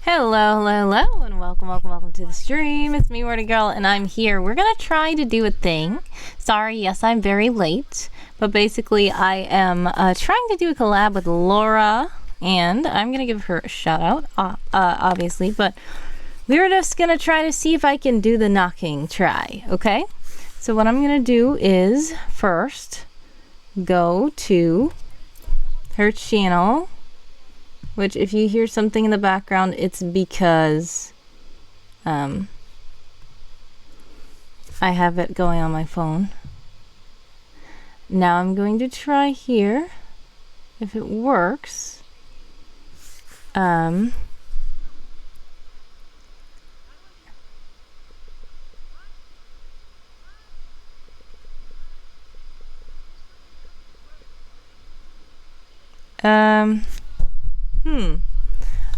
Hello, and welcome to the stream. It's me, Wordy Girl, and I'm here. We're gonna try to do a thing. Sorry, yes, I'm very late, but basically I am trying to do a collab with Laura, and I'm gonna give her a shout out, obviously, but we're just gonna try to see if I can do the knocking try, okay? So what I'm gonna do is first go to her channel, which if you hear something in the background, it's because I have it going on my phone. Now I'm going to try here if it works.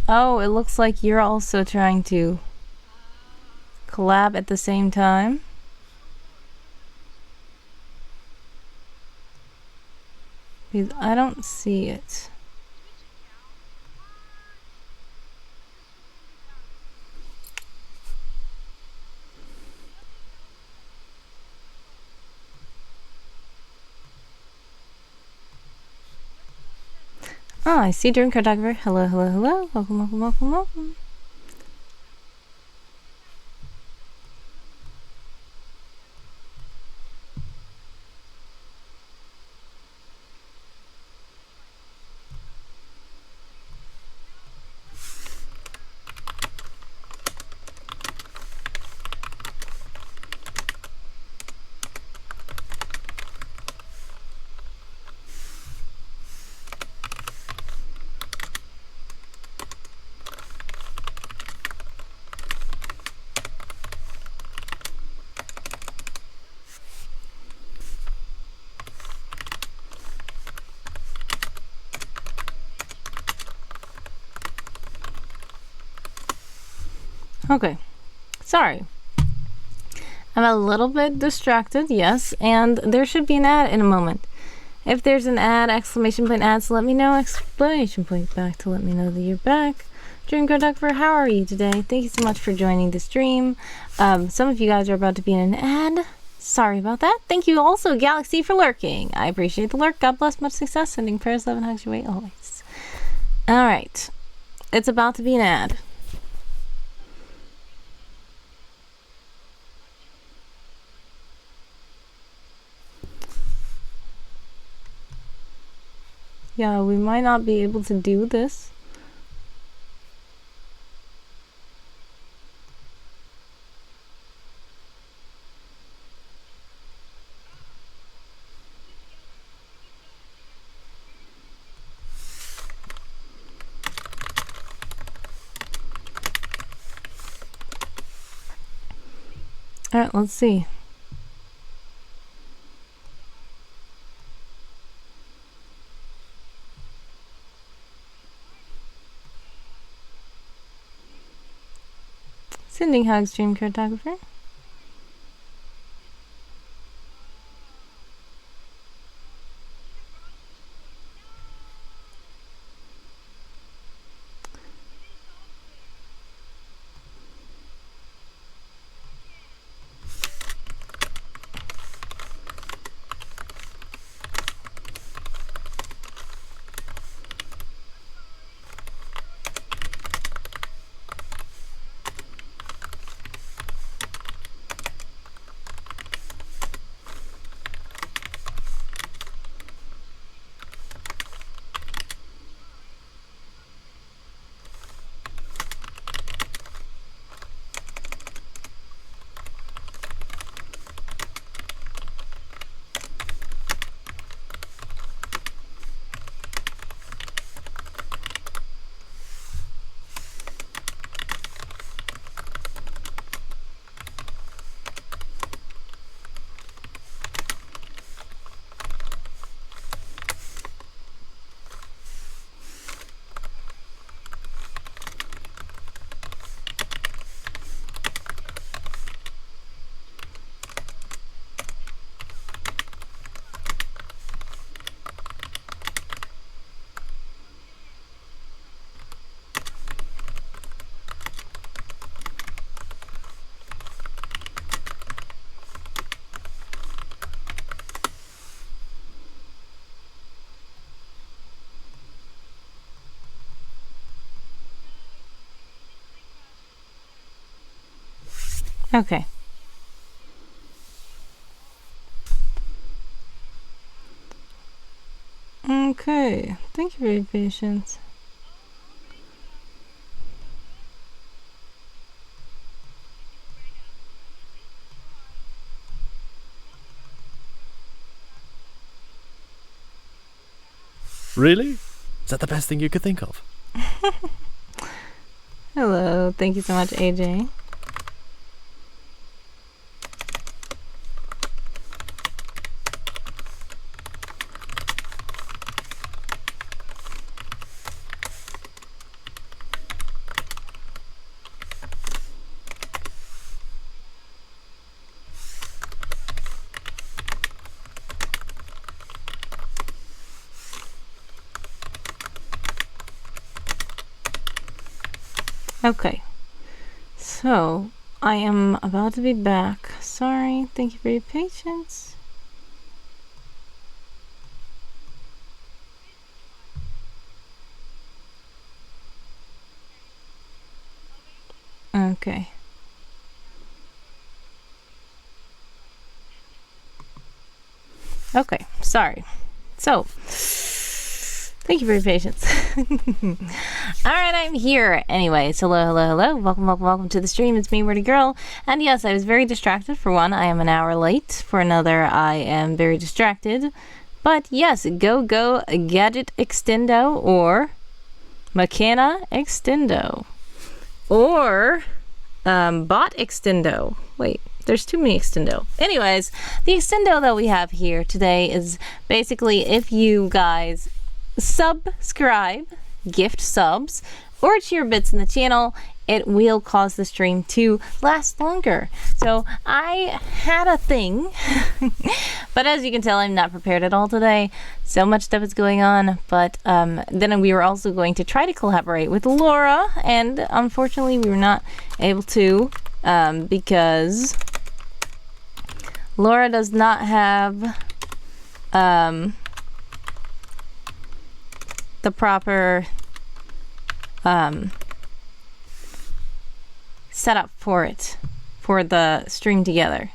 Oh, it looks like you're also trying to collab at the same time. Because I don't see it. Oh, I see Dream Cartographer. Hello. Welcome. Okay, sorry. I'm a little bit distracted, yes, and there should be an ad in a moment. If there's an ad, exclamation point ads, let me know, exclamation point back to let me know that you're back. Dream Cartographer, how are you today? Thank you so much for joining the stream. Some of you guys are about to be in an ad. Sorry about that. Thank you also, Galaxy, for lurking. I appreciate the lurk. God bless, much success. Sending prayers, love, and hugs your way always. Alright, it's about to be an ad. Yeah, we might not be able to do this. Alright, let's see. Sending hugs, Dream Cartographer. Okay. Okay. Thank you for your patience. Really? Is that the best thing you could think of? Hello. Thank you so much, AJ. Okay, so I am about to be back. Sorry, thank you for your patience. Okay. Okay, sorry. So, thank you for your patience. Alright, I'm here. Anyways, hello. Welcome to the stream. It's me, Wordy Girl. And yes, I was very distracted. For one, I am an hour late. For another, I am very distracted. But yes, go Gadget Extendo or Mechana Extendo. Or Bot Extendo. Wait. There's too many Extendo. Anyways, the Extendo that we have here today is basically if you guys subscribe, gift subs, or cheer bits in the channel, it will cause the stream to last longer. So I had a thing, but as you can tell, I'm not prepared at all today. So much stuff is going on, but then we were also going to try to collaborate with Laura, and unfortunately we were not able to because Laura does not have the proper setup for it, for the stream together.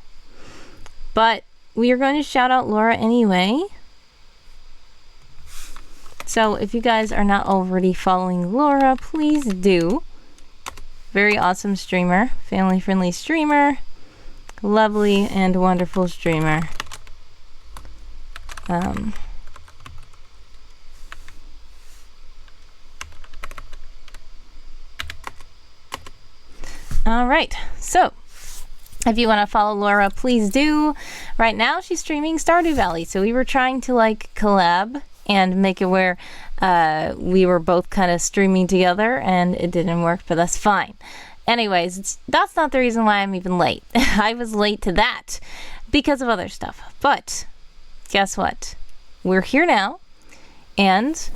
But we are going to shout out Laura anyway. So if you guys are not already following Laura, please do. Very awesome streamer, family-friendly streamer. Lovely and wonderful streamer. Alright, so if you want to follow Laura, please do. Right now she's streaming Stardew Valley, so we were trying to like collab and make it where we were both kind of streaming together, and it didn't work, but that's fine. Anyways, that's not the reason why I'm even late. I was late to that because of other stuff. But guess what? We're here now, and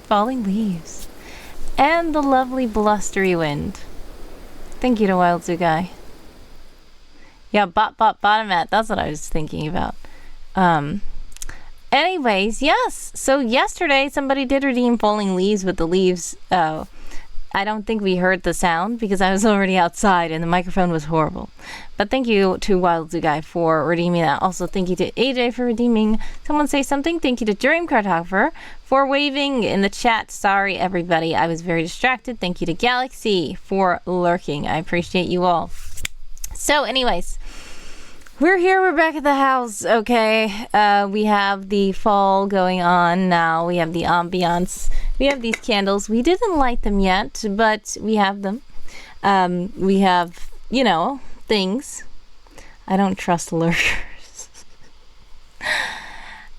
falling leaves and the lovely blustery wind. Thank you to Wild Zoo Guy. Yeah, bottom at. That's what I was thinking about. Anyways, yes. So yesterday somebody did redeem falling leaves with the leaves. I don't think we heard the sound because I was already outside and the microphone was horrible. But thank you to Wild Zoo Guy for redeeming that. Also, thank you to AJ for redeeming Someone Say Something. Thank you to Dream Cartographer for waving in the chat. Sorry, everybody. I was very distracted. Thank you to Galaxy for lurking. I appreciate you all. So, anyways, we're here. We're back at the house. Okay. We have the fall going on now. We have the ambiance. We have these candles. We didn't light them yet, but we have them. We have, you know, things. I don't trust lurkers.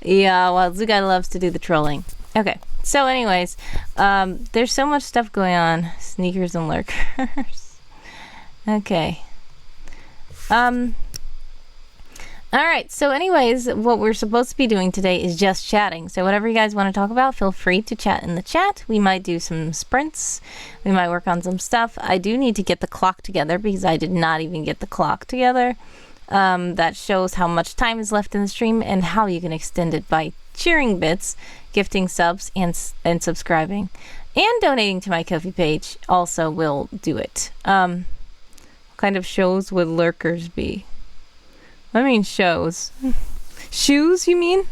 Yeah, well, Zugai loves to do the trolling. Okay, so anyways, there's so much stuff going on. Sneakers and lurkers. Okay. Alright, so anyways, what we're supposed to be doing today is just chatting. So whatever you guys want to talk about, feel free to chat in the chat. We might do some sprints. We might work on some stuff. I do need to get the clock together because I did not even get the clock together. That shows how much time is left in the stream and how you can extend it by cheering bits, gifting subs, and subscribing. And donating to my Ko-fi page also will do it. kind of shows would lurkers be? I mean shows. Shoes, you mean?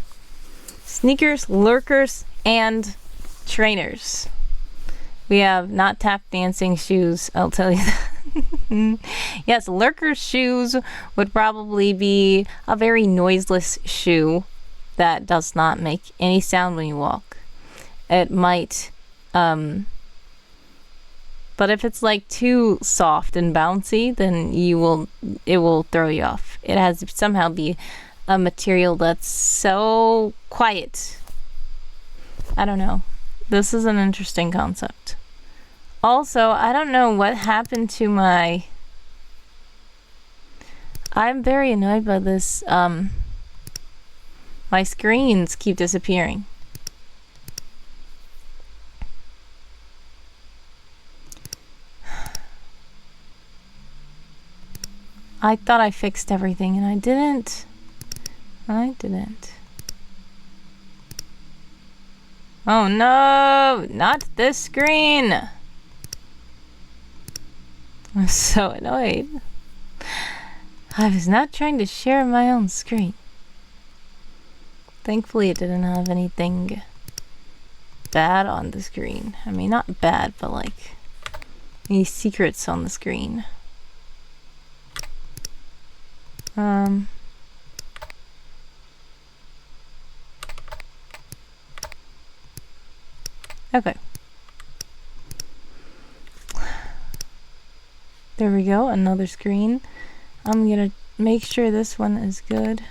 Sneakers, lurkers, and trainers. We have not tap dancing shoes, I'll tell you that. Yes, lurkers shoes would probably be a very noiseless shoe that does not make any sound when you walk. It might, but if it's like too soft and bouncy, then it will throw you off. It has to somehow be a material that's so quiet. I don't know. This is an interesting concept. Also, I don't know what happened to my... I'm very annoyed by this. My screens keep disappearing. I thought I fixed everything and I didn't. I didn't. Oh no, not this screen. I'm so annoyed. I was not trying to share my own screen. Thankfully it didn't have anything bad on the screen. I mean, not bad, but like any secrets on the screen. Okay. There we go, another screen. I'm gonna make sure this one is good.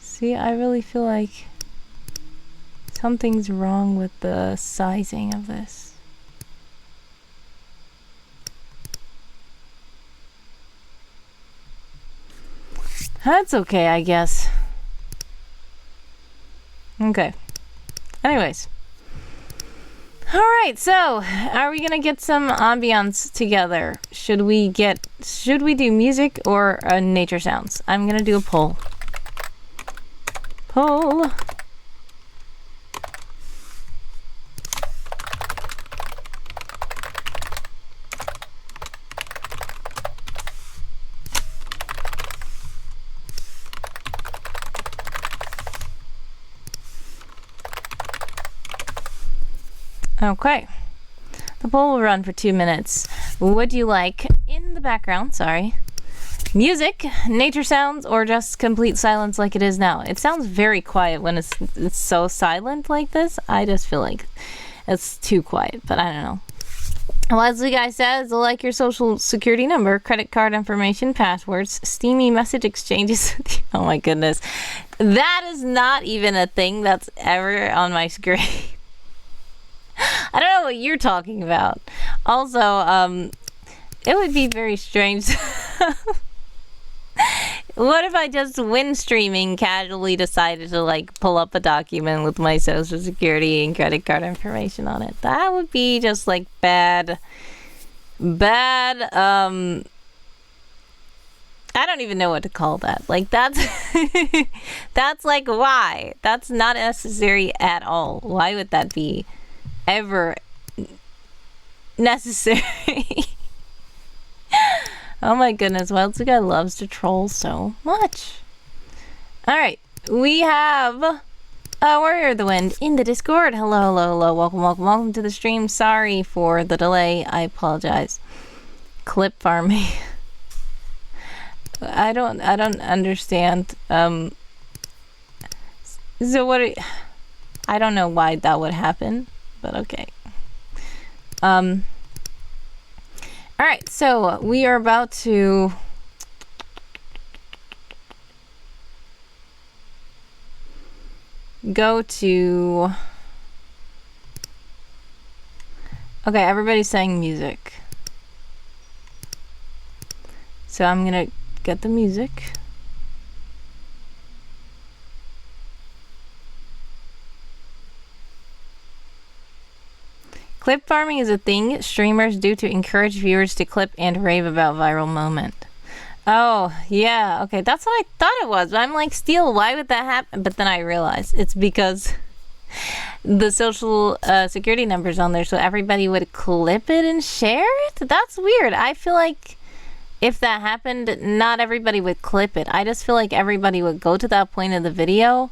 See, I really feel like something's wrong with the sizing of this. That's okay, I guess. Okay. Anyways. Alright, so are we gonna get some ambiance together? Should we do music or nature sounds? I'm gonna do a poll. Poll. Okay. The poll will run for 2 minutes. Would you like, in the background, music, nature sounds, or just complete silence like it is now? It sounds very quiet when it's so silent like this. I just feel like it's too quiet, but I don't know. Leslie Guy says, like your social security number, credit card information, passwords, steamy message exchanges. Oh my goodness. That is not even a thing that's ever on my screen. I don't know what you're talking about. Also, it would be very strange. What if I just, when streaming, casually decided to like pull up a document with my social security and credit card information on it? That would be just like bad, I don't even know what to call that. Like that's that's like, why? That's not necessary at all. Why would that be ever necessary? Oh my goodness, Wild's guy loves to troll so much. Alright, we have Warrior of the Wind in the Discord. Hello, hello, hello. Welcome to the stream. Sorry for the delay. I apologize. Clip farming. I don't understand. So what I don't know why that would happen, but okay. Alright, so we are about to go to... Okay, everybody's saying music. So I'm gonna get the music. Clip farming is a thing streamers do to encourage viewers to clip and rave about viral moment. Oh, yeah, okay, that's what I thought it was. But I'm like, Steel, why would that happen? But then I realized it's because the social security numbers on there so everybody would clip it and share it? That's weird. I feel like if that happened, not everybody would clip it. I just feel like everybody would go to that point of the video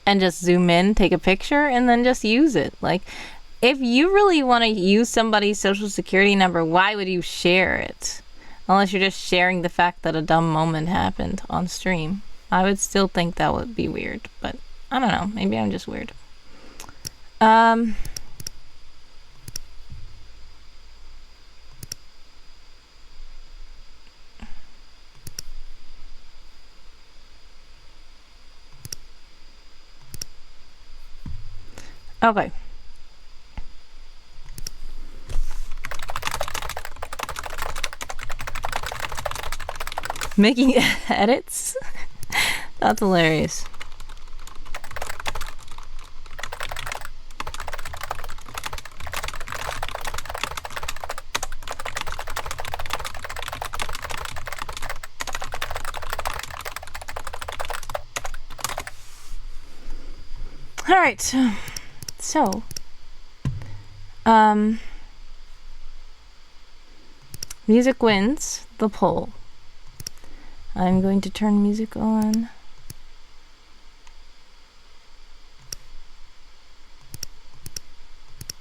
and just zoom in, take a picture, and then just use it. Like, if you really want to use somebody's social security number, why would you share it? Unless you're just sharing the fact that a dumb moment happened on stream. I would still think that would be weird, but I don't know. Maybe I'm just weird. Okay. Making edits? That's hilarious. All right. So, music wins the poll. I'm going to turn music on.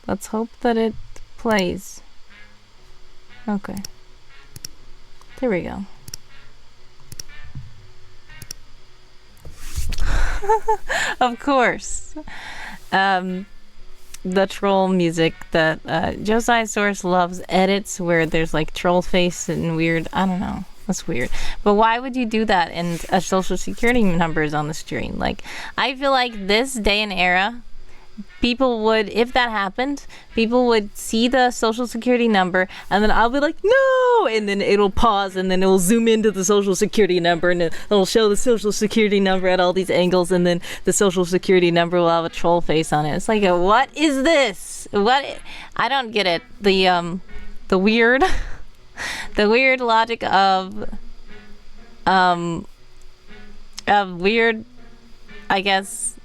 Let's hope that it plays. Okay. There we go. Of course. The troll music that Josiah Source loves edits where there's like troll face and weird, I don't know. That's weird. But why would you do that and a social security number is on the screen? Like, I feel like this day and era, people would, if that happened, people would see the social security number and then I'll be like, no! And then it'll pause and then it'll zoom into the social security number and it'll show the social security number at all these angles and then the social security number will have a troll face on it. It's like, what is this? What? I don't get it. The weird... the weird logic of weird, I guess,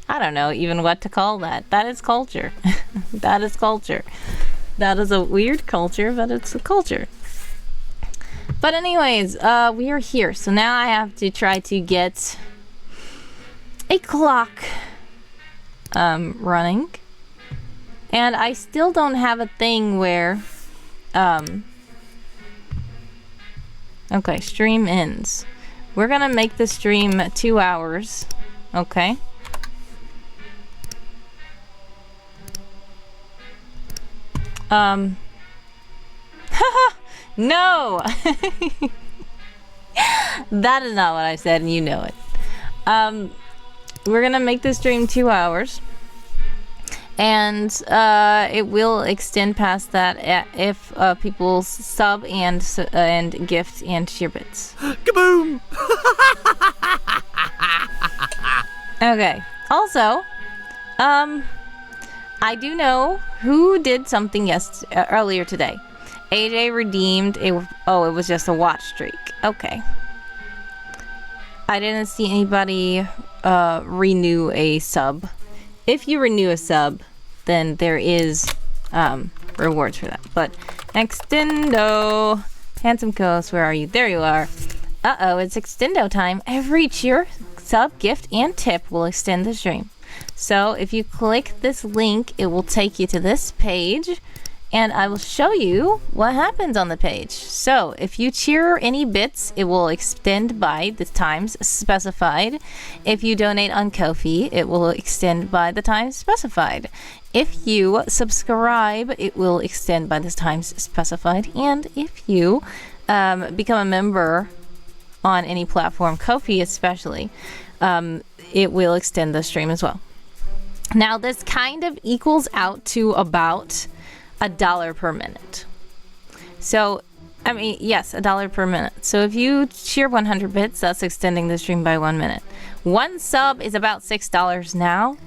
I don't know even what to call that. That is culture. That is culture. That is a weird culture, but it's a culture. But anyways, we are here. So now I have to try to get a clock running. And I still don't have a thing where... Okay, stream ends. We're gonna make the stream 2 hours. Okay. No! That is not what I said, and you know it. We're gonna make the stream 2 hours. And it will extend past that if people sub and gift and share bits. Kaboom! Okay. Also, I do know who did something earlier today. AJ redeemed it was just a watch streak. Okay. I didn't see anybody renew a sub. If you renew a sub, then there is rewards for that. But Extendo, handsome ghost, where are you? There you are. Uh-oh, it's Extendo time. Every cheer, sub, gift, and tip will extend the stream. So if you click this link, it will take you to this page, and I will show you what happens on the page. So if you cheer any bits, it will extend by the times specified. If you donate on Ko-fi, it will extend by the times specified. If you subscribe, it will extend by the times specified. And if you become a member on any platform, Ko-fi especially, it will extend the stream as well. Now this kind of equals out to about $1 per minute. So, I mean, yes, $1 per minute. So if you cheer 100 bits, that's extending the stream by 1 minute. One sub is about $6 now.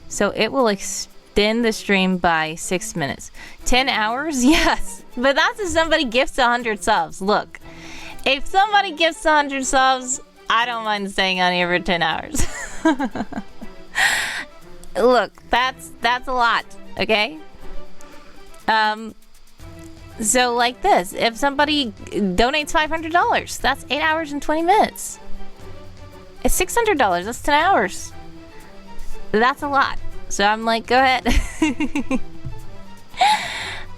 So it will extend the stream by 6 minutes. 10 hours? Yes. But that's if somebody gifts 100 subs. Look, if somebody gifts 100 subs, I don't mind staying on here for 10 hours. look, that's a lot, okay? So like this, if somebody donates $500, that's 8 hours and 20 minutes. It's $600, that's 10 hours. That's a lot. So I'm like, go ahead.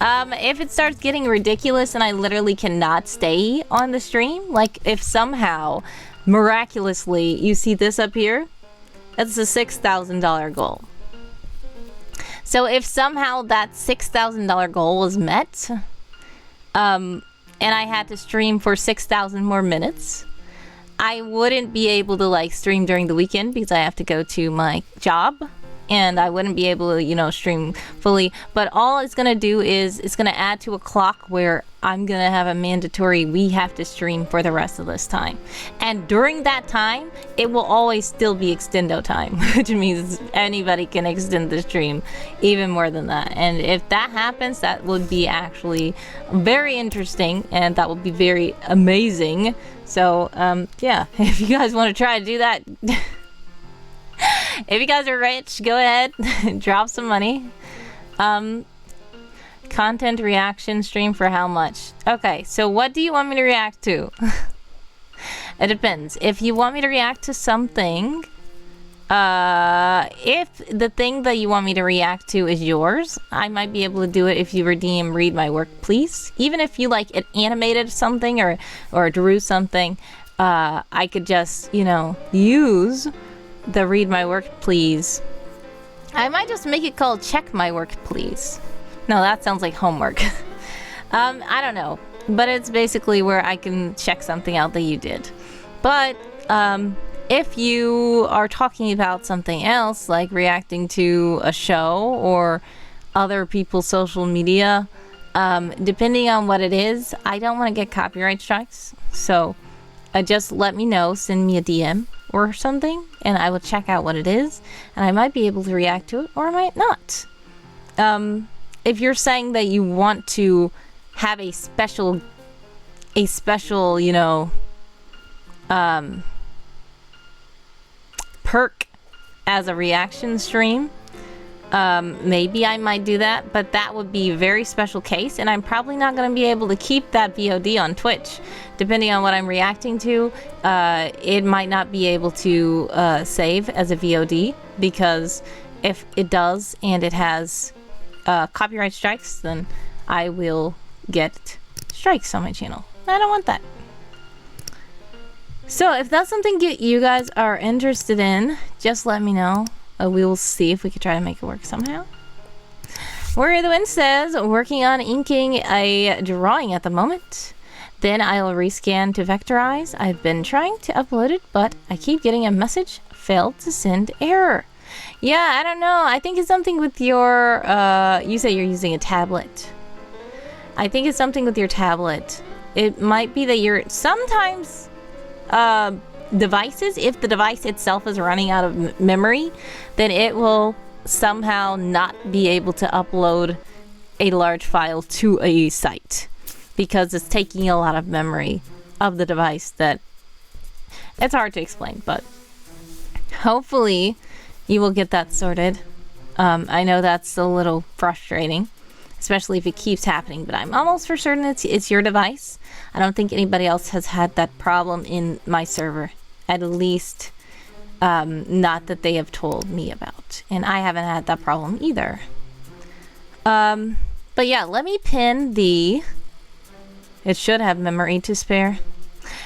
If it starts getting ridiculous and I literally cannot stay on the stream, like if somehow, miraculously, you see this up here, that's a $6,000 goal. So if somehow that $6,000 goal was met, and I had to stream for 6,000 more minutes, I wouldn't be able to like stream during the weekend because I have to go to my job, and I wouldn't be able to, you know, stream fully. But all it's gonna do is it's gonna add to a clock where I'm gonna have a mandatory, we have to stream for the rest of this time. And during that time, it will always still be extendo time, which means anybody can extend the stream even more than that. And if that happens, that would be actually very interesting, and that would be very amazing. So, yeah, if you guys want to try to do that, if you guys are rich, go ahead, drop some money. Content reaction stream for how much? Okay, so what do you want me to react to? It depends. If you want me to react to something, if the thing that you want me to react to is yours, I might be able to do it if you redeem read my work please. Even if you like it animated something or drew something, I could just, you know, use the read my work please. I might just make it called check my work please. No, that sounds like homework. I don't know, but it's basically where I can check something out that you did. But if you are talking about something else, like reacting to a show or other people's social media, depending on what it is, I don't want to get copyright strikes. So just let me know, send me a DM or something, and I will check out what it is, and I might be able to react to it, or I might not. If you're saying that you want to have a special, you know, perk as a reaction stream, maybe I might do that, but that would be a very special case, and I'm probably not going to be able to keep that VOD on Twitch. Depending on what I'm reacting to, it might not be able to save as a VOD, because if it does and it has copyright strikes, then I will get strikes on my channel. I don't want that. So if that's something you guys are interested in, just let me know. We will see if we can try to make it work somehow. Warrior of the Wind says, working on inking a drawing at the moment. Then I will rescan to vectorize. I've been trying to upload it, but I keep getting a message, failed to send error. Yeah, I don't know. I think it's something with your, you say you're using a tablet. I think it's something with your tablet. It might be that you're sometimes, devices, if the device itself is running out of memory, then it will somehow not be able to upload a large file to a site because it's taking a lot of memory of the device. That it's hard to explain, but hopefully you will get that sorted. I know that's a little frustrating, especially if it keeps happening, but I'm almost for certain it's your device. I don't think anybody else has had that problem in my server, at least not that they have told me about, and I haven't had that problem either. But yeah, let me pin the, it should have memory to spare.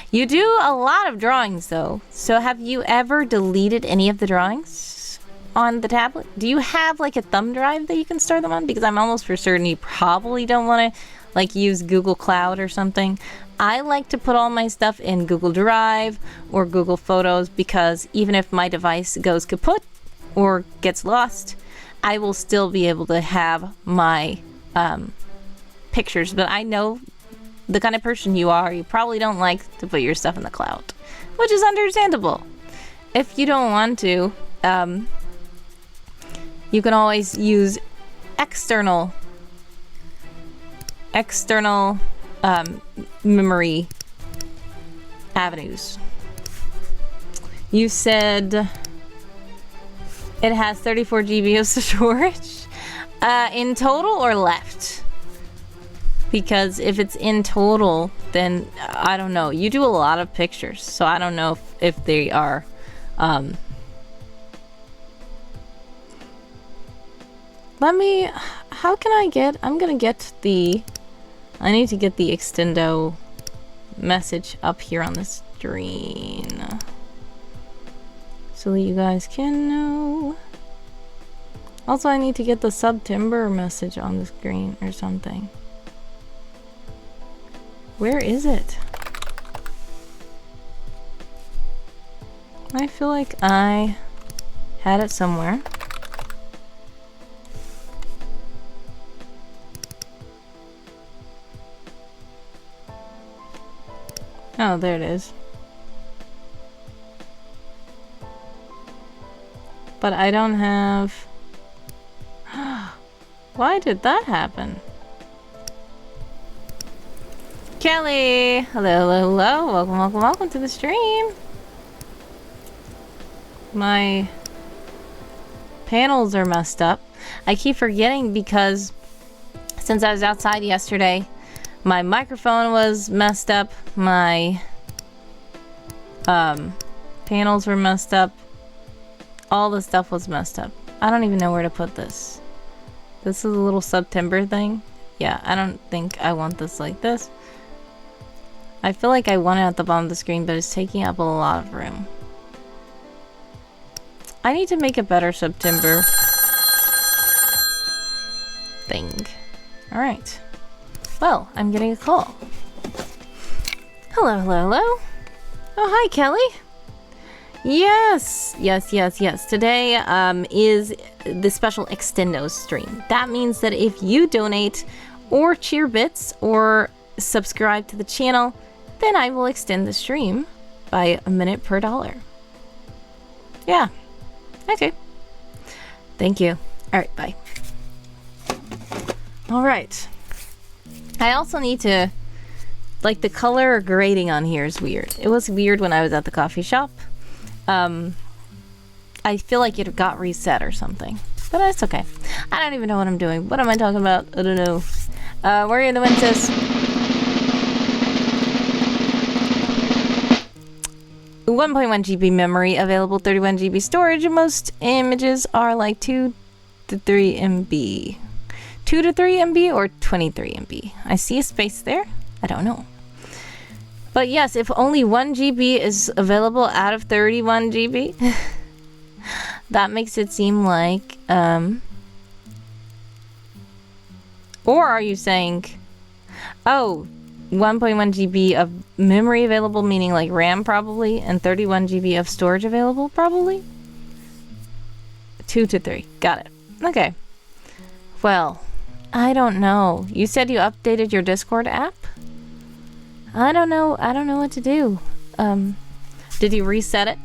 You do a lot of drawings though, so have you ever deleted any of the drawings on the tablet? Do you have like a thumb drive that you can store them on? Because I'm almost for certain you probably don't want to like use Google Cloud or something. I like to put all my stuff in Google Drive or Google Photos, because even if my device goes kaput or gets lost, I will still be able to have my pictures. But I know the kind of person you are, you probably don't like to put your stuff in the cloud, which is understandable. If you don't want to, you can always use external memory avenues. You said It has 34 GB of storage. In total or left? Because if it's in total, then I don't know. You do a lot of pictures, so I don't know if they are. Let me. How can I get? I'm gonna get the. I need to get the Extendo message up here on the screen so that you guys can know. Also, I need to get the Subtember message on the screen or something. Where is it? I feel like I had it somewhere. Oh, there it is. But I don't have... Why did that happen? Kelly! Hello, hello, hello. Welcome, welcome, welcome to the stream. My panels are messed up. I keep forgetting because since I was outside yesterday, my microphone was messed up. My panels were messed up. All the stuff was messed up. I don't even know where to put this. This is a little Subtember thing. Yeah, I don't think I want this like this. I feel like I want it at the bottom of the screen, but it's taking up a lot of room. I need to make a better Subtember thing. Alright. Well, I'm getting a call. Hello, hello, hello. Oh, hi, Kelly. Yes, yes, yes, yes. Today is the special Extendo stream. That means that if you donate or cheer bits or subscribe to the channel, then I will extend the stream by a minute per dollar. Yeah. Okay. Thank you. All right, bye. All right. I also need to, like, the color grading on here is weird. It was weird when I was at the coffee shop. I feel like it got reset or something, but that's okay. I don't even know what I'm doing. What am I talking about? I don't know. Where are you in the Winces? 1.1 GB memory available, 31 GB storage, and most images are like 2 to 3 MB. 2 to 3 MB or 23 MB? I see a space there. I don't know. But yes, if only 1 GB is available out of 31 GB, that makes it seem like, or are you saying, oh, 1.1 GB of memory available, meaning like RAM probably, and 31 GB of storage available probably? 2 to 3. Got it. Okay. Well, I don't know. You said you updated your Discord app? I don't know. I don't know what to do. Did you reset it?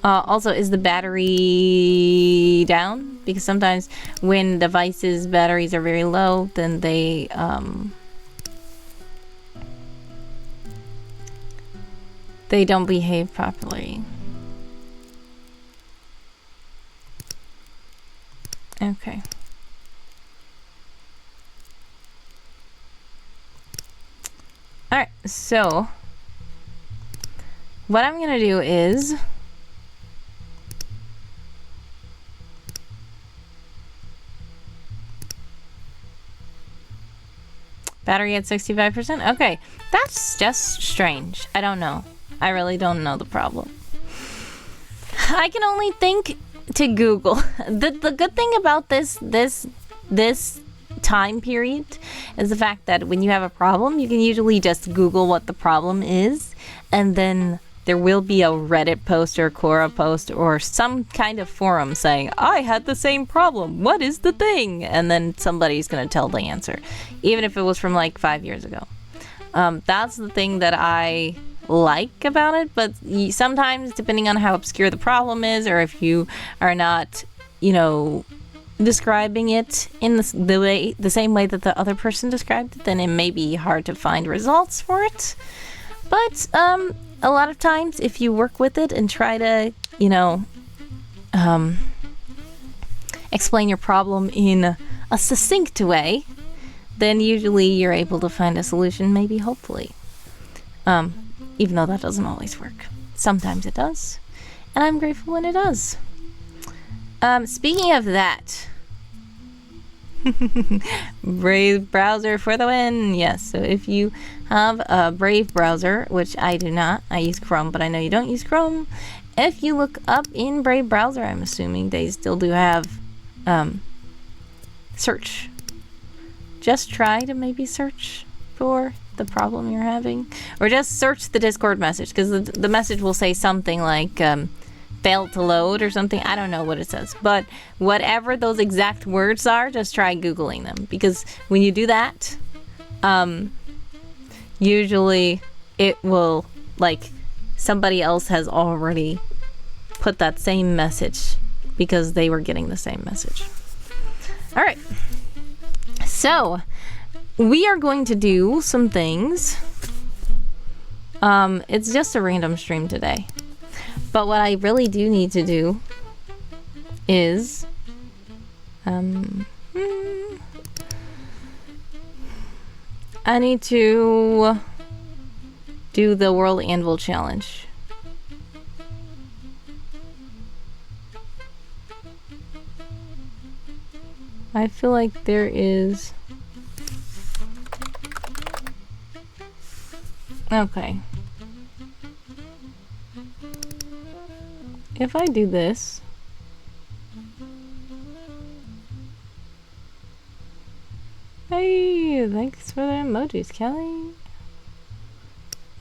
Also, is the battery down? Because sometimes when devices' batteries are very low, then they don't behave properly. Okay. Alright, so what I'm gonna do is battery at 65%. Okay, that's just strange. I don't know. I really don't know the problem. I can only think to Google. The good thing about this time period is the fact that when you have a problem, you can usually just Google what the problem is, and then there will be a Reddit post or a Quora post or some kind of forum saying, I had the same problem, what is the thing? And then somebody's gonna tell the answer, even if it was from like 5 years ago. That's the thing that I like about it, but sometimes depending on how obscure the problem is, or if you are not, you know, describing it in the same way that the other person described it, then it may be hard to find results for it. But a lot of times if you work with it and try to, you know, explain your problem in a succinct way, then usually you're able to find a solution, maybe, hopefully. Even though that doesn't always work. Sometimes it does, and I'm grateful when it does. Speaking of that, Brave browser for the win. Yes, so if you have a Brave browser, which I do not, I use Chrome, but I know you don't use Chrome. If you look up in Brave browser, I'm assuming they still do have search. Just try to maybe search for the problem you're having, or just search the Discord message, because the message will say something like failed to load or something. I don't know what it says, but whatever those exact words are, just try Googling them, because when you do that, usually it will, like, somebody else has already put that same message because they were getting the same message. All right, so we are going to do some things. It's just a random stream today. But what I really do need to do is I need to do the World Anvil Challenge. I feel like there is... Okay. If I do this... Hey, thanks for the emojis, Kelly.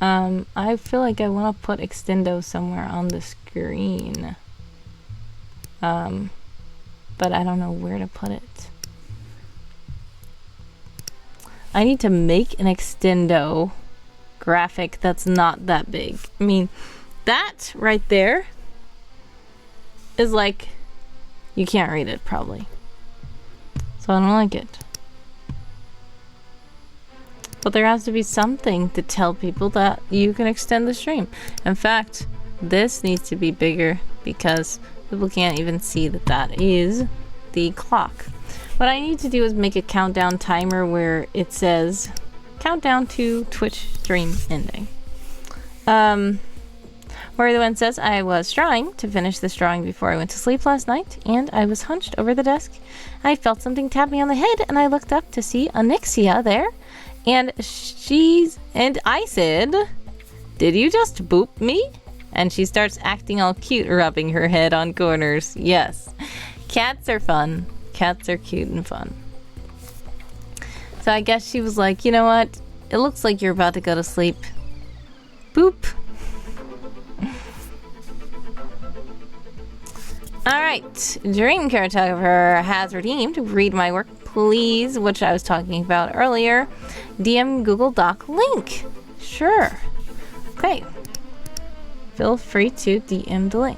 I feel like I want to put Extendo somewhere on the screen. But I don't know where to put it. I need to make an Extendo graphic that's not that big. I mean, that right there is like, you can't read it probably. So I don't like it. But there has to be something to tell people that you can extend the stream. In fact, this needs to be bigger because people can't even see that that is the clock. What I need to do is make a countdown timer where it says countdown to Twitch stream ending. Where the one says, I was trying to finish this drawing before I went to sleep last night, and I was hunched over the desk. I felt something tap me on the head, and I looked up to see Onyxia there. And I said, did you just boop me? And she starts acting all cute, rubbing her head on corners. Yes, cats are fun. Cats are cute and fun. So I guess she was like, you know what? It looks like you're about to go to sleep. Boop. Alright, Dream Cartographer has redeemed. Read my work, please, which I was talking about earlier. DM Google Doc link. Sure. Okay. Feel free to DM the link.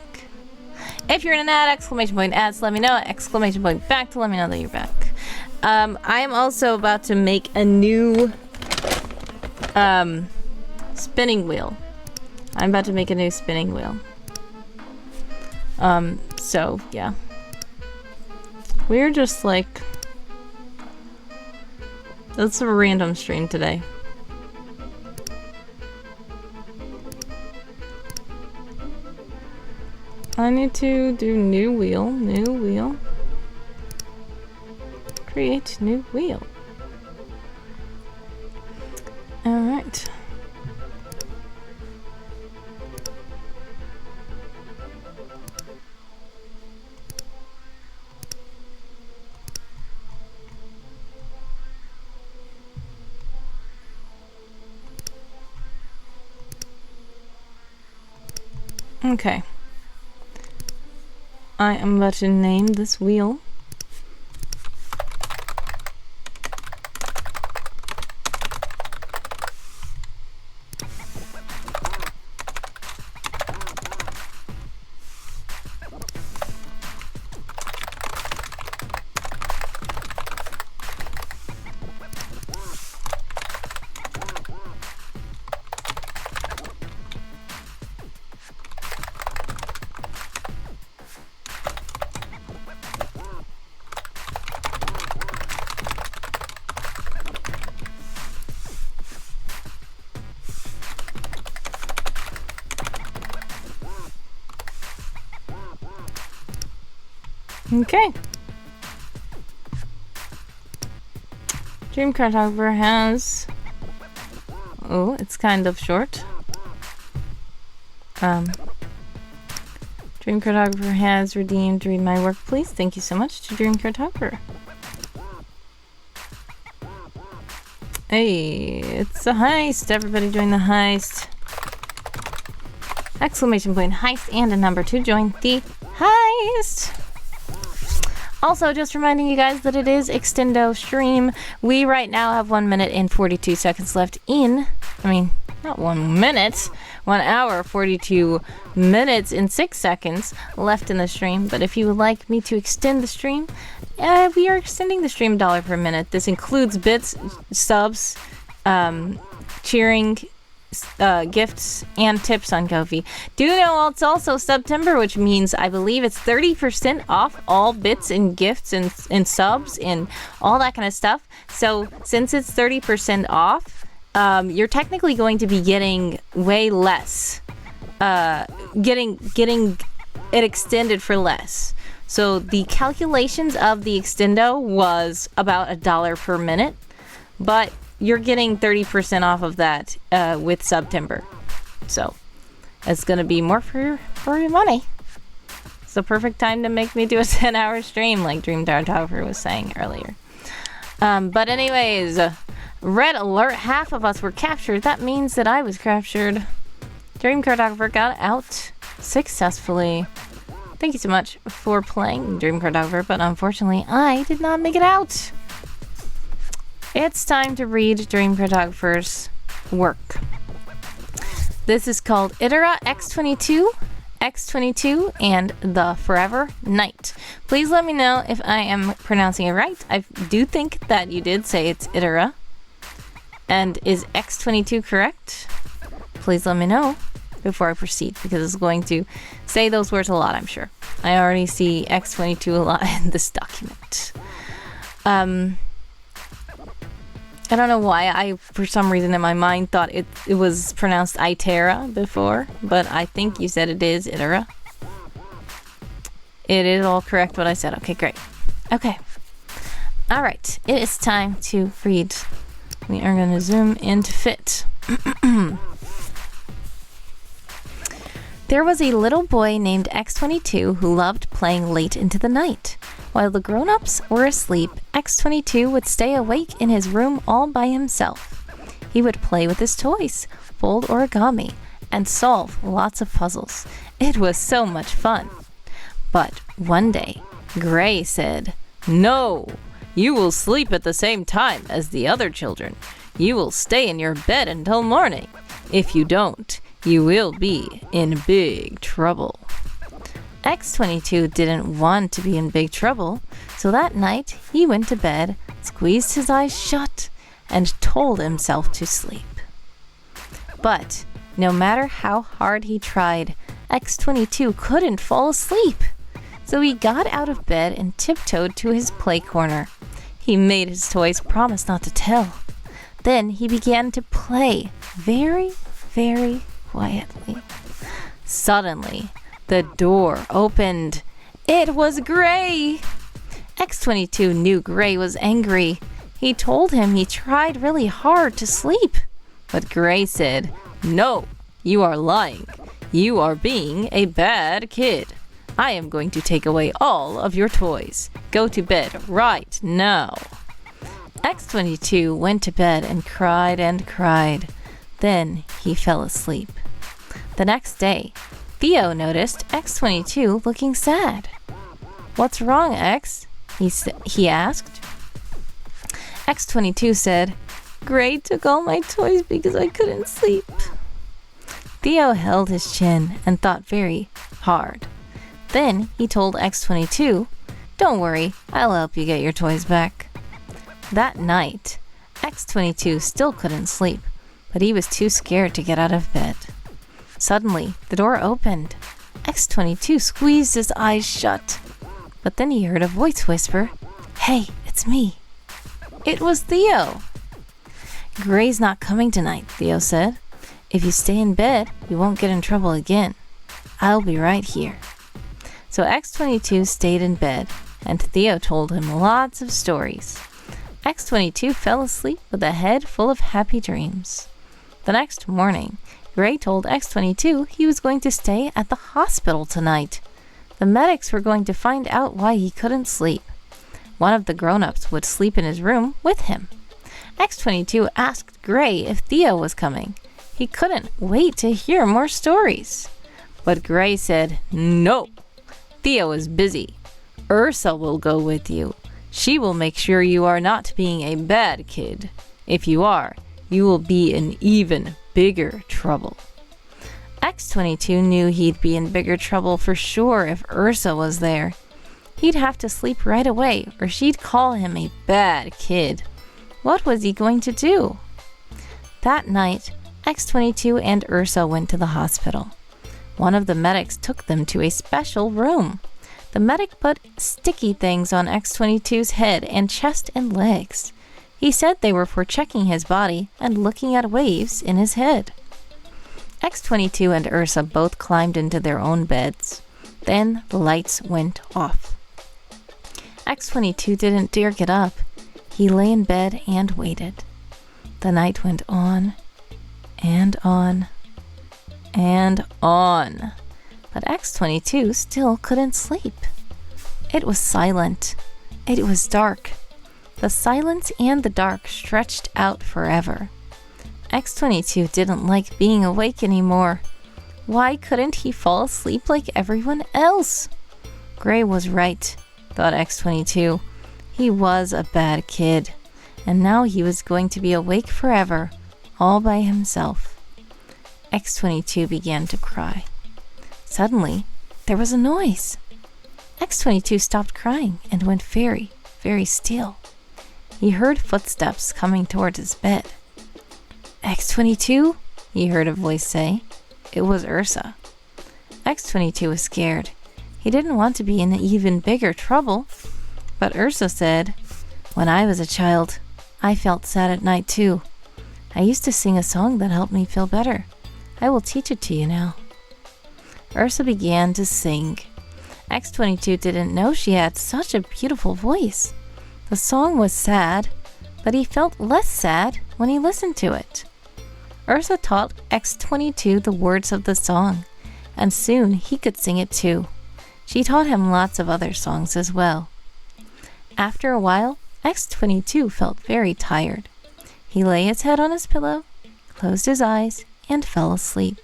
If you're in an ad, exclamation point ads, let me know. Exclamation point back to let me know that you're back. I am also about to make a new spinning wheel. I'm about to make a new spinning wheel. So yeah. We're just like, it's a random stream today. I need to do new wheel, create new wheel. All right. Okay. I am about to name this wheel. Okay. Dream Cartographer has... Oh, it's kind of short. Dream Cartographer has redeemed Read My Work, Please. Thank you so much to Dream Cartographer. Hey, it's a heist. Everybody join the heist. Exclamation point heist and a number to join the heist. Also, just reminding you guys that it is Extendo stream. We right now have 1 minute and 42 seconds left not 1 minute, 1 hour, 42 minutes and 6 seconds left in the stream. But if you would like me to extend the stream, we are extending the stream $1 per minute. This includes bits, subs, cheering, gifts, and tips on Ko-fi. Do know it's also Subtember, which means I believe it's 30% off all bits and gifts and subs and all that kind of stuff. So since it's 30% off, you're technically going to be getting way less, getting it extended for less. So the calculations of the extendo was about $1 per minute, but you're getting 30% off of that with Subtember. So it's going to be more for your money. It's the perfect time to make me do a 10-hour stream like Dream Cartographer was saying earlier. But anyways, red alert, half of us were captured. That means that I was captured. Dream Cartographer got out successfully. Thank you so much for playing Dream Cartographer, but unfortunately I did not make it out. It's time to read Dream Cartographer's work. This is called Itera X22, and the Forever Night. Please let me know if I am pronouncing it right. I do think that you did say it's Itera. And is X22 correct? Please let me know before I proceed, because it's going to say those words a lot, I'm sure. I already see X22 a lot in this document. I don't know why I, for some reason in my mind, thought it was pronounced Itera before, but I think you said it is Itera. It is all correct what I said. Okay, great. Okay. All right. It is time to read. We are going to zoom into fit. There was a little boy named X22 who loved playing late into the night. While the grown-ups were asleep, X22 would stay awake in his room all by himself. He would play with his toys, fold origami, and solve lots of puzzles. It was so much fun. But one day, Gray said, "No, you will sleep at the same time as the other children. You will stay in your bed until morning. If you don't, you will be in big trouble." X22 didn't want to be in big trouble, so that night he went to bed, squeezed his eyes shut, and told himself to sleep. But no matter how hard he tried, X22 couldn't fall asleep. So he got out of bed and tiptoed to his play corner. He made his toys promise not to tell. Then he began to play very, very quietly. Suddenly, the door opened. It was Gray! X22 knew Gray was angry. He told him he tried really hard to sleep. But Gray said, "No, you are lying. You are being a bad kid. I am going to take away all of your toys. Go to bed right now." X22 went to bed and cried and cried. Then he fell asleep. The next day, Theo noticed X22 looking sad. "What's wrong, X?" he asked. X22 said, "Gray took all my toys because I couldn't sleep." Theo held his chin and thought very hard. Then he told X22, "Don't worry, I'll help you get your toys back." That night, X22 still couldn't sleep, but he was too scared to get out of bed. Suddenly, the door opened. X22 squeezed his eyes shut. But then he heard a voice whisper, "Hey, it's me." It was Theo. "Gray's not coming tonight," Theo said. "If you stay in bed, you won't get in trouble again. I'll be right here." So X-22 stayed in bed, and Theo told him lots of stories. X-22 fell asleep with a head full of happy dreams. The next morning, Gray told X-22 he was going to stay at the hospital tonight. The medics were going to find out why he couldn't sleep. One of the grown-ups would sleep in his room with him. X-22 asked Gray if Theo was coming. He couldn't wait to hear more stories. But Gray said, "No, Theo is busy. Ursa will go with you. She will make sure you are not being a bad kid. If you are, you will be in even bigger trouble." X-22 knew he'd be in bigger trouble for sure if Ursa was there. He'd have to sleep right away, or she'd call him a bad kid. What was he going to do? That night, X-22 and Ursa went to the hospital. One of the medics took them to a special room. The medic put sticky things on X-22's head and chest and legs. He said they were for checking his body and looking at waves in his head. X-22 and Ursa both climbed into their own beds. Then the lights went off. X-22 didn't dare get up. He lay in bed and waited. The night went on and on and on. But X-22 still couldn't sleep. It was silent. It was dark. The silence and the dark stretched out forever. X-22 didn't like being awake anymore. Why couldn't he fall asleep like everyone else? Gray was right, thought X-22. He was a bad kid, and now he was going to be awake forever, all by himself. X-22 began to cry. Suddenly, there was a noise. X-22 stopped crying and went very, very still. He heard footsteps coming towards his bed. "X-22?" he heard a voice say. It was Ursa. X-22 was scared. He didn't want to be in even bigger trouble. But Ursa said, "When I was a child, I felt sad at night too. I used to sing a song that helped me feel better. I will teach it to you now." Ursa began to sing. X-22 didn't know she had such a beautiful voice. The song was sad, but he felt less sad when he listened to it. Ursa taught X-22 the words of the song, and soon he could sing it too. She taught him lots of other songs as well. After a while, X-22 felt very tired. He lay his head on his pillow, closed his eyes, and fell asleep.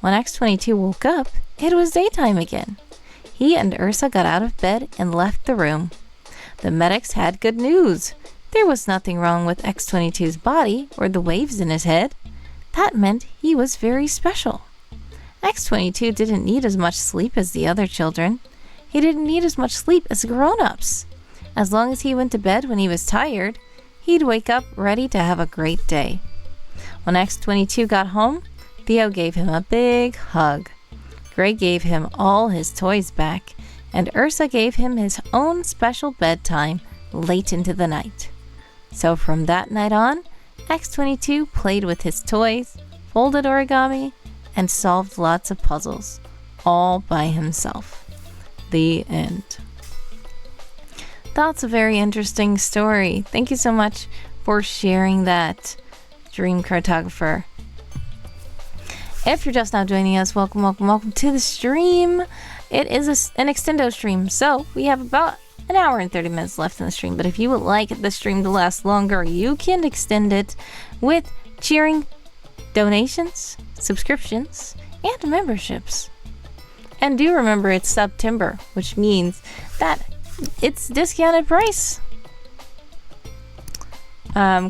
When X-22 woke up, it was daytime again. He and Ursa got out of bed and left the room. The medics had good news. There was nothing wrong with X-22's body or the waves in his head. That meant he was very special. X-22 didn't need as much sleep as the other children. He didn't need as much sleep as grown-ups. As long as he went to bed when he was tired, he'd wake up ready to have a great day. When X-22 got home, Theo gave him a big hug. Gray gave him all his toys back, and Ursa gave him his own special bedtime late into the night. So from that night on, X-22 played with his toys, folded origami, and solved lots of puzzles, all by himself. The end. That's a very interesting story. Thank you so much for sharing that, Dream Cartographer. If you're just now joining us, welcome, welcome, welcome to the stream. It is an extendo stream, so we have about an hour and 30 minutes left in the stream. But if you would like the stream to last longer, you can extend it with cheering, donations, subscriptions, and memberships. And do remember it's Subtember, which means that it's discounted price.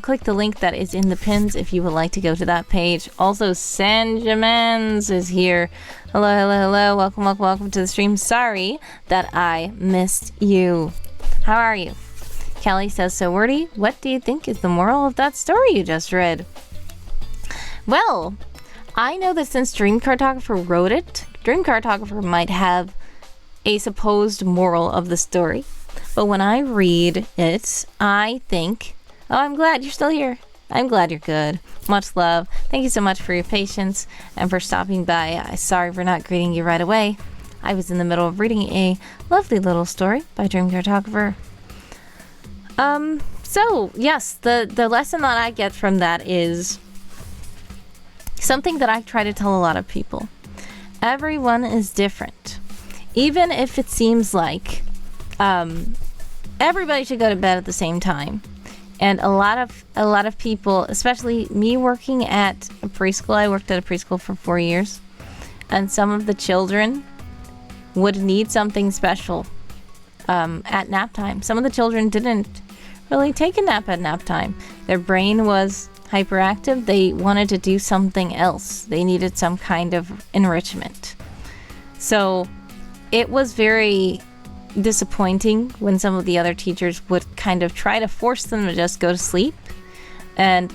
Click the link that is in the pins if you would like to go to that page. Also, Sanjamans is here. Hello, hello, hello. Welcome, welcome, welcome to the stream. Sorry that I missed you. How are you? Kelly says, "So wordy, what do you think is the moral of that story you just read?" Well, I know that since Dream Cartographer wrote it, Dream Cartographer might have a supposed moral of the story. But when I read it, I think... Oh, I'm glad you're still here. I'm glad you're good. Much love. Thank you so much for your patience and for stopping by. Sorry for not greeting you right away. I was in the middle of reading a lovely little story by Dream Cartographer. So yes, the lesson that I get from that is something that I try to tell a lot of people. Everyone is different. Even if it seems like everybody should go to bed at the same time. And a lot of people, especially me working at a preschool, I worked at a preschool for 4 years, and some of the children would need something special at nap time. Some of the children didn't really take a nap at nap time. Their brain was hyperactive. They wanted to do something else. They needed some kind of enrichment. So it was very disappointing when some of the other teachers would kind of try to force them to just go to sleep and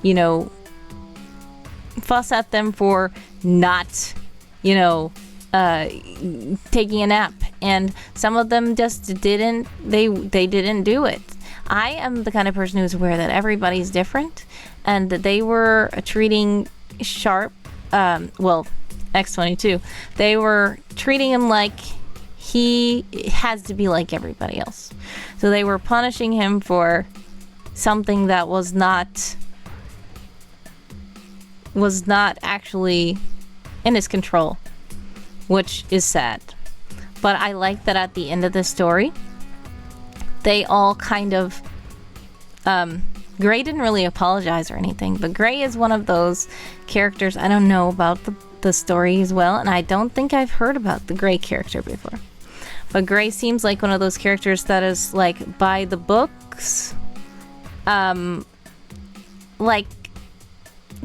you know, fuss at them for not, you know, taking a nap. And some of them just didn't, they didn't do it. I am the kind of person who's aware that everybody's different, and that they were treating Sharp, X22, they were treating him like he has to be like everybody else. So they were punishing him for something that was not actually in his control, which is sad. But I like that at the end of the story, they all kind of Gray didn't really apologize or anything, but Gray is one of those characters. I don't know about the story as well, and I don't think I've heard about the Gray character before. But Gray seems like one of those characters that is like by the books. Like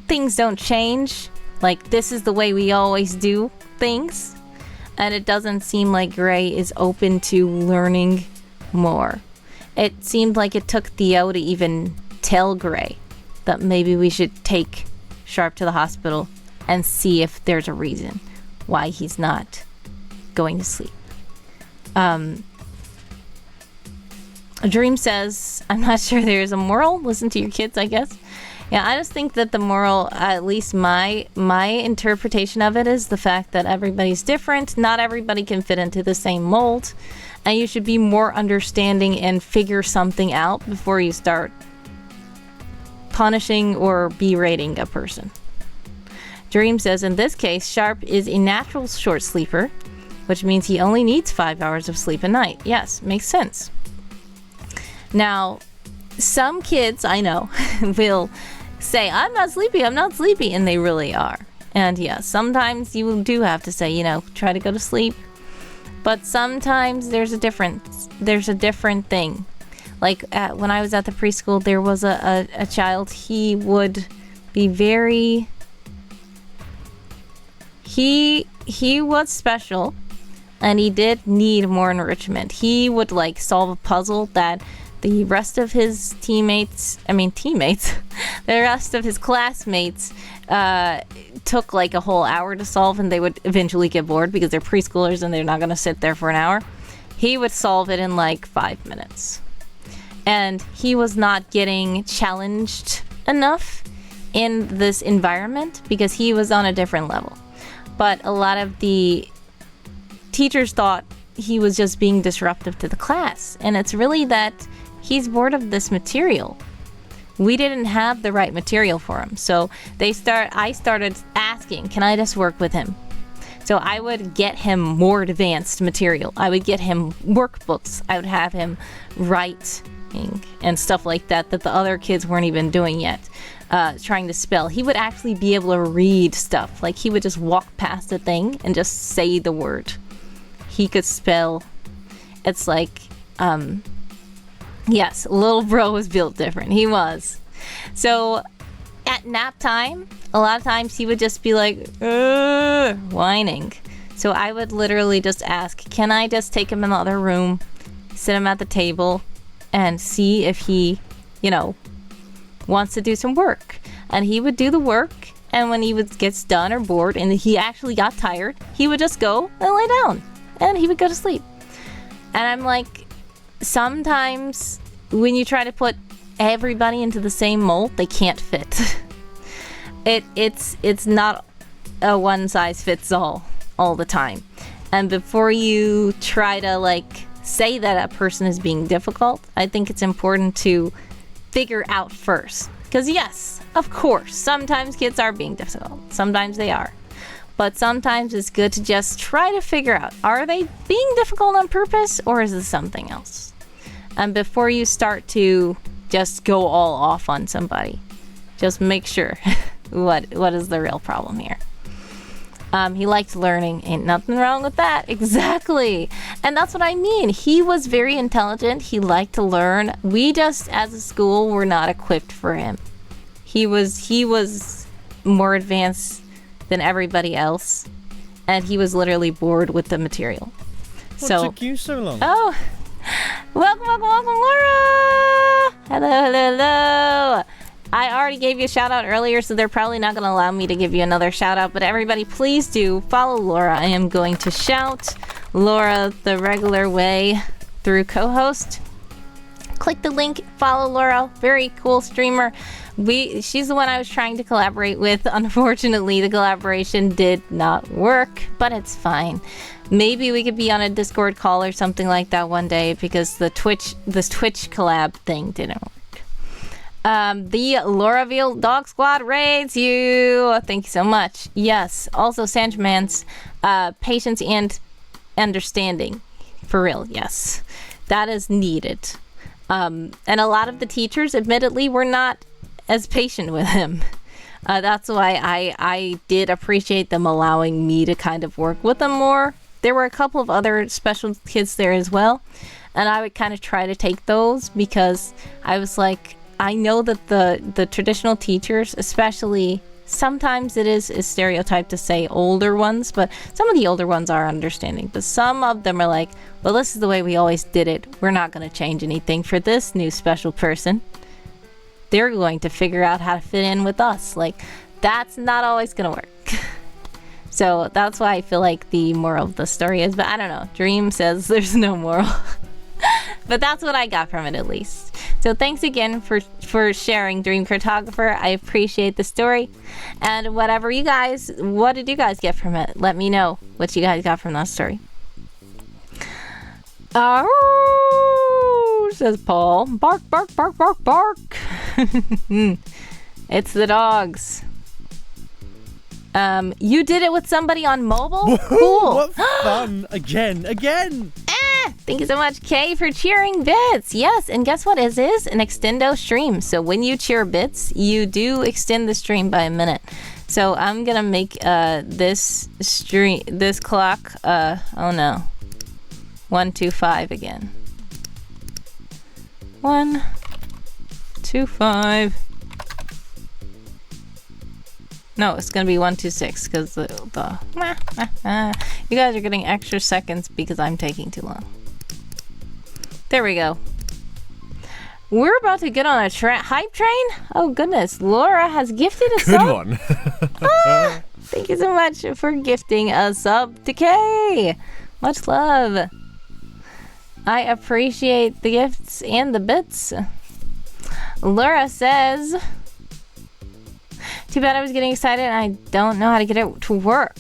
things don't change. Like this is the way we always do things. And it doesn't seem like Gray is open to learning more. It seemed like it took Theo to even tell Gray that maybe we should take Sharp to the hospital and see if there's a reason why he's not going to sleep. Dream says, I'm not sure there's a moral. Listen to your kids, I guess. Yeah, I just think that the moral, at least my interpretation of it, is the fact that everybody's different. Not everybody can fit into the same mold. And you should be more understanding and figure something out before you start punishing or berating a person. Dream says, in this case, Sharp is a natural short sleeper, which means he only needs 5 hours of sleep a night. Yes, makes sense. Now, some kids I know will say, I'm not sleepy, and they really are. And yeah, sometimes you do have to say, you know, try to go to sleep. But sometimes there's a different thing. Like when I was at the preschool, there was a child. He would be very. He was special, and he did need more enrichment. He would like solve a puzzle that the rest of his the rest of his classmates took like a whole hour to solve, and they would eventually get bored because they're preschoolers and they're not going to sit there for an hour. He would solve it in like 5 minutes. And he was not getting challenged enough in this environment because he was on a different level. But a lot of the teachers thought he was just being disruptive to the class. And it's really that he's bored of this material. We didn't have the right material for him. So I started asking, can I just work with him? So I would get him more advanced material. I would get him workbooks. I would have him writing and stuff like that the other kids weren't even doing yet. Trying to spell. He would actually be able to read stuff. Like he would just walk past a thing and just say the word. He could spell. It's like, yes, little bro was built different. He was. So at nap time, a lot of times he would just be like, whining. So I would literally just ask, can I just take him in the other room, sit him at the table, and see if he, wants to do some work. And he would do the work, and when he gets done or bored and he actually got tired, he would just go and lay down, and he would go to sleep. And I'm like, sometimes when you try to put everybody into the same mold, they can't fit. It's not a one size fits all the time. And before you try to like say that a person is being difficult, I think it's important to figure out first. Because yes, of course, sometimes kids are being difficult. Sometimes they are. But sometimes it's good to just try to figure out, are they being difficult on purpose or is it something else? And before you start to just go all off on somebody, just make sure what is the real problem here. He liked learning. Ain't nothing wrong with that. Exactly. And that's what I mean. He was very intelligent. He liked to learn. We just, as a school, were not equipped for him. He was more advanced than everybody else. And he was literally bored with the material. What took you so long? Oh, welcome, Laura! Hello. I already gave you a shout out earlier, so they're probably not going to allow me to give you another shout out. But everybody, please do follow Laura. I am going to shout Laura the regular way through co-host. Click the link, follow Laura. Very cool streamer. She's the one I was trying to collaborate with. Unfortunately, the collaboration did not work, but it's fine. Maybe we could be on a Discord call or something like that one day because this Twitch collab thing didn't work. The Lauraville Dog Squad raids you. Thank you so much. Yes. Also, Sanjman's patience and understanding. For real, yes. That is needed. And a lot of the teachers, admittedly, were not as patient with him. That's why I did appreciate them allowing me to kind of work with them more. There were a couple of other special kids there as well. And I would kind of try to take those because I was like, I know that the traditional teachers, especially, sometimes it is a stereotype to say older ones, but some of the older ones are understanding. But some of them are like, well, this is the way we always did it. We're not going to change anything for this new special person. They're going to figure out how to fit in with us. Like, that's not always going to work. So that's why I feel like the moral of the story is, but I don't know. Dream says there's no moral. But that's what I got from it, at least. So thanks again for sharing, Dream Cartographer. I appreciate the story. And what did you guys get from it? Let me know what you guys got from that story. Oh, says Paul. Bark, bark, bark, bark, bark. It's the dogs. You did it with somebody on mobile? Woohoo, cool. What fun. Again. Thank you so much, Kay, for cheering bits. Yes, and guess what? It is an extendo stream. So when you cheer bits, you do extend the stream by a minute. So I'm gonna make this clock 125 again. 125. No, it's gonna be 126 because you guys are getting extra seconds because I'm taking too long. There we go. We're about to get on a hype train. Oh goodness, Laura has gifted a sub. Good one. Thank you so much for gifting a sub to Kay. Much love. I appreciate the gifts and the bits. Laura says, too bad I was getting excited and I don't know how to get it to work.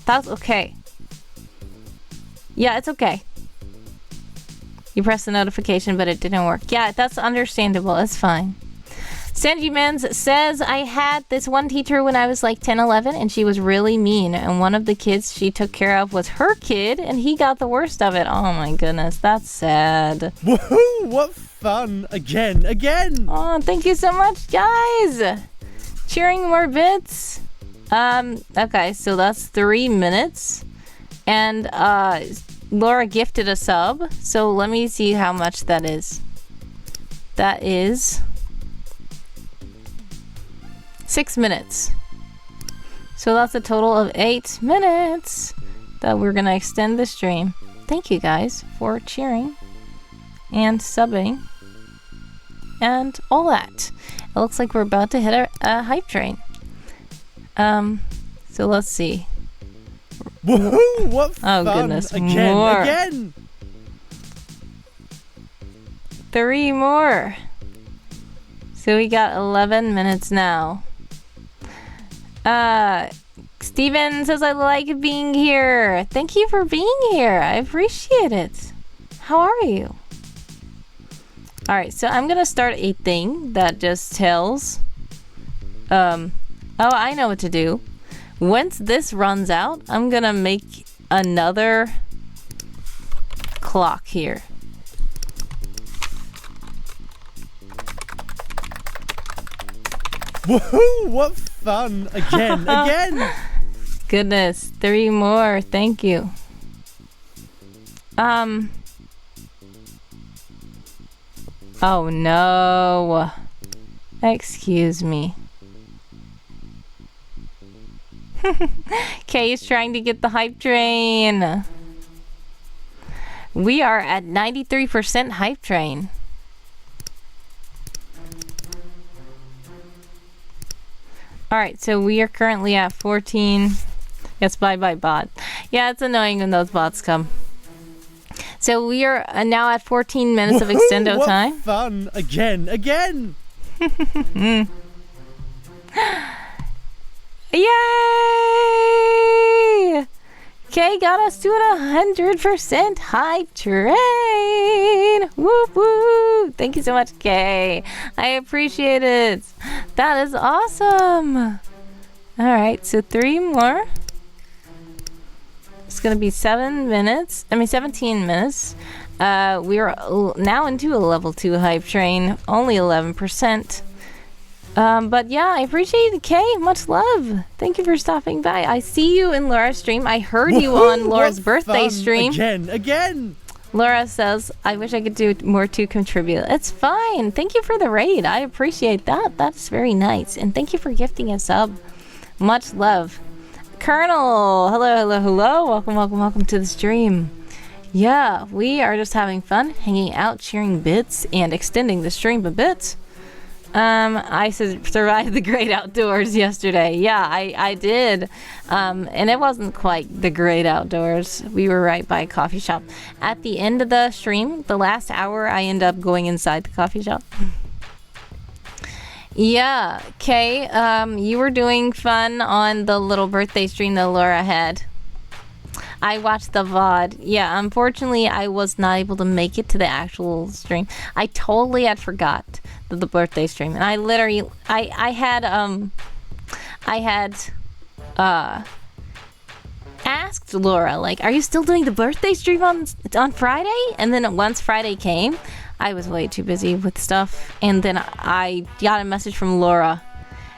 That's okay. Yeah, it's okay. You pressed the notification, but it didn't work. Yeah, that's understandable. It's fine. Sanji Mans says, I had this one teacher when I was like 10, 11, and she was really mean. And one of the kids she took care of was her kid, and he got the worst of it. Oh my goodness, that's sad. Woohoo! What fun! Again! Oh, thank you so much, guys! Cheering more bits. Okay, so that's 3 minutes. And Laura gifted a sub. So let me see how much that is. That is 6 minutes. So that's a total of 8 minutes that we're gonna extend the stream. Thank you guys for cheering and subbing and all that. It looks like we're about to hit a hype train. So let's see. Woohoo! What fun! Oh goodness, again, more. Again! 3 more. So we got 11 minutes now. Steven says, I like being here. Thank you for being here. I appreciate it. How are you? Alright, so I'm gonna start a thing that just tells... oh, I know what to do. Once this runs out, I'm gonna make another clock here. Woohoo! What fun! Again, again! Goodness, 3 more. Thank you. Oh no. Excuse me. Kay is trying to get the hype train. We are at 93% hype train. Alright, so we are currently at 14. Yes, bye-bye bot. Yeah, it's annoying when those bots come. So we are now at 14 minutes of extendo what time. Fun! Again, again! Yay! Kay got us to 100% hype train. Whoop whoop! Thank you so much, Kay. I appreciate it. That is awesome. All right, so 3 more. It's gonna be 17 minutes. We are now into a level 2 hype train. Only 11%. But yeah, I appreciate it, Kay. Much love. Thank you for stopping by. I see you in Laura's stream. I heard you on Laura's birthday stream. Again. Laura says, I wish I could do more to contribute. It's fine. Thank you for the raid. I appreciate that. That's very nice. And thank you for gifting a sub. Much love. Colonel, hello. Welcome to the stream. Yeah, we are just having fun, hanging out, sharing bits, and extending the stream a bit. I survived the great outdoors yesterday. Yeah, I did. And it wasn't quite the great outdoors. We were right by a coffee shop. At the end of the stream, the last hour, I end up going inside the coffee shop. Yeah, Kay, you were doing fun on the little birthday stream that Laura had. I watched the VOD. Yeah, unfortunately, I was not able to make it to the actual stream. I totally had forgot the birthday stream, and I literally, I had asked Laura, like, are you still doing the birthday stream on Friday? And then once Friday came, I was way too busy with stuff, and then I got a message from Laura,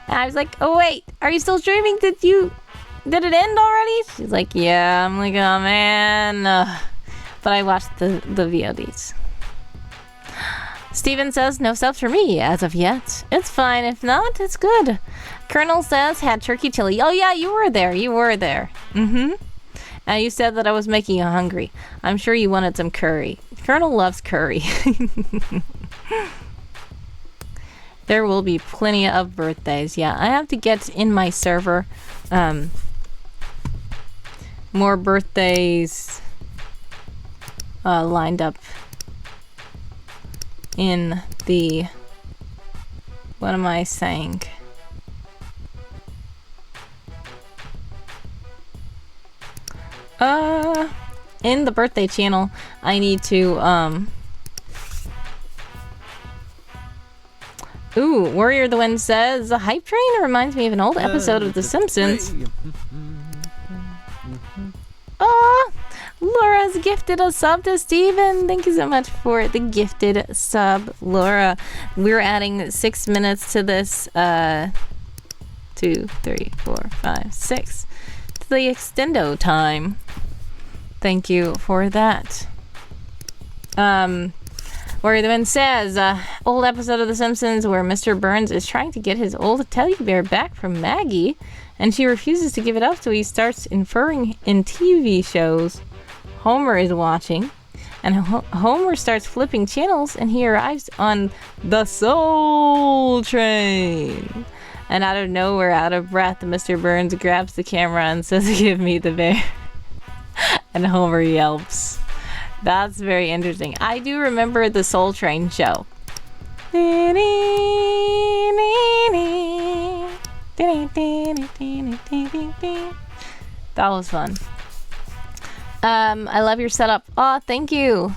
and I was like, oh wait, are you still streaming? Did it end already? She's like, yeah. I'm like, oh man. But I watched the VODs. Steven says, no subs for me as of yet. It's fine. If not, it's good. Colonel says, had turkey chili. Oh yeah, you were there. Mm-hmm. And you said that I was making you hungry. I'm sure you wanted some curry. Colonel loves curry. There will be plenty of birthdays. Yeah, I have to get in my server more birthdays lined up in the, what am I saying? In the birthday channel, I need to, ooh, Warrior the Wind says, the hype train reminds me of an old episode of The Simpsons. Laura's gifted a sub to Steven. Thank you so much for the gifted sub, Laura. We're adding 6 minutes to this, 2, 3, 4, 5, 6, to the extendo time. Thank you for that. Warrior the Wind says, old episode of The Simpsons where Mr. Burns is trying to get his old teddy bear back from Maggie, and she refuses to give it up, so he starts inferring in TV shows. Homer is watching, and Homer starts flipping channels, and he arrives on the Soul Train. And out of nowhere, out of breath, Mr. Burns grabs the camera and says, give me the bear. And Homer yelps. That's very interesting. I do remember the Soul Train show. That was fun. I love your setup. Oh, thank you.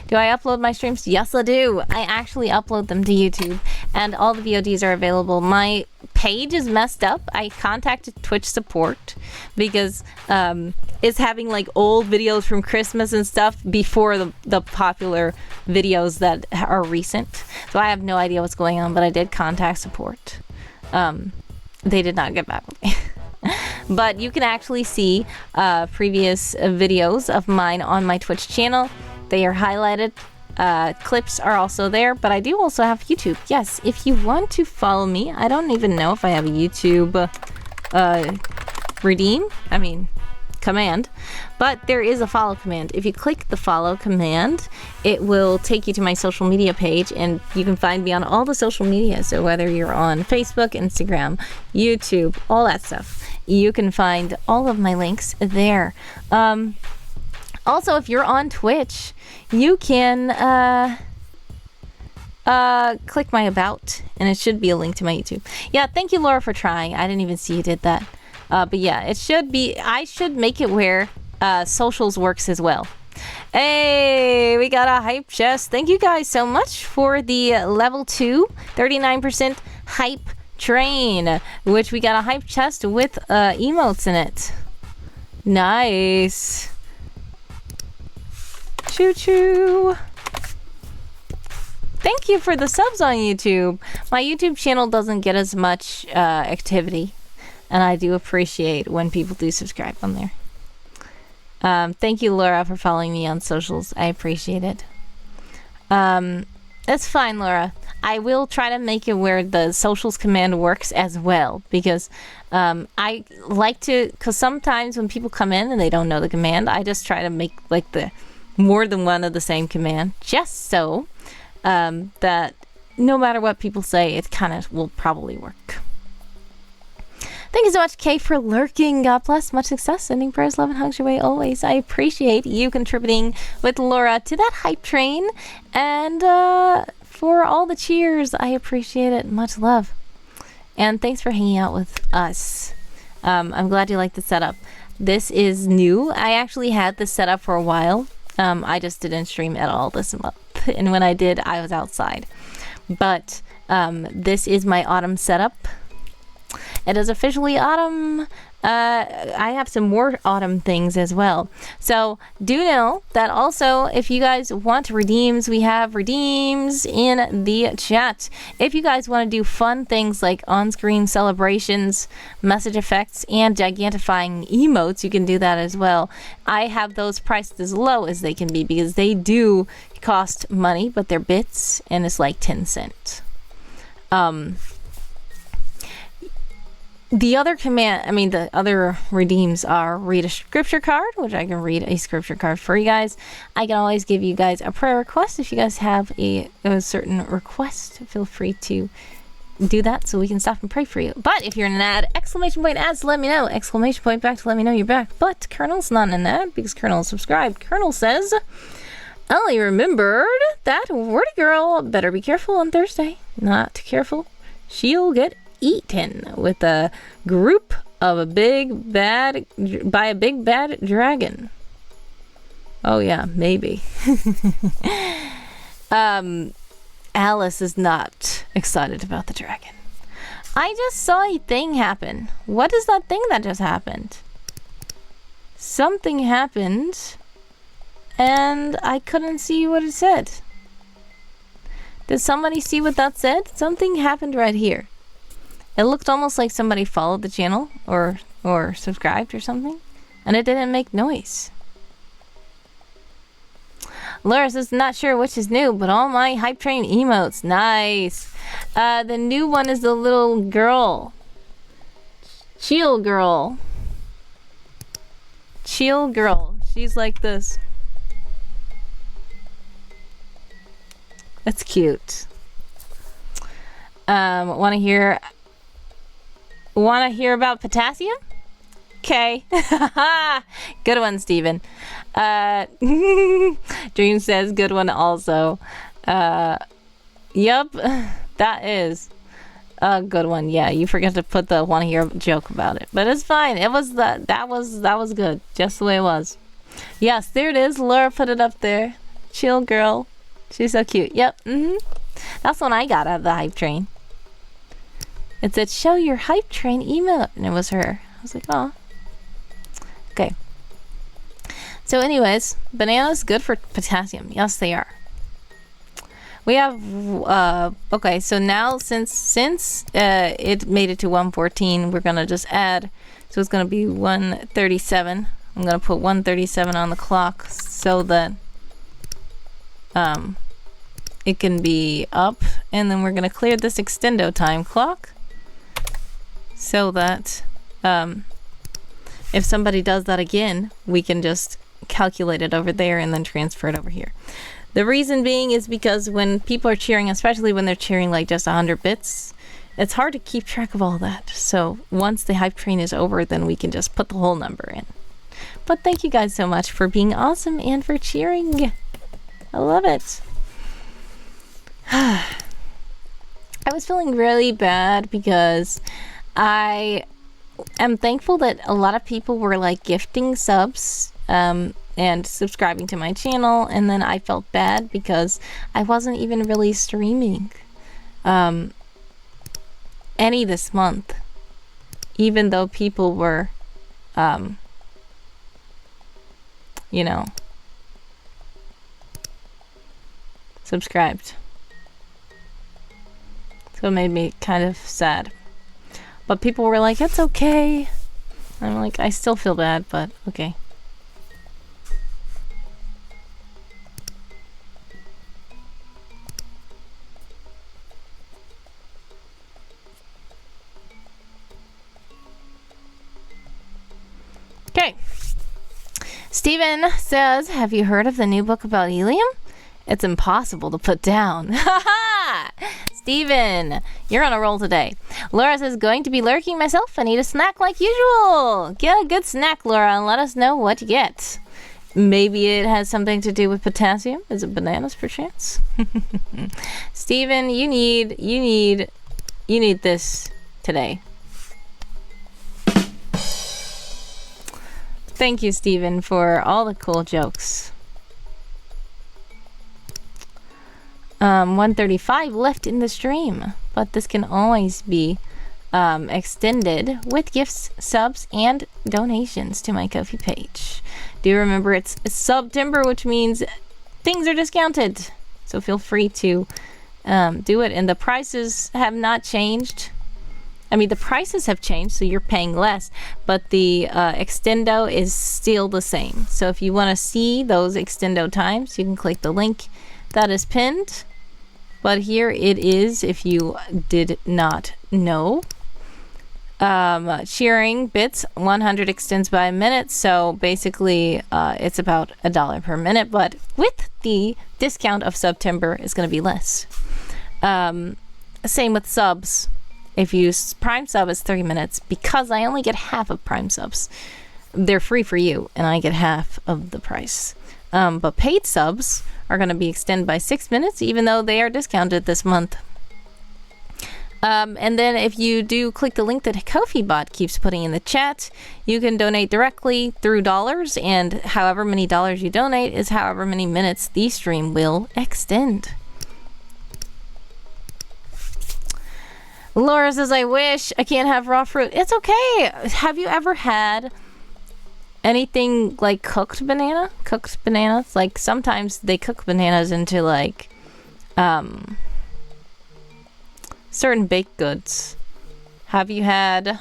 Do I upload my streams? Yes, I do. I actually upload them to YouTube, and all the VODs are available. My page is messed up. I contacted Twitch support because it's having like old videos from Christmas and stuff before the popular videos that are recent. So I have no idea what's going on, but I did contact support. They did not get back with me. But you can actually see previous videos of mine on my Twitch channel. They are highlighted. Clips are also there, but I do also have YouTube. Yes, if you want to follow me, I don't even know if I have a YouTube command, but there is a follow command. If you click the follow command, it will take you to my social media page, and you can find me on all the social media. So whether you're on Facebook, Instagram, YouTube, all that stuff, you can find all of my links there. Also, if you're on Twitch, you can click my about, and it should be a link to my YouTube. Yeah, thank you, Laura, for trying. I didn't even see you did that. But yeah, it should be. I should make it where socials works as well. Hey, we got a hype chest. Thank you guys so much for the level 2 39% hype train, which we got a hype chest with emotes in it. Nice. Choo choo. Thank you for the subs on YouTube. My YouTube channel doesn't get as much activity, and I do appreciate when people do subscribe on there. Thank you, Laura, for following me on socials. I appreciate it. That's fine, Laura. I will try to make it where the socials command works as well, because I like to, because sometimes when people come in and they don't know the command, I just try to make like the more than one of the same command, just so that no matter what people say, it kind of will probably work. Thank you so much, Kay, for lurking. God bless. Much success. Sending prayers, love, and hugs your way always. I appreciate you contributing with Laura to that hype train. And for all the cheers, I appreciate it. Much love. And thanks for hanging out with us. I'm glad you like the setup. This is new. I actually had this set up for a while. I just didn't stream at all this month. And when I did, I was outside. But this is my autumn setup. It is officially autumn. I have some more autumn things as well. So do know that also, if you guys want redeems, we have redeems in the chat. If you guys want to do fun things like on-screen celebrations, message effects, and gigantifying emotes, you can do that as well. I have those priced as low as they can be because they do cost money, but they're bits, and it's like 10 cents. The other the other redeems are read a scripture card, which I can read a scripture card for you guys. I can always give you guys a prayer request. If you guys have a certain request, feel free to do that so we can stop and pray for you. But if you're in an ad, exclamation point ads to let me know. Exclamation point back to let me know you're back. But Colonel's not in an ad because Colonel is subscribed. Colonel says, Ellie remembered that wordy girl better be careful on Thursday. Not too careful, she'll get eaten with a group of a big bad dragon. Oh yeah, maybe. Alice is not excited about the dragon. I just saw a thing happen. What is that thing that just happened? Something happened and I couldn't see what it said. Did somebody see what that said? Something happened right here. It looked almost like somebody followed the channel or subscribed or something, and it didn't make noise. Laura says, not sure which is new, but all my hype train emotes. Nice. The new one is the little girl. Chill girl. Chill girl. She's like this. That's cute. Want to hear about potassium? Okay. Good one, Steven. Dream says good one also. Yup, that is. A good one. Yeah, you forget to put the want to hear a joke about it, but it's fine. It was that was good, just the way it was. Yes, there it is. Laura put it up there. Chill girl. She's so cute. Yep. That's when I got out of the hype train. It said, show your hype train email. And it was her. I was like, oh. Okay. So anyways, bananas good for potassium. Yes, they are. We have, okay, so now since it made it to 114, we're going to just add, so it's going to be 137. I'm going to put 137 on the clock so that it can be up, and then we're going to clear this extendo time clock so that if somebody does that again, we can just calculate it over there and then transfer it over here. The reason being is because when people are cheering, especially when they're cheering like just 100 bits, it's hard to keep track of all that. So once the hype train is over, then we can just put the whole number in. But thank you guys so much for being awesome and for cheering. I love it. I was feeling really bad because I am thankful that a lot of people were like gifting subs and subscribing to my channel, and then I felt bad because I wasn't even really streaming any this month, even though people were you know, subscribed. So it made me kind of sad. But people were like, it's okay. I'm like, I still feel bad, but okay. Okay. Steven says, have you heard of the new book about helium? It's impossible to put down. Ha Steven, you're on a roll today. Laura says, going to be lurking myself. I need a snack like usual. Get a good snack, Laura, and let us know what you get. Maybe it has something to do with potassium. Is it bananas, perchance? Steven, you need this today. Thank you, Steven, for all the cool jokes. 135 left in the stream, but this can always be extended with gifts, subs, and donations to my Ko-fi page. Do remember it's Subtember, which means things are discounted. So feel free to do it. And the prices have not changed. I mean, the prices have changed, so you're paying less, but the extendo is still the same. So if you want to see those extendo times, you can click the link that is pinned. But here it is if you did not know. Cheering bits, 100 extends by a minute, so basically it's about $1 per minute, but with the discount of Subtember, it's going to be less. Same with subs. If you Prime sub is 30 minutes, because I only get half of Prime subs. They're free for you, and I get half of the price. But paid subs are going to be extended by 6 minutes, even though they are discounted this month. And then if you do click the link that Ko-fi bot keeps putting in the chat, you can donate directly through dollars, and however many dollars you donate is however many minutes the stream will extend. Laura says, I wish I can't have raw fruit. It's okay. Have you ever had anything like cooked banana? Cooked bananas? Like sometimes they cook bananas into like certain baked goods. Have you had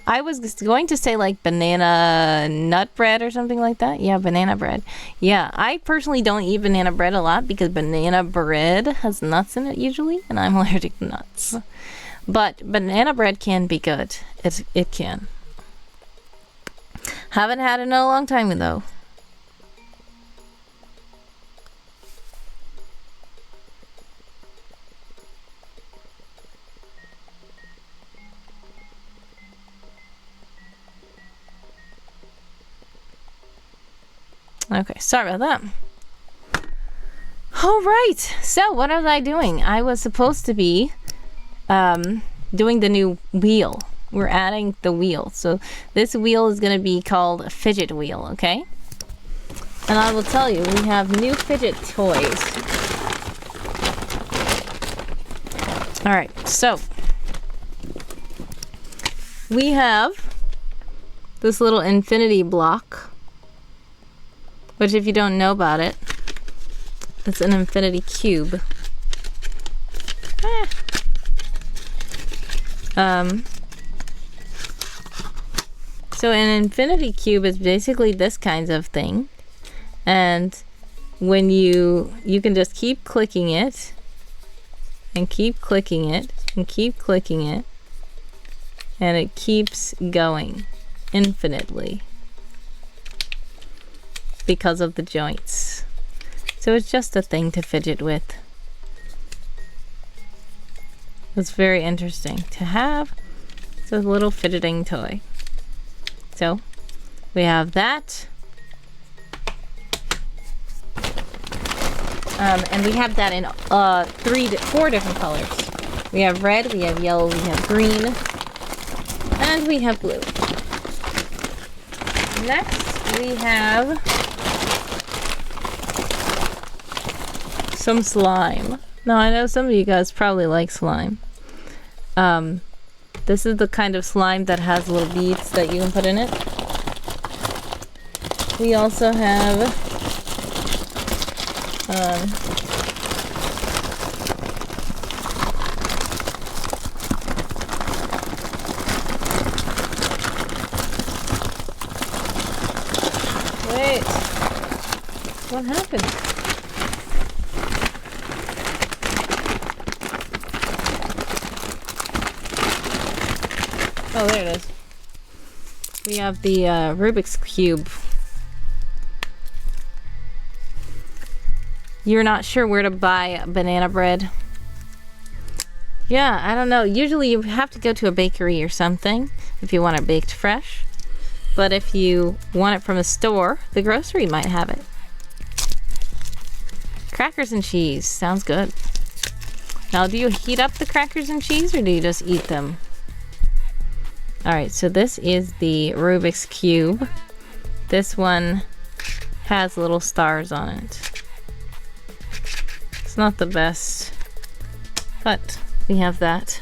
I was going to say like banana nut bread or something like that. Yeah, banana bread. Yeah, I personally don't eat banana bread a lot because banana bread has nuts in it usually, and I'm allergic to nuts. But banana bread can be good. It can. Haven't had it in a long time though. Okay, sorry about that. All right. So what was I doing? I was supposed to be doing the new wheel. We're adding the wheel. So this wheel is going to be called a fidget wheel, okay? And I will tell you, we have new fidget toys. All right, so we have this little infinity block, which if you don't know about it, it's an infinity cube. So an infinity cube is basically this kind of thing. And when you can just keep clicking it and keep clicking it and keep clicking it, and it keeps going infinitely because of the joints. So it's just a thing to fidget with. It's very interesting to have. It's a little fidgeting toy. So we have that. And we have that in 4 different colors. We have red, we have yellow, we have green, and we have blue. Next, we have some slime. Now, I know some of you guys probably like slime. This is the kind of slime that has little beads that you can put in it. We also have wait, what happened? Oh, there it is. We have the Rubik's Cube. You're not sure where to buy banana bread? Yeah, I don't know. Usually you have to go to a bakery or something if you want it baked fresh. But if you want it from a store, the grocery might have it. Crackers and cheese. Sounds good. Now, do you heat up the crackers and cheese or do you just eat them? Alright, so this is the Rubik's Cube. This one has little stars on it. It's not the best, but we have that.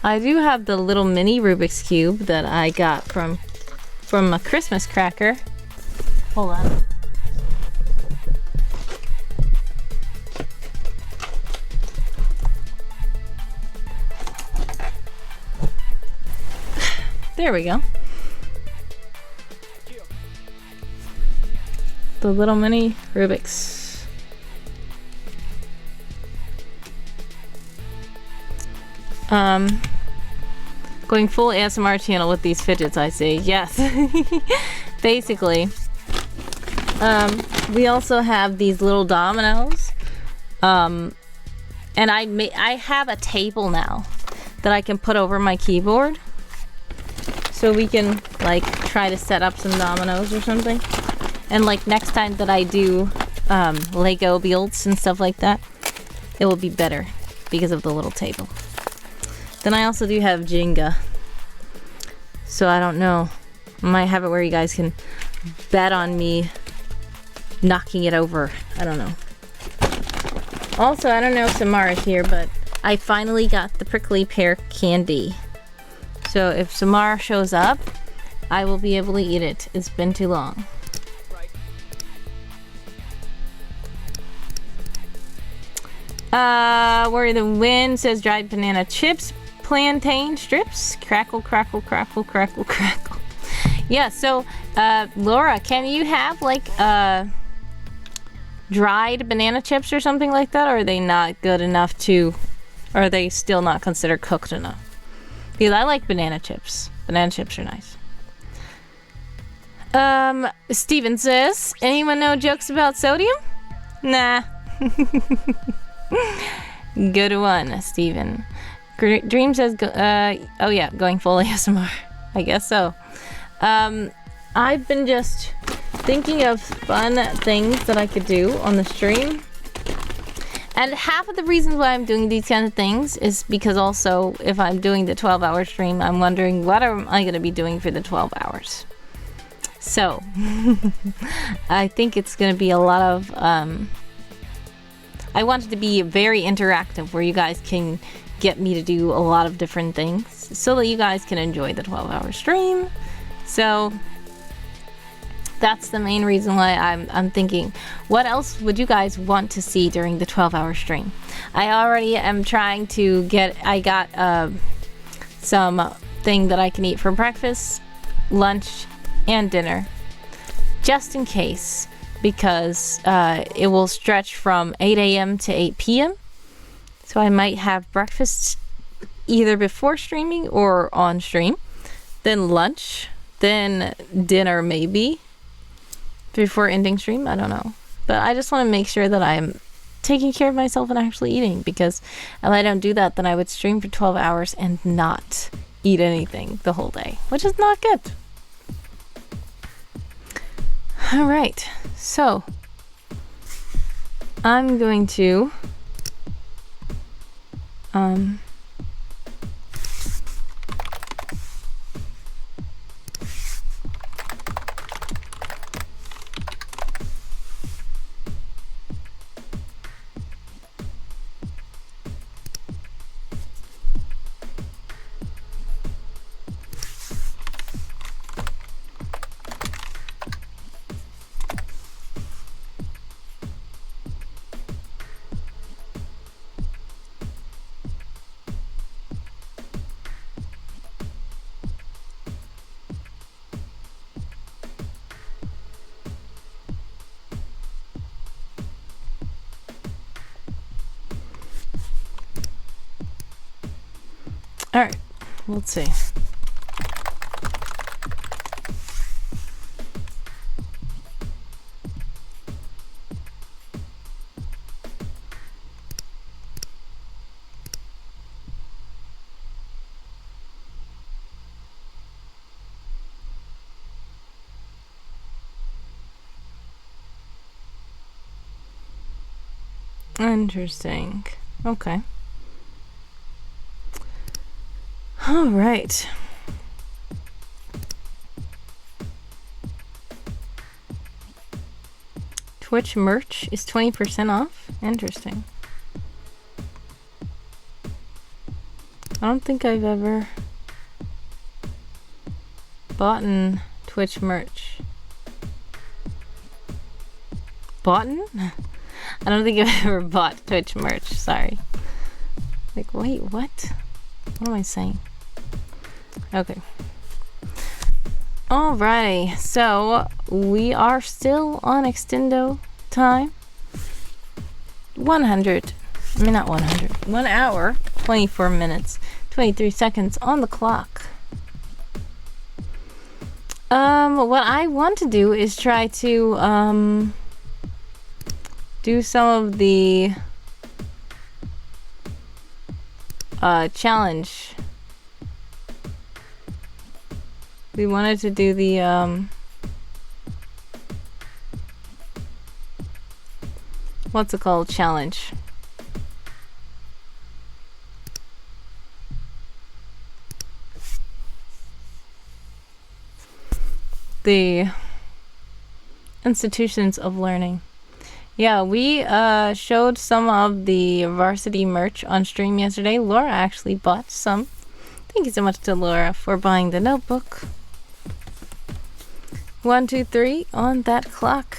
I do have the little mini Rubik's Cube that I got from a Christmas cracker. Hold on. There we go. The little mini Rubik's. Going full ASMR channel with these fidgets, I see. Yes. Basically. We also have these little dominoes. And I have a table now that I can put over my keyboard. So we can like try to set up some dominoes or something. And like next time that I do Lego builds and stuff like that, it will be better because of the little table. Then I also do have Jenga. So I don't know. I might have it where you guys can bet on me knocking it over. I don't know. Also, I don't know if Samara's here, but I finally got the prickly pear candy. So if Samara shows up, I will be able to eat it. It's been too long. Where the wind says dried banana chips, plantain strips, crackle, crackle, crackle, crackle, crackle. Yeah, so Laura, can you have like dried banana chips or something like that? Or are they not good enough to, or are they still not considered cooked enough? Because I like banana chips. Banana chips are nice. Steven says, anyone know jokes about sodium? Nah. Good one, Steven. Dream says, oh yeah, going full ASMR. I guess so. I've been just thinking of fun things that I could do on the stream. And half of the reasons why I'm doing these kind of things is because also if I'm doing the 12-hour stream, I'm wondering what am I going to be doing for the 12 hours. So I think it's going to be a lot of I want it to be very interactive where you guys can get me to do a lot of different things so that you guys can enjoy the 12-hour stream. So that's the main reason why I'm thinking, what else would you guys want to see during the 12-hour stream? I already am trying to get, I got some thing that I can eat for breakfast, lunch, and dinner, just in case, because it will stretch from 8 a.m. to 8 p.m. So I might have breakfast either before streaming or on stream, then lunch, then dinner maybe before ending stream. I don't know, but I just want to make sure that I'm taking care of myself and actually eating, because if I don't do that, then I would stream for 12 hours and not eat anything the whole day, which is not good. All right, so I'm going to all right, let's see. Interesting. Okay. All right. Twitch merch is 20% off. Interesting. I don't think I've ever bought Twitch merch. Bought? I don't think I've ever bought Twitch merch. Sorry. Like, wait, what? What am I saying? Okay. Alrighty, so we are still on Extendo time. 1 hour, 24 minutes, 23 seconds on the clock. What I want to do is try to do some of the challenge. We wanted to do the what's it called? Challenge. The institutions of learning. Yeah, we showed some of the varsity merch on stream yesterday. Laura actually bought some. Thank you so much to Laura for buying the notebook. 1, 2, 3 on that clock.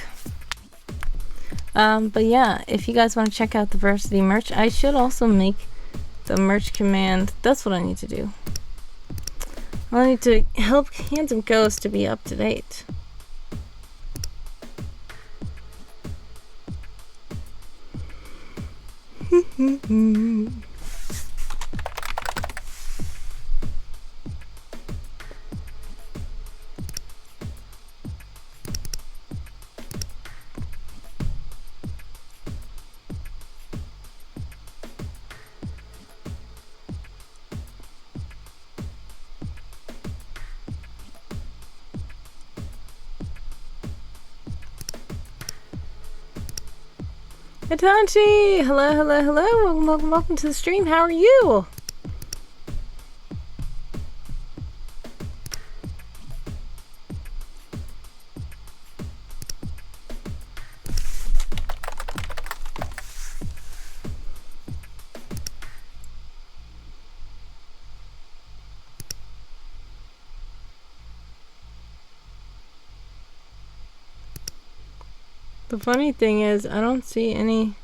But yeah, if you guys want to check out the varsity merch, I should also make the merch command. That's what I need to do. I need to help Handsome Ghost to be up to date. Hitanchi! Hello, hello, hello. Welcome, welcome, welcome to the stream. How are you? The funny thing is, I don't see any...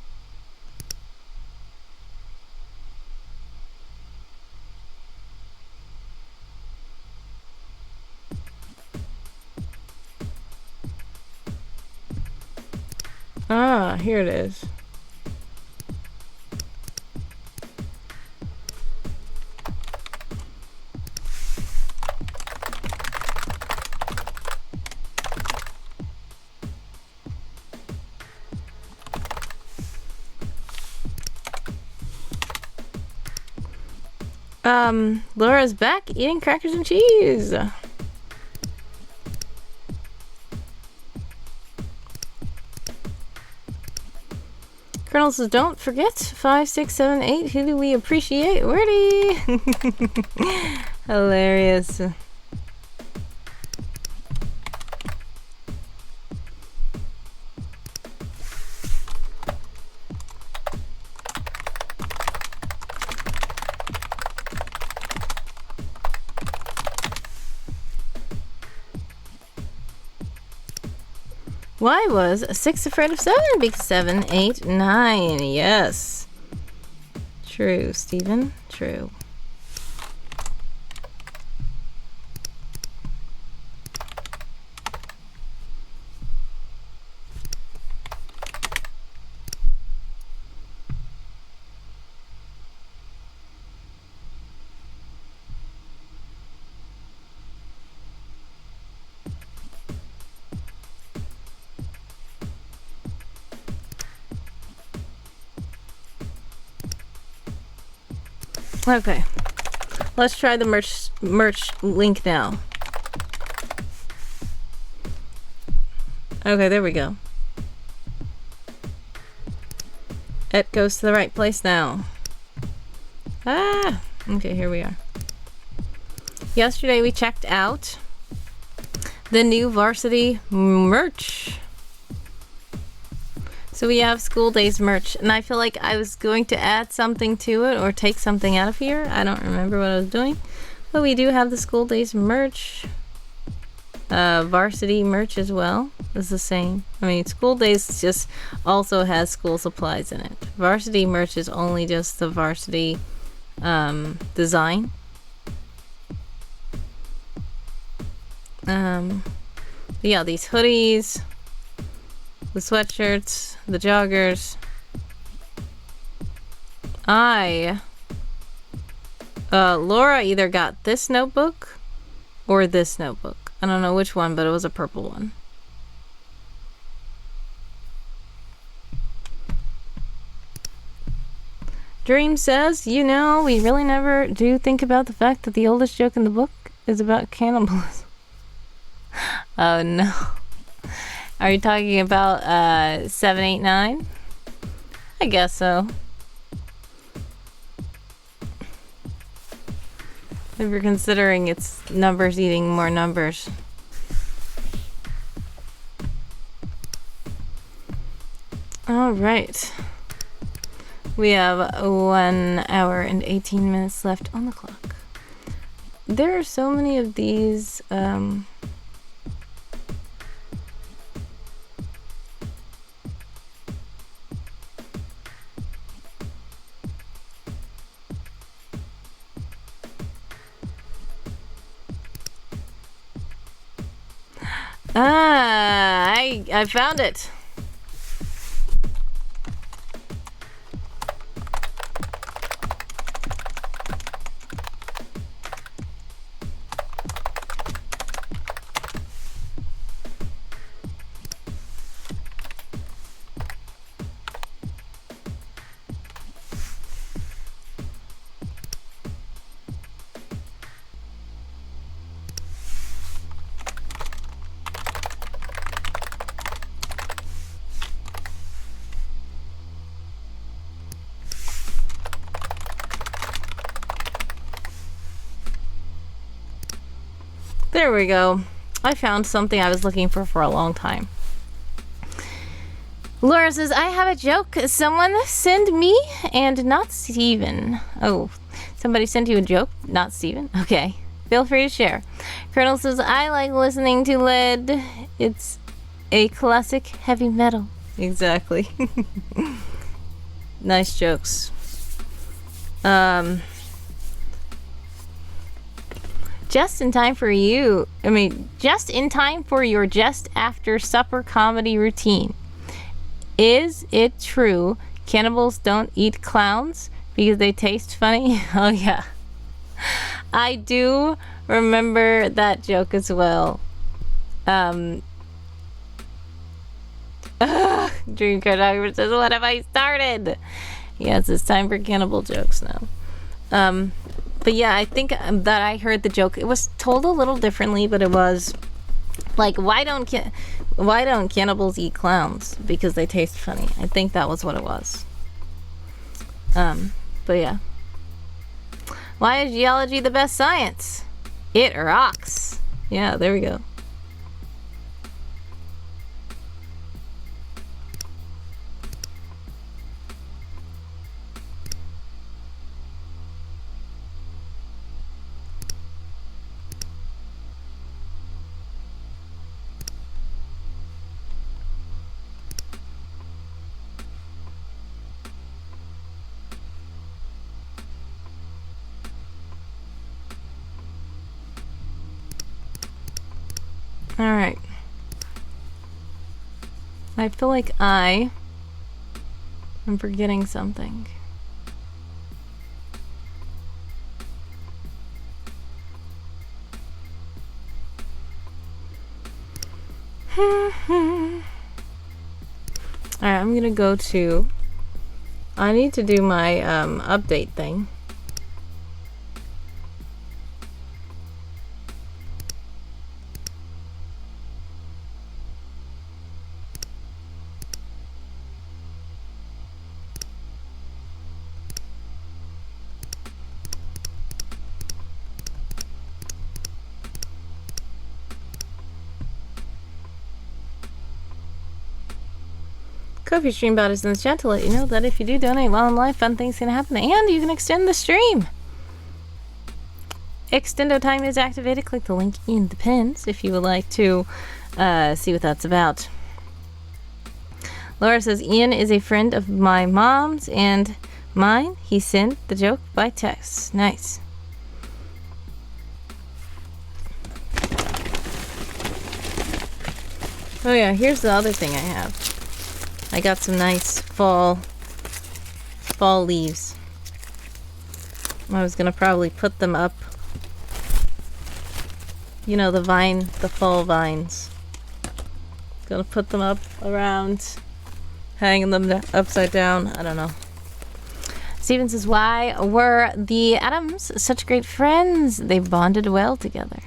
Ah, here it is. Laura's back eating crackers and cheese. Colonel says, don't forget 5, 6, 7, 8. Who do we appreciate? Wordy. Hilarious. Why was 6 afraid of 7? Because 7, 8, 9. Yes. True, Stephen. True. Okay, let's try the merch link now. Okay, there we go. It goes to the right place now. Ah, okay, here we are. Yesterday we checked out the new varsity merch. So we have school days merch, and I feel like I was going to add something to it or take something out of here. I don't remember what I was doing, but we do have the school days merch. Varsity merch as well is the same. I mean, school days just also has school supplies in it. Varsity merch is only just the varsity design. But yeah, these hoodies, the sweatshirts, the joggers. Laura either got this notebook or this notebook. I don't know which one, but it was a purple one. Dream says, you know, we really never do think about the fact that the oldest joke in the book is about cannibalism. Oh no. Are you talking about 7, 8, 9? I guess so. If you're considering it's numbers eating more numbers. Alright. We have 1 hour and 18 minutes left on the clock. There are so many of these I found it. There we go. I found something I was looking for a long time. Laura says, I have a joke. Someone send me and not Steven. Oh, somebody sent you a joke? Not Steven? Okay. Feel free to share. Colonel says, I like listening to lead. It's a classic heavy metal. Exactly. Nice jokes. Just in time for you. Just in time for your just after supper comedy routine. Is it true cannibals don't eat clowns because they taste funny? Oh, yeah. I do remember that joke as well. Dream Cartographer says, what have I started? Yes, it's time for cannibal jokes now. But yeah, I think that I heard the joke. It was told a little differently, but it was like, why don't cannibals eat clowns? Because they taste funny. I think that was what it was. But yeah. Why is geology the best science? It rocks. Yeah, there we go. Alright. I feel like I'm forgetting something. Alright, I'm gonna go to... I need to do my update thing. Kofi Streambot is in the chat to let you know that if you do donate while I'm live, fun things can happen and you can extend the stream. Extendo time is activated. Click the link in the pins if you would like to see what that's about. Laura says, Ian is a friend of my mom's and mine. He sent the joke by text. Nice. Oh yeah, here's the other thing I have. I got some nice fall leaves. I was gonna probably put them up. You know, the fall vines. Gonna put them up around, hanging them upside down. I don't know. Steven says, why were the Adams such great friends? They bonded well together.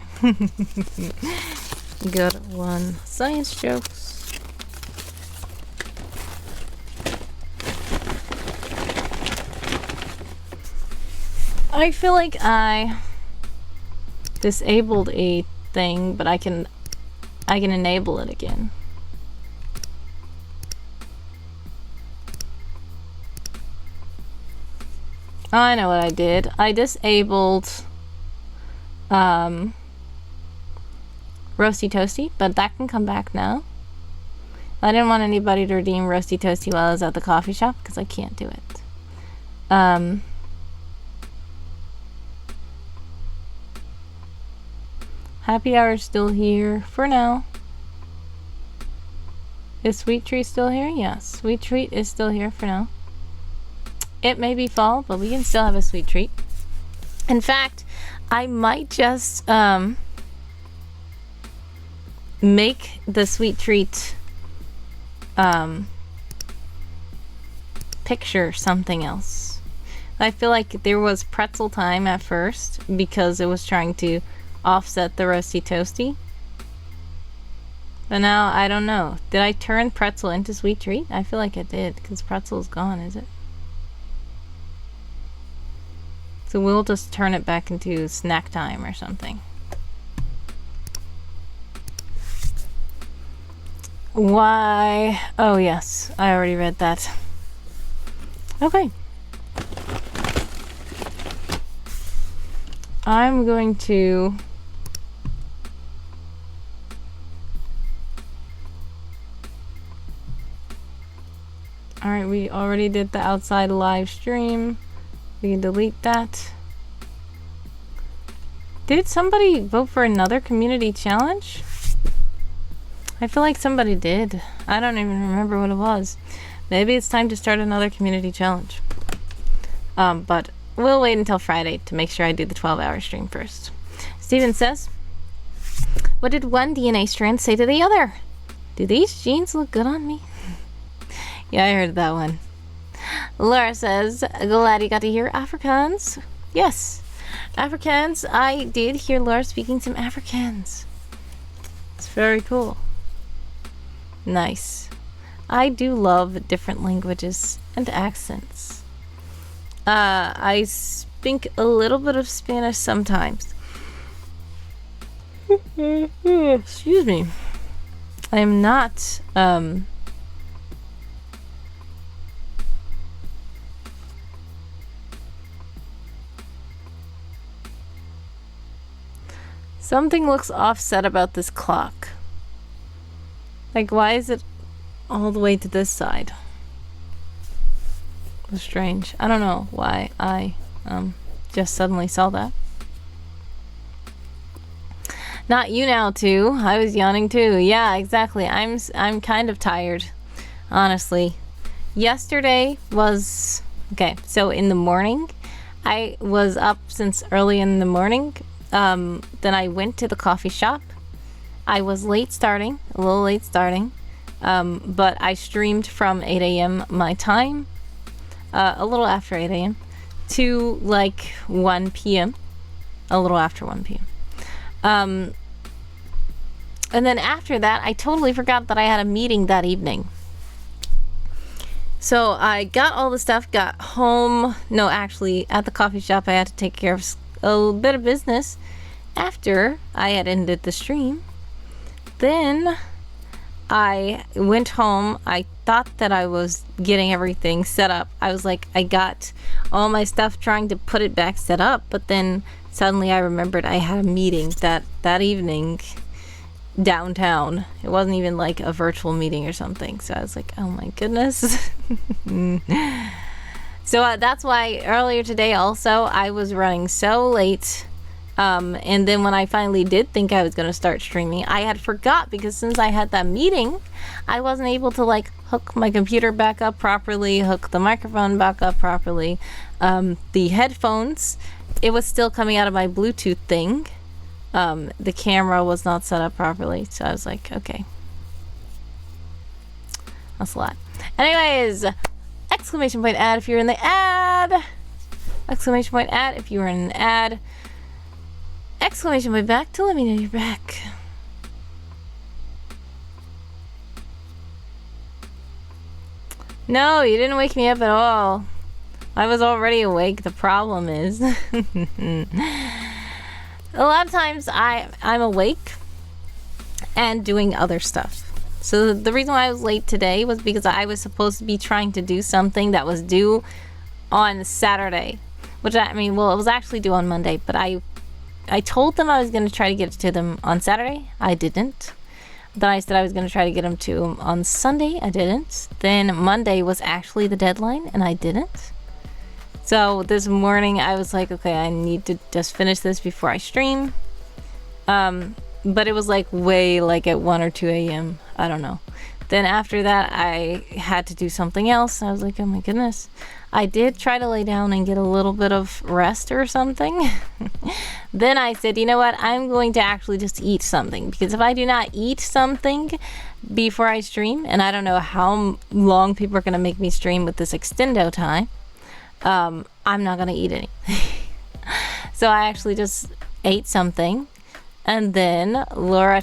Good one. Science jokes. I feel like I disabled a thing, but I can enable it again. Oh, I know what I did. I disabled Roasty Toasty, but that can come back now. I didn't want anybody to redeem Roasty Toasty while I was at the coffee shop because I can't do it. Happy Hour's still here for now. Is Sweet Treat still here? Yes, Sweet Treat is still here for now. It may be fall, but we can still have a Sweet Treat. In fact, I might just make the Sweet Treat picture something else. I feel like there was pretzel time at first because it was trying to offset the Roasty Toasty. But now, I don't know. Did I turn pretzel into Sweet Treat? I feel like I did, because pretzel's gone, is it? So we'll just turn it back into snack time or something. Why? Oh, yes. I already read that. Okay. I'm going to... Alright, we already did the outside live stream. We can delete that. Did somebody vote for another community challenge? I feel like somebody did. I don't even remember what it was. Maybe it's time to start another community challenge. But we'll wait until Friday to make sure I do the 12-hour stream first. Steven says, what did one DNA strand say to the other? Do these jeans look good on me? Yeah, I heard that one. Laura says, glad you got to hear Afrikaans. Yes, Afrikaans. I did hear Laura speaking some Afrikaans. It's very cool. Nice. I do love different languages and accents. I speak a little bit of Spanish sometimes. Excuse me. I am not, something looks offset about this clock. Like, why is it all the way to this side? It's strange. I don't know why I just suddenly saw that. Not you now too. I was yawning too. Yeah, exactly. I'm kind of tired, honestly. Yesterday was okay. So in the morning, I was up since early in the morning. Then I went to the coffee shop. I was late starting, a little late starting, but I streamed from 8 a.m. my time, a little after 8 a.m. to like 1 p.m., a little after 1 p.m. And then after that, I totally forgot that I had a meeting that evening. So I got all the stuff, got home. No, actually, at the coffee shop, I had to take care of a bit of business after I had ended the stream. Then I went home. I thought that I was getting everything set up. I was like, I got all my stuff trying to put it back set up, but then suddenly I remembered I had a meeting that evening downtown. It wasn't even like a virtual meeting or something. So I was like, oh my goodness. So that's why earlier today also I was running so late. And then when I finally did think I was going to start streaming, I had forgot, because since I had that meeting, I wasn't able to like hook my computer back up properly, hook the microphone back up properly. The headphones, it was still coming out of my Bluetooth thing. The camera was not set up properly. So I was like, okay. That's a lot. Anyways, exclamation point ad if you're in the ad. Exclamation point ad if you were in an ad. Exclamation point back to let me know you're back. No, you didn't wake me up at all. I was already awake. The problem is a lot of times I'm awake and doing other stuff. So the reason why I was late today was because I was supposed to be trying to do something that was due on Saturday, which it was actually due on Monday, but I told them I was going to try to get it to them on Saturday. I didn't. Then I said I was going to try to get them to them on Sunday. I didn't. Then Monday was actually the deadline, and I didn't. So this morning I was like, okay, I need to just finish this before I stream. But it was like way like at 1 or 2 a.m. I don't know. Then after that, I had to do something else. I was like, oh my goodness. I did try to lay down and get a little bit of rest or something. Then I said, you know what? I'm going to actually just eat something. Because if I do not eat something before I stream, and I don't know how long people are going to make me stream with this extendo time, I'm not going to eat anything. So I actually just ate something. And then Laura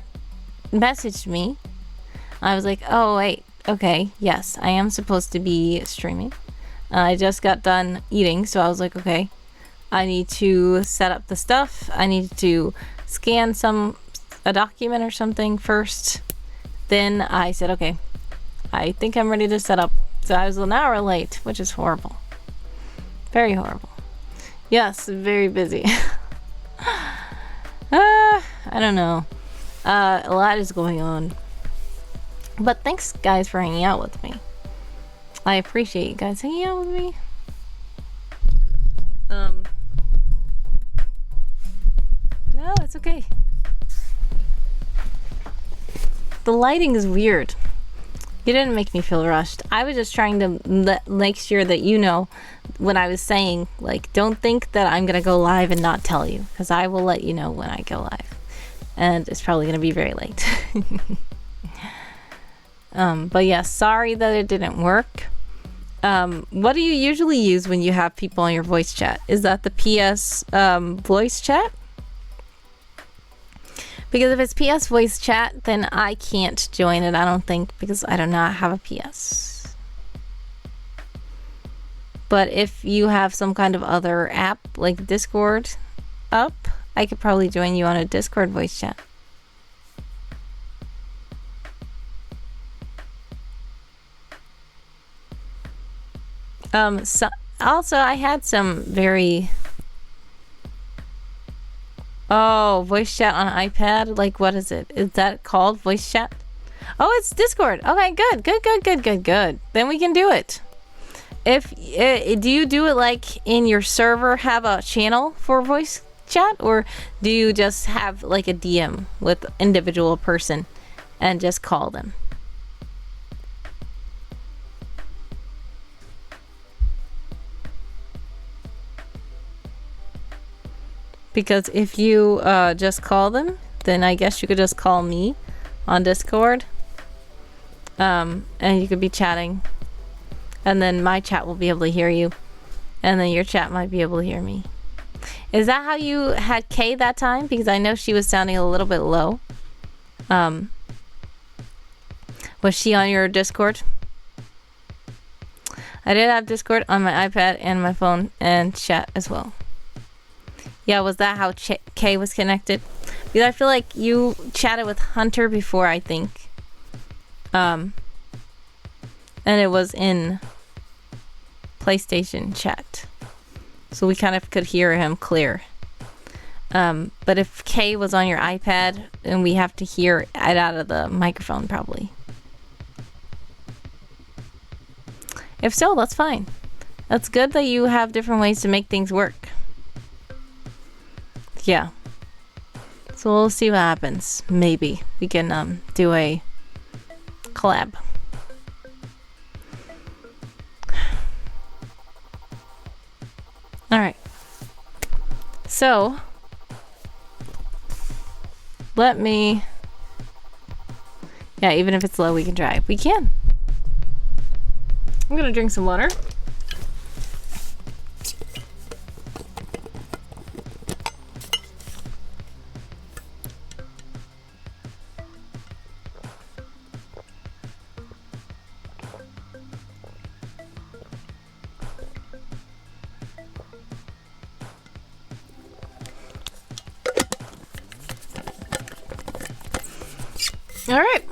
messaged me. I was like, oh, wait, okay, yes, I am supposed to be streaming. I just got done eating, so I was like, okay, I need to set up the stuff. I need to scan a document or something first. then I said, okay, I think I'm ready to set up. So I was an hour late, which is horrible. Very horrible. Yes, very busy. I don't know. A lot is going on. But thanks, guys, for hanging out with me. I appreciate you guys hanging out with me. No, it's okay. The lighting is weird. You didn't make me feel rushed. I was just trying to make sure that you know when I was saying, like, don't think that I'm gonna go live and not tell you, because I will let you know when I go live. And it's probably gonna be very late. But yeah, sorry that it didn't work. What do you usually use when you have people on your voice chat? Is that the PS voice chat? Because if it's PS voice chat, then I can't join it, I don't think, because I do not have a PS. But if you have some kind of other app, like Discord up, I could probably join you on a Discord voice chat. So also I had some very... Oh, voice chat on iPad? Like, what is it? Is that called voice chat? Oh, it's Discord. Okay, good. Then we can do it. If do you do it like in your server, have a channel for voice chat, or do you just have like a DM with individual person and just call them? Because if you just call them, then I guess you could just call me on Discord. And you could be chatting. And then my chat will be able to hear you. And then your chat might be able to hear me. Is that how you had Kay that time? Because I know she was sounding a little bit low. Was she on your Discord? I did have Discord on my iPad and my phone and chat as well. Yeah, was that how Kay was connected? Because I feel like you chatted with Hunter before, I think. And it was in PlayStation chat. So we kind of could hear him clear. But if Kay was on your iPad, then we have to hear it out of the microphone, probably. If so, that's fine. That's good that you have different ways to make things work. Yeah. So we'll see what happens. Maybe we can do a collab. Alright. So let me... Yeah, even if it's low, we can drive. We can. I'm gonna drink some water. Alright.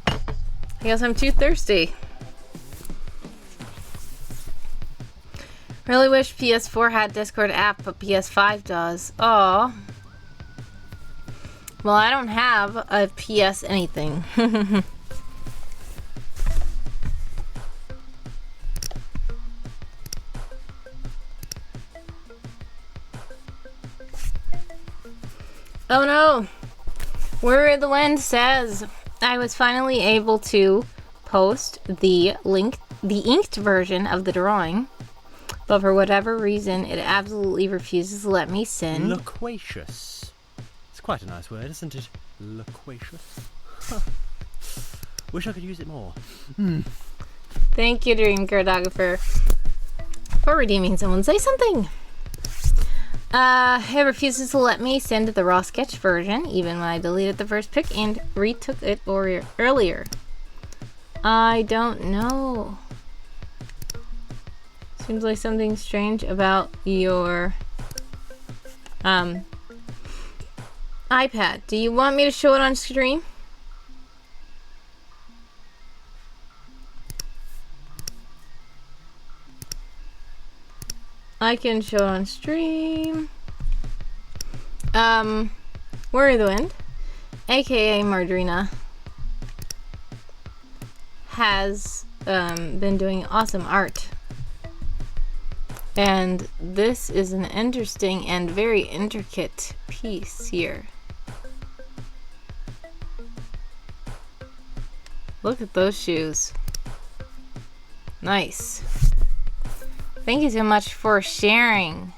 I guess I'm too thirsty. Really wish PS4 had Discord app, but PS5 does. Aw. Well, I don't have a PS anything. Oh no! Where the Wind says I was finally able to post the inked version of the drawing, but for whatever reason it absolutely refuses to let me send. Loquacious. It's quite a nice word, isn't it? Loquacious. Huh. Wish I could use it more. Thank you, Dream Cartographer, for redeeming someone. Say something. It refuses to let me send the raw sketch version, even when I deleted the first pic and retook it earlier. I don't know. Seems like something strange about your iPad. Do you want me to show it on stream? I can show it on stream. Warrior of the Wind, aka Margarina, has been doing awesome art. And this is an interesting and very intricate piece here. Look at those shoes. Nice. Thank you so much for sharing.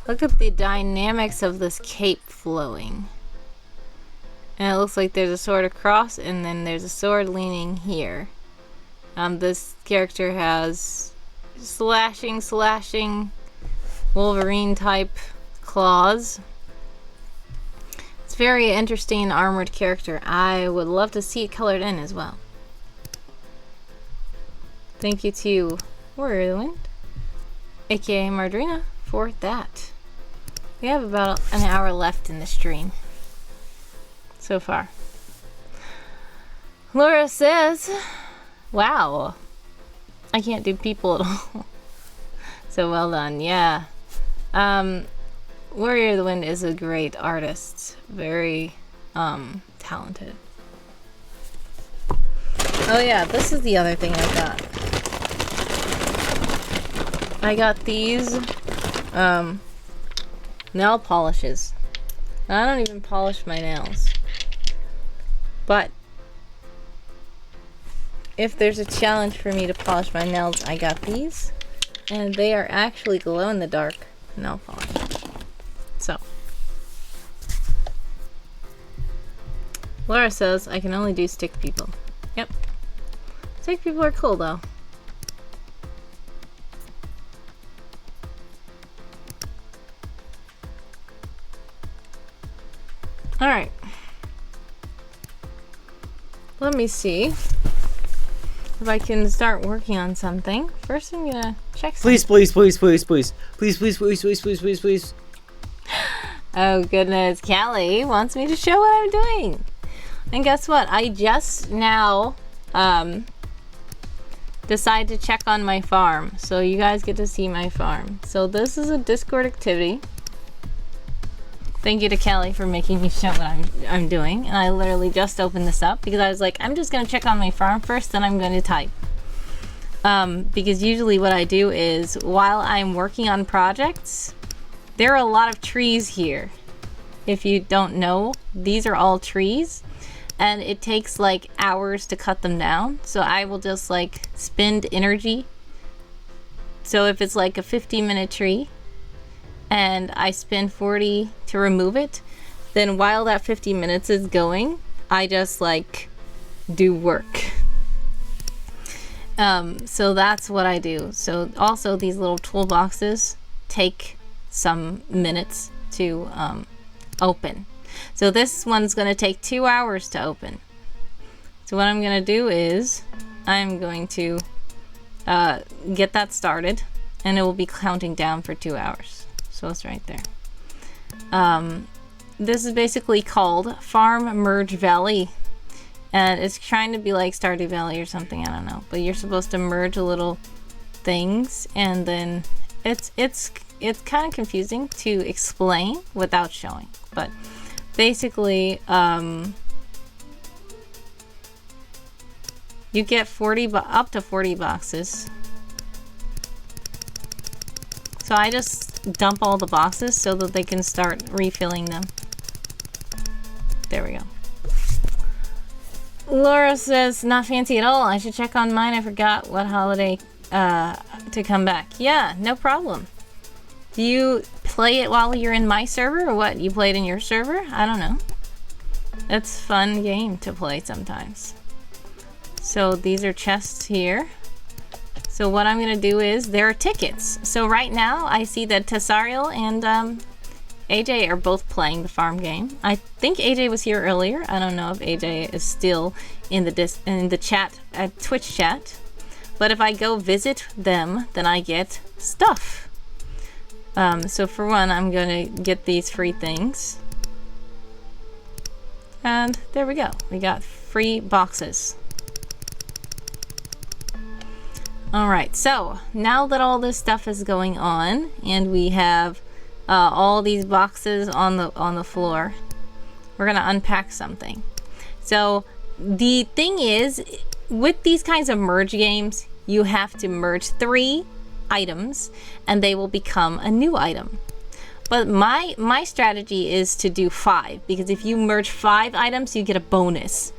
Look at the dynamics of this cape flowing. And it looks like there's a sword across, and then there's a sword leaning here. This character has slashing Wolverine type claws. It's very interesting armored character. I would love to see it colored in as well. Thank you to Warrior of the Wind, aka Margarina, for that. We have about an hour left in the stream so far. Laura says, wow, I can't do people at all. So well done. Yeah. Warrior of the Wind is a great artist. Very talented. Oh yeah, this is the other thing I got. I got these nail polishes. I don't even polish my nails. But if there's a challenge for me to polish my nails, I got these. And they are actually glow-in-the-dark nail polish. So. Laura says, I can only do stick people. Yep. Stick people are cool, though. Alright. Let me see if I can start working on something. First I'm gonna check something. Please. Oh goodness, Callie wants me to show what I'm doing. And guess what? I just now decide to check on my farm. So you guys get to see my farm. So this is a Discord activity. Thank you to Kelly for making me show what I'm doing. And I literally just opened this up because I was like, I'm just gonna check on my farm first, then I'm gonna type. Because usually what I do is while I'm working on projects, there are a lot of trees here. If you don't know, these are all trees and it takes like hours to cut them down. So I will just like spend energy. So if it's like a 50-minute tree, and I spend 40 to remove it, then while that 50 minutes is going, I just like do work. So that's what I do. So also these little toolboxes take some minutes to open. So this one's gonna take 2 hours to open. So what I'm gonna do is I'm going to get that started, and it will be counting down for 2 hours. So it's right there. This is basically called Farm Merge Valley, and it's trying to be like Stardew Valley or something, I don't know, but you're supposed to merge little things, and then it's kind of confusing to explain without showing, but basically you get up to 40 boxes. So I just dump all the boxes so that they can start refilling them. There we go. Laura says, not fancy at all. I should check on mine. I forgot what holiday to come back. Yeah, no problem. Do you play it while you're in my server or what? You play it in your server? I don't know. It's a fun game to play sometimes. So these are chests here. So what I'm gonna do is, there are tickets. So right now I see that Tessariel and AJ are both playing the farm game. I think AJ was here earlier. I don't know if AJ is still in the chat, at Twitch chat. But if I go visit them, then I get stuff. So for one, I'm gonna get these free things. And there we go. We got free boxes. All right, so now that all this stuff is going on and we have all these boxes on the floor, we're gonna unpack something. So the thing is, with these kinds of merge games, you have to merge 3 items and they will become a new item. But my strategy is to do 5, because if you merge 5 items, you get a bonus.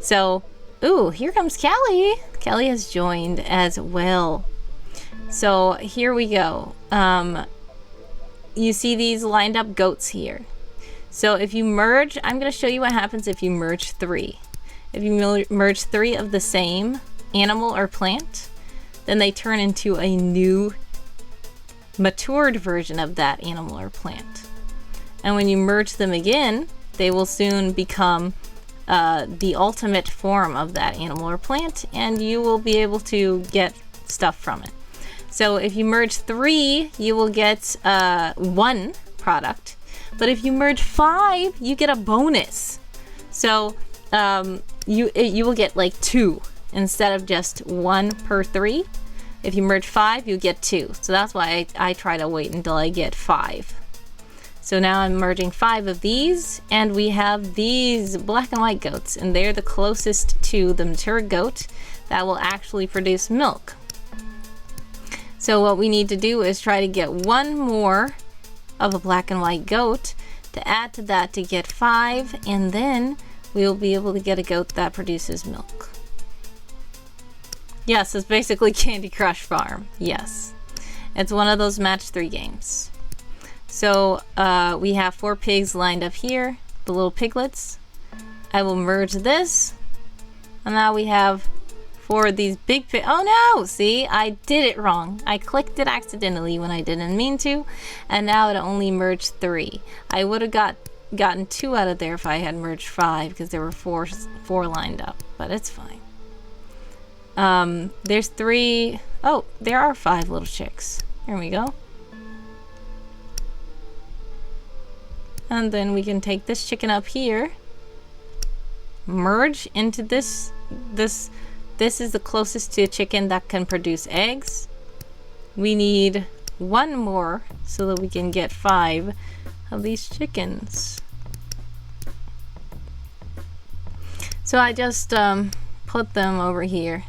So, ooh, here comes Callie. Callie has joined as well. So here we go. You see these lined up goats here. So if you merge, I'm going to show you what happens if you merge 3. If you merge 3 of the same animal or plant, then they turn into a new matured version of that animal or plant. And when you merge them again, they will soon become the ultimate form of that animal or plant, and you will be able to get stuff from it. So if you merge 3, you will get 1 product, but if you merge 5, you get a bonus. So you will get like 2 instead of just 1 per 3. If you merge 5, you get 2. So that's why I try to wait until I get 5. So now I'm merging 5 of these, and we have these black and white goats, and they're the closest to the mature goat that will actually produce milk. So what we need to do is try to get 1 more of a black and white goat to add to that to get 5, and then we'll be able to get a goat that produces milk. Yes, it's basically Candy Crush Farm. Yes. It's one of those match 3 games. So we have 4 pigs lined up here, the little piglets. I will merge this. And now we have 4 of these big pigs. Oh no! See, I did it wrong. I clicked it accidentally when I didn't mean to. And now it only merged 3. I would have gotten 2 out of there if I had merged 5, because there were 4 lined up. But it's fine. There's 3. Oh, there are 5 little chicks. Here we go. And then we can take this chicken up here, merge into this is the closest to a chicken that can produce eggs. We need 1 more so that we can get 5 of these chickens. So I just put them over here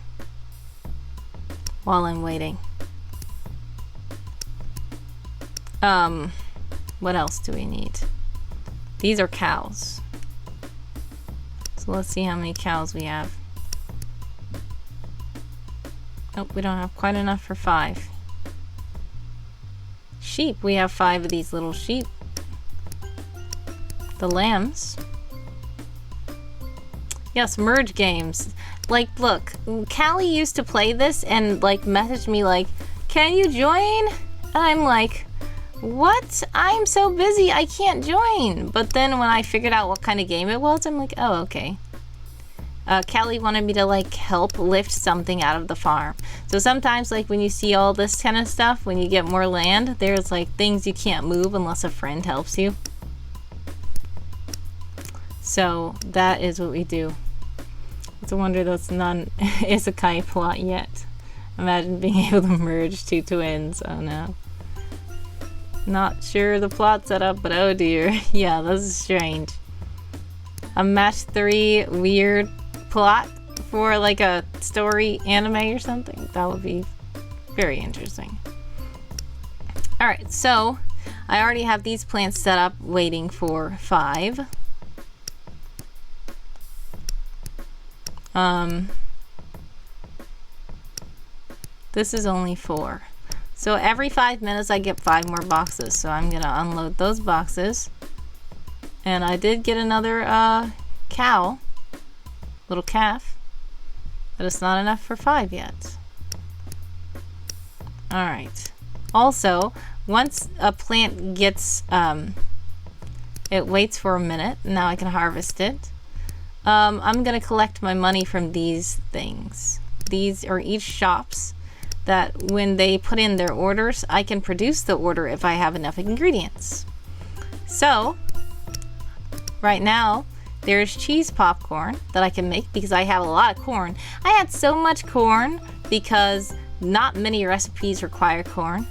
while I'm waiting. What else do we need? These are cows. So let's see how many cows we have. Nope, we don't have quite enough for 5. Sheep, we have 5 of these little sheep. The lambs. Yes, merge games. Like, look, Callie used to play this and like messaged me like, can you join? And I'm like, what? I'm so busy, I can't join. But then when I figured out what kind of game it was, I'm like, oh, okay. Callie wanted me to like help lift something out of the farm. So sometimes like when you see all this kind of stuff, when you get more land, there's like things you can't move unless a friend helps you. So that is what we do. It's a wonder that's not an isekai plot yet. Imagine being able to merge 2 twins. Oh no. Not sure the plot setup, but oh dear. Yeah, this is strange. A match 3 weird plot for like a story anime or something. That would be very interesting. Alright, so I already have these plants set up waiting for 5. This is only 4. So every 5 minutes I get 5 more boxes. So I'm gonna unload those boxes. And I did get another cow, little calf, but it's not enough for 5 yet. Alright. Also, once a plant gets, it waits for a minute. Now I can harvest it. I'm gonna collect my money from these things. These are each shops that when they put in their orders, I can produce the order if I have enough ingredients. So, right now, there's cheese popcorn that I can make because I have a lot of corn. I had so much corn because not many recipes require corn.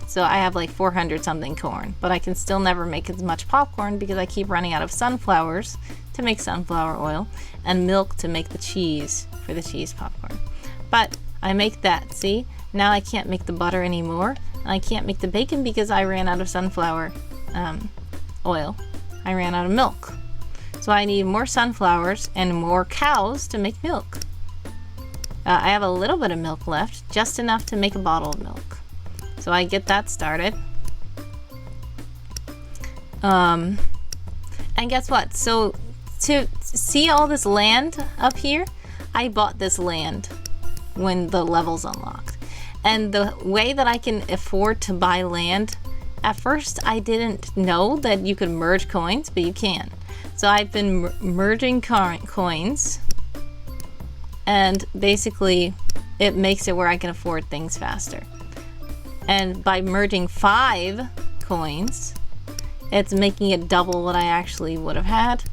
So I have like 400 something corn, but I can still never make as much popcorn because I keep running out of sunflowers to make sunflower oil and milk to make the cheese for the cheese popcorn. But I make that, see? Now I can't make the butter anymore, and I can't make the bacon because I ran out of sunflower oil. I ran out of milk. So I need more sunflowers and more cows to make milk. I have a little bit of milk left, just enough to make a bottle of milk. So I get that started. And guess what? So to see all this land up here, I bought this land when the level's unlocked. And the way that I can afford to buy land, at first I didn't know that you could merge coins, but you can. So I've been merging coins, and basically it makes it where I can afford things faster. And by merging 5 coins, it's making it double what I actually would have had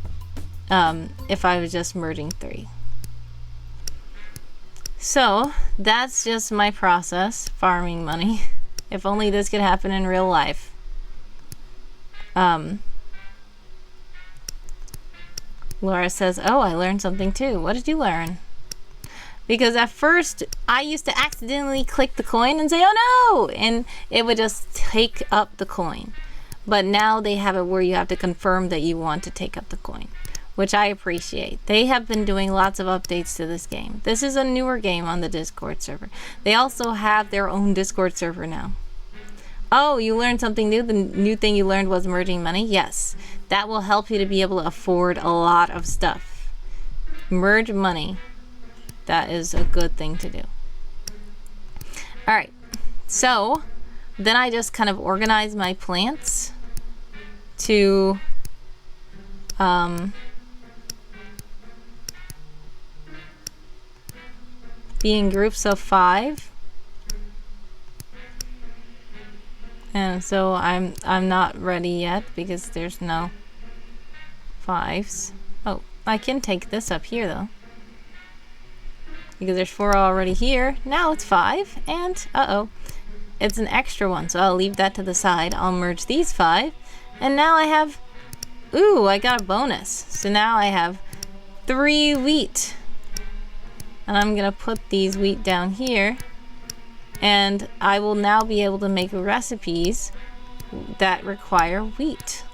if I was just merging 3. So that's just my process, farming money. If only this could happen in real life. Laura says, oh, I learned something too. What did you learn? Because at first, I used to accidentally click the coin and say, oh no! And it would just take up the coin. But now they have it where you have to confirm that you want to take up the coin, which I appreciate. They have been doing lots of updates to this game. This is a newer game on the Discord server. They also have their own Discord server now. Oh, you learned something new? The new thing you learned was merging money? Yes. That will help you to be able to afford a lot of stuff. Merge money. That is a good thing to do. Alright, so then I just kind of organize my plants to be in groups of 5. And so I'm not ready yet because there's no 5s. Oh, I can take this up here though. Because there's 4 already here. Now it's 5, and uh-oh, it's an extra one, so I'll leave that to the side. I'll merge these 5, and now I have, ooh, I got a bonus. So now I have 3 wheat. And I'm gonna put these wheat down here, and I will now be able to make recipes that require wheat.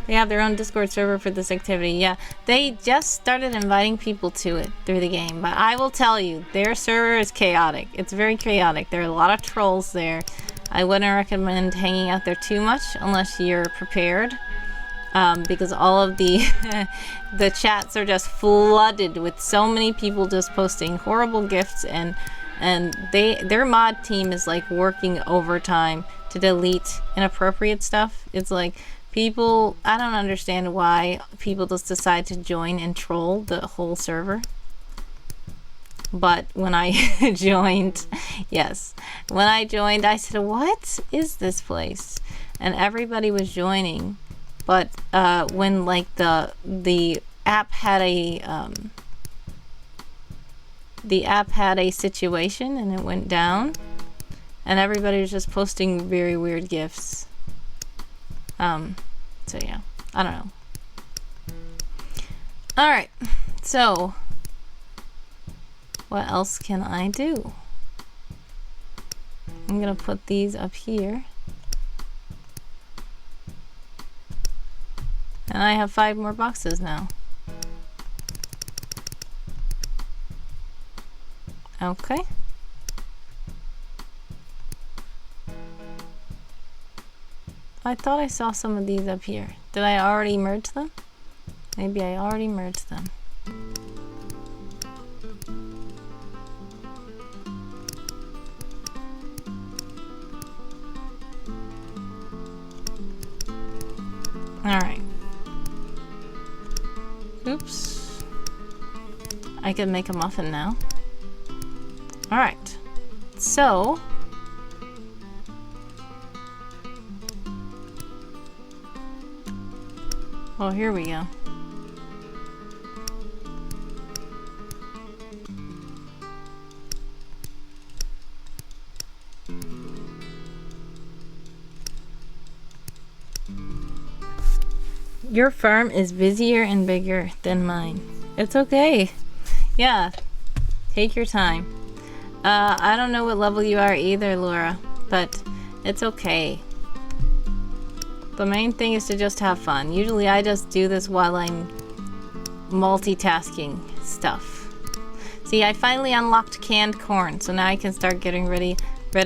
They have their own Discord server for this activity. Yeah, they just started inviting people to it through the game. But I will tell you, their server is chaotic. It's very chaotic. There are a lot of trolls there. I wouldn't recommend hanging out there too much unless you're prepared. Because all of the the chats are just flooded with so many people just posting horrible gifts, and their mod team is like working overtime to delete inappropriate stuff. It's like, people, I don't understand why people just decide to join and troll the whole server. But when I joined, yes, when I joined, I said, what is this place? And everybody was joining. But when like the app had a situation and it went down, and everybody was just posting very weird gifs. So yeah, I don't know. Alright, so what else can I do? I'm gonna put these up here. And I have 5 more boxes now. Okay. I thought I saw some of these up here. Did I already merge them? Maybe I already merged them. Alright. Oops. I can make a muffin now. Alright. So, oh, here we go. Your farm is busier and bigger than mine. It's okay. Yeah, take your time. I don't know what level you are either, Laura, but it's okay. The main thing is to just have fun. Usually I just do this while I'm multitasking stuff. See, I finally unlocked canned corn, so now I can start getting rid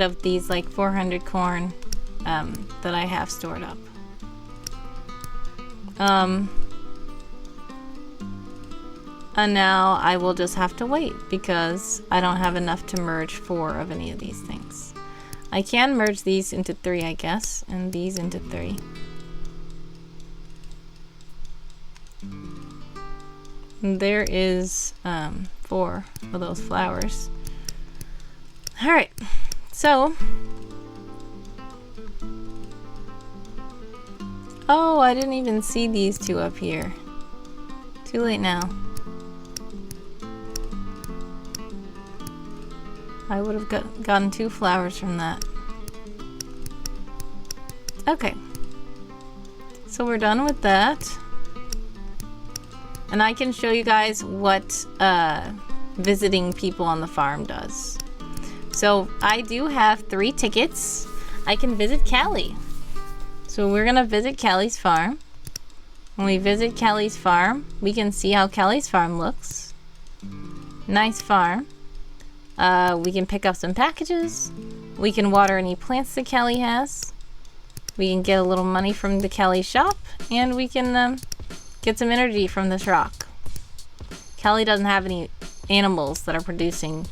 of these like 400 corn that I have stored up. And now I will just have to wait because I don't have enough to merge 4 of any of these things. I can merge these into 3, I guess, and these into 3. And there is 4 of those flowers. Alright, so... Oh, I didn't even see these 2 up here. Too late now. I would have gotten 2 flowers from that. Okay. So we're done with that. And I can show you guys what visiting people on the farm does. So I do have 3 tickets. I can visit Callie. So we're gonna visit Callie's farm. When we visit Callie's farm, we can see how Callie's farm looks. Nice farm. We can pick up some packages. We can water any plants that Callie has. We can get a little money from the Callie shop. And we can get some energy from this rock. Callie doesn't have any animals that are producing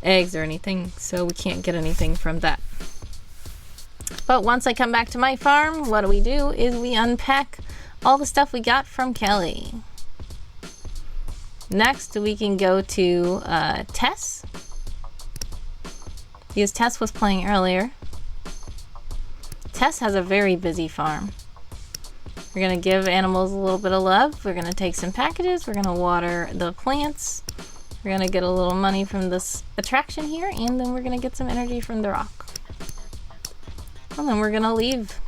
eggs or anything, so we can't get anything from that. But once I come back to my farm, what we do is we unpack all the stuff we got from Callie. Next, we can go to Tess. Because Tess was playing earlier. Tess has a very busy farm. We're going to give animals a little bit of love. We're going to take some packages. We're going to water the plants. We're going to get a little money from this attraction here. And then we're going to get some energy from the rock. And then we're going to leave.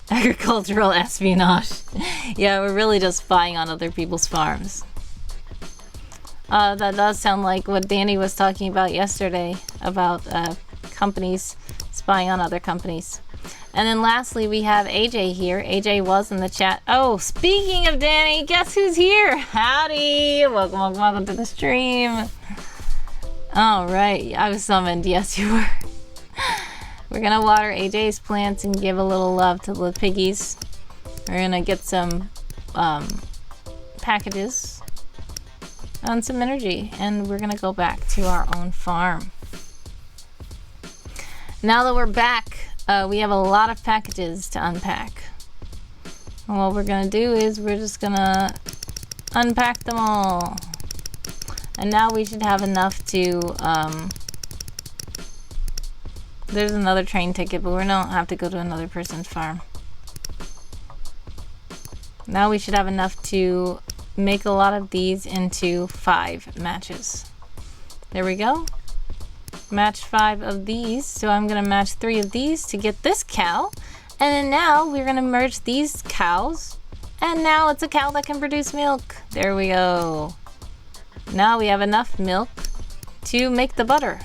Agricultural espionage. Yeah, we're really just spying on other people's farms. That does sound like what Danny was talking about yesterday about companies spying on other companies. And then lastly, we have AJ here. AJ was in the chat. Oh, speaking of Danny, guess who's here? Howdy! Welcome to the stream. All right, I was summoned. Yes, you were. We're gonna water AJ's plants and give a little love to the piggies. We're gonna get some packages and some energy, and we're gonna go back to our own farm. Now that we're back, we have a lot of packages to unpack. And what we're gonna do is we're just gonna unpack them all. And now we should have enough to, there's another train ticket, but we don't have to go to another person's farm. Now we should have enough to make a lot of these into 5 matches. There we go. Match 5 of these. So I'm gonna match 3 of these to get this cow. And then now we're gonna merge these cows. And now it's a cow that can produce milk. There we go. Now we have enough milk to make the butter.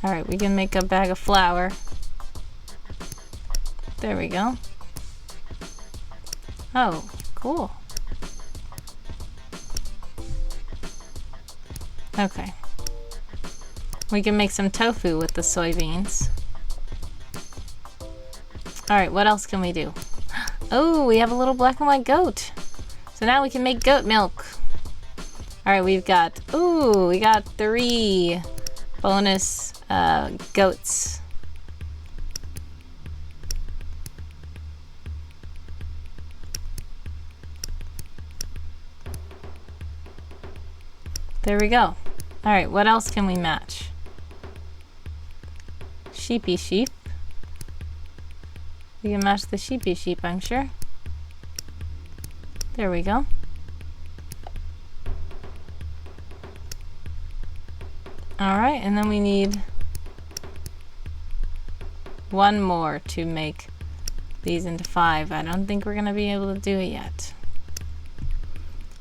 Alright, we can make a bag of flour. There we go. Oh, cool. Okay. We can make some tofu with the soybeans. Alright, what else can we do? Oh, we have a little black and white goat. So now we can make goat milk. Alright, we've got, ooh, we got 3 bonus goats. There we go. Alright, what else can we match? Sheepy sheep. We can match the sheepy sheep, I'm sure. There we go. Alright, and then we need one more to make these into 5. I don't think we're gonna be able to do it yet.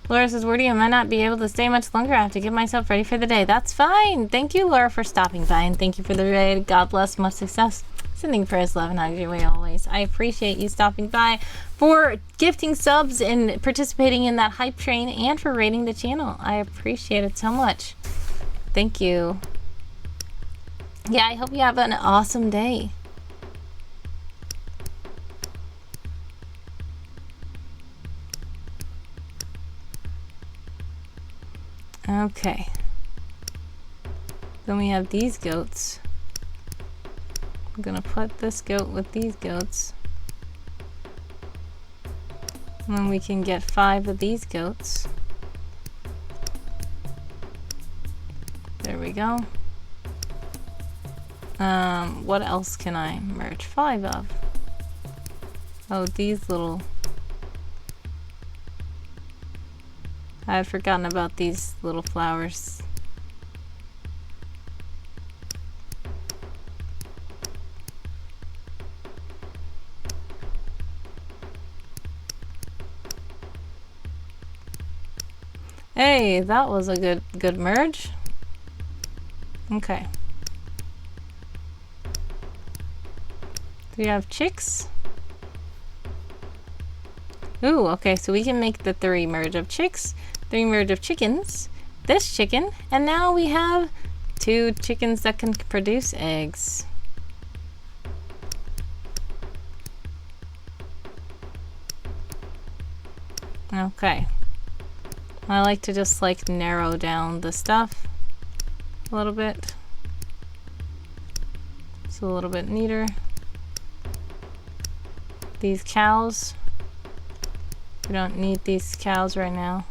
Laura says, Wordy, I might not be able to stay much longer. I have to get myself ready for the day. That's fine. Thank you, Laura, for stopping by, and thank you for the raid. God bless, much success. Sending prayers, love, and hugs your way always. I appreciate you stopping by, for gifting subs and participating in that hype train, and for raiding the channel. I appreciate it so much. Thank you. Yeah, I hope you have an awesome day. Okay. Then we have these goats. I'm gonna put this goat with these goats. And then we can get 5 of these goats. There we go. What else can I merge 5 of? Oh, these little... I had forgotten about these little flowers. Hey, that was a good merge. Okay. Do we have chicks? Ooh, okay, so we can make the 3 merge of chicks, 3 merge of chickens, this chicken, and now we have 2 chickens that can produce eggs. Okay. I like to just like narrow down the stuff a little bit. It's a little bit neater. These cows. We don't need these cows right now.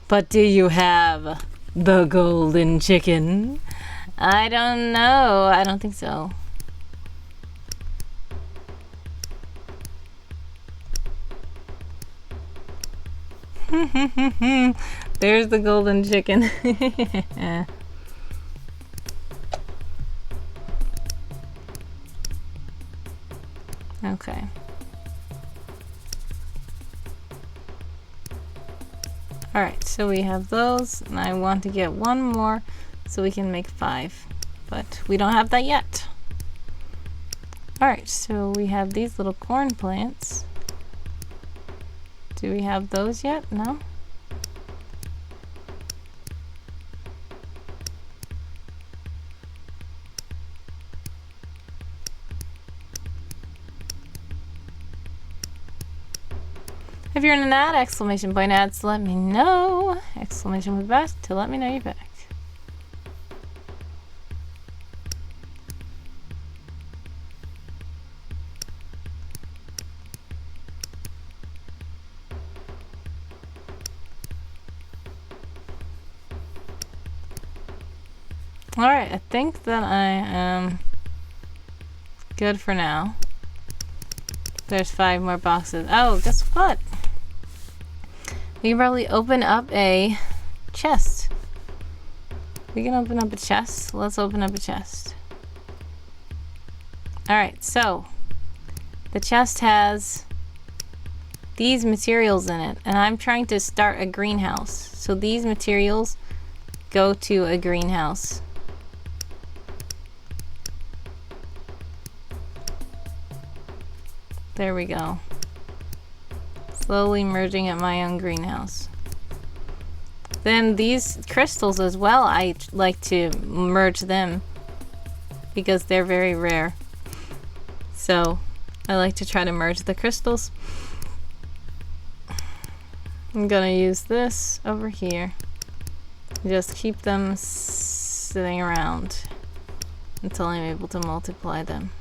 But do you have the golden chicken? I don't know. I don't think so. There's the golden chicken. Okay. Alright, so we have those, and I want to get 1 more so we can make 5. But we don't have that yet. Alright, so we have these little corn plants. Do we have those yet? No? If you're in an ad, exclamation point ads, let me know. Exclamation with best to let me know you're back. Alright, I think that I am good for now. There's 5 more boxes. Oh, guess what? We can probably open up a chest. We can open up a chest. Let's open up a chest. Alright, so the chest has these materials in it, and I'm trying to start a greenhouse. So these materials go to a greenhouse. There we go. Slowly merging at my own greenhouse. Then these crystals as well, I like to merge them because they're very rare. So I like to try to merge the crystals. I'm gonna use this over here. Just keep them sitting around until I'm able to multiply them.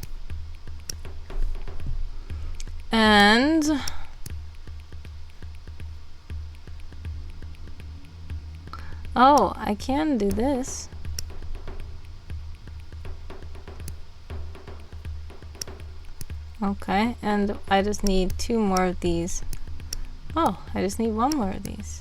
And oh, I can do this. Okay, and I just need 2 more of these. Oh, I just need 1 more of these.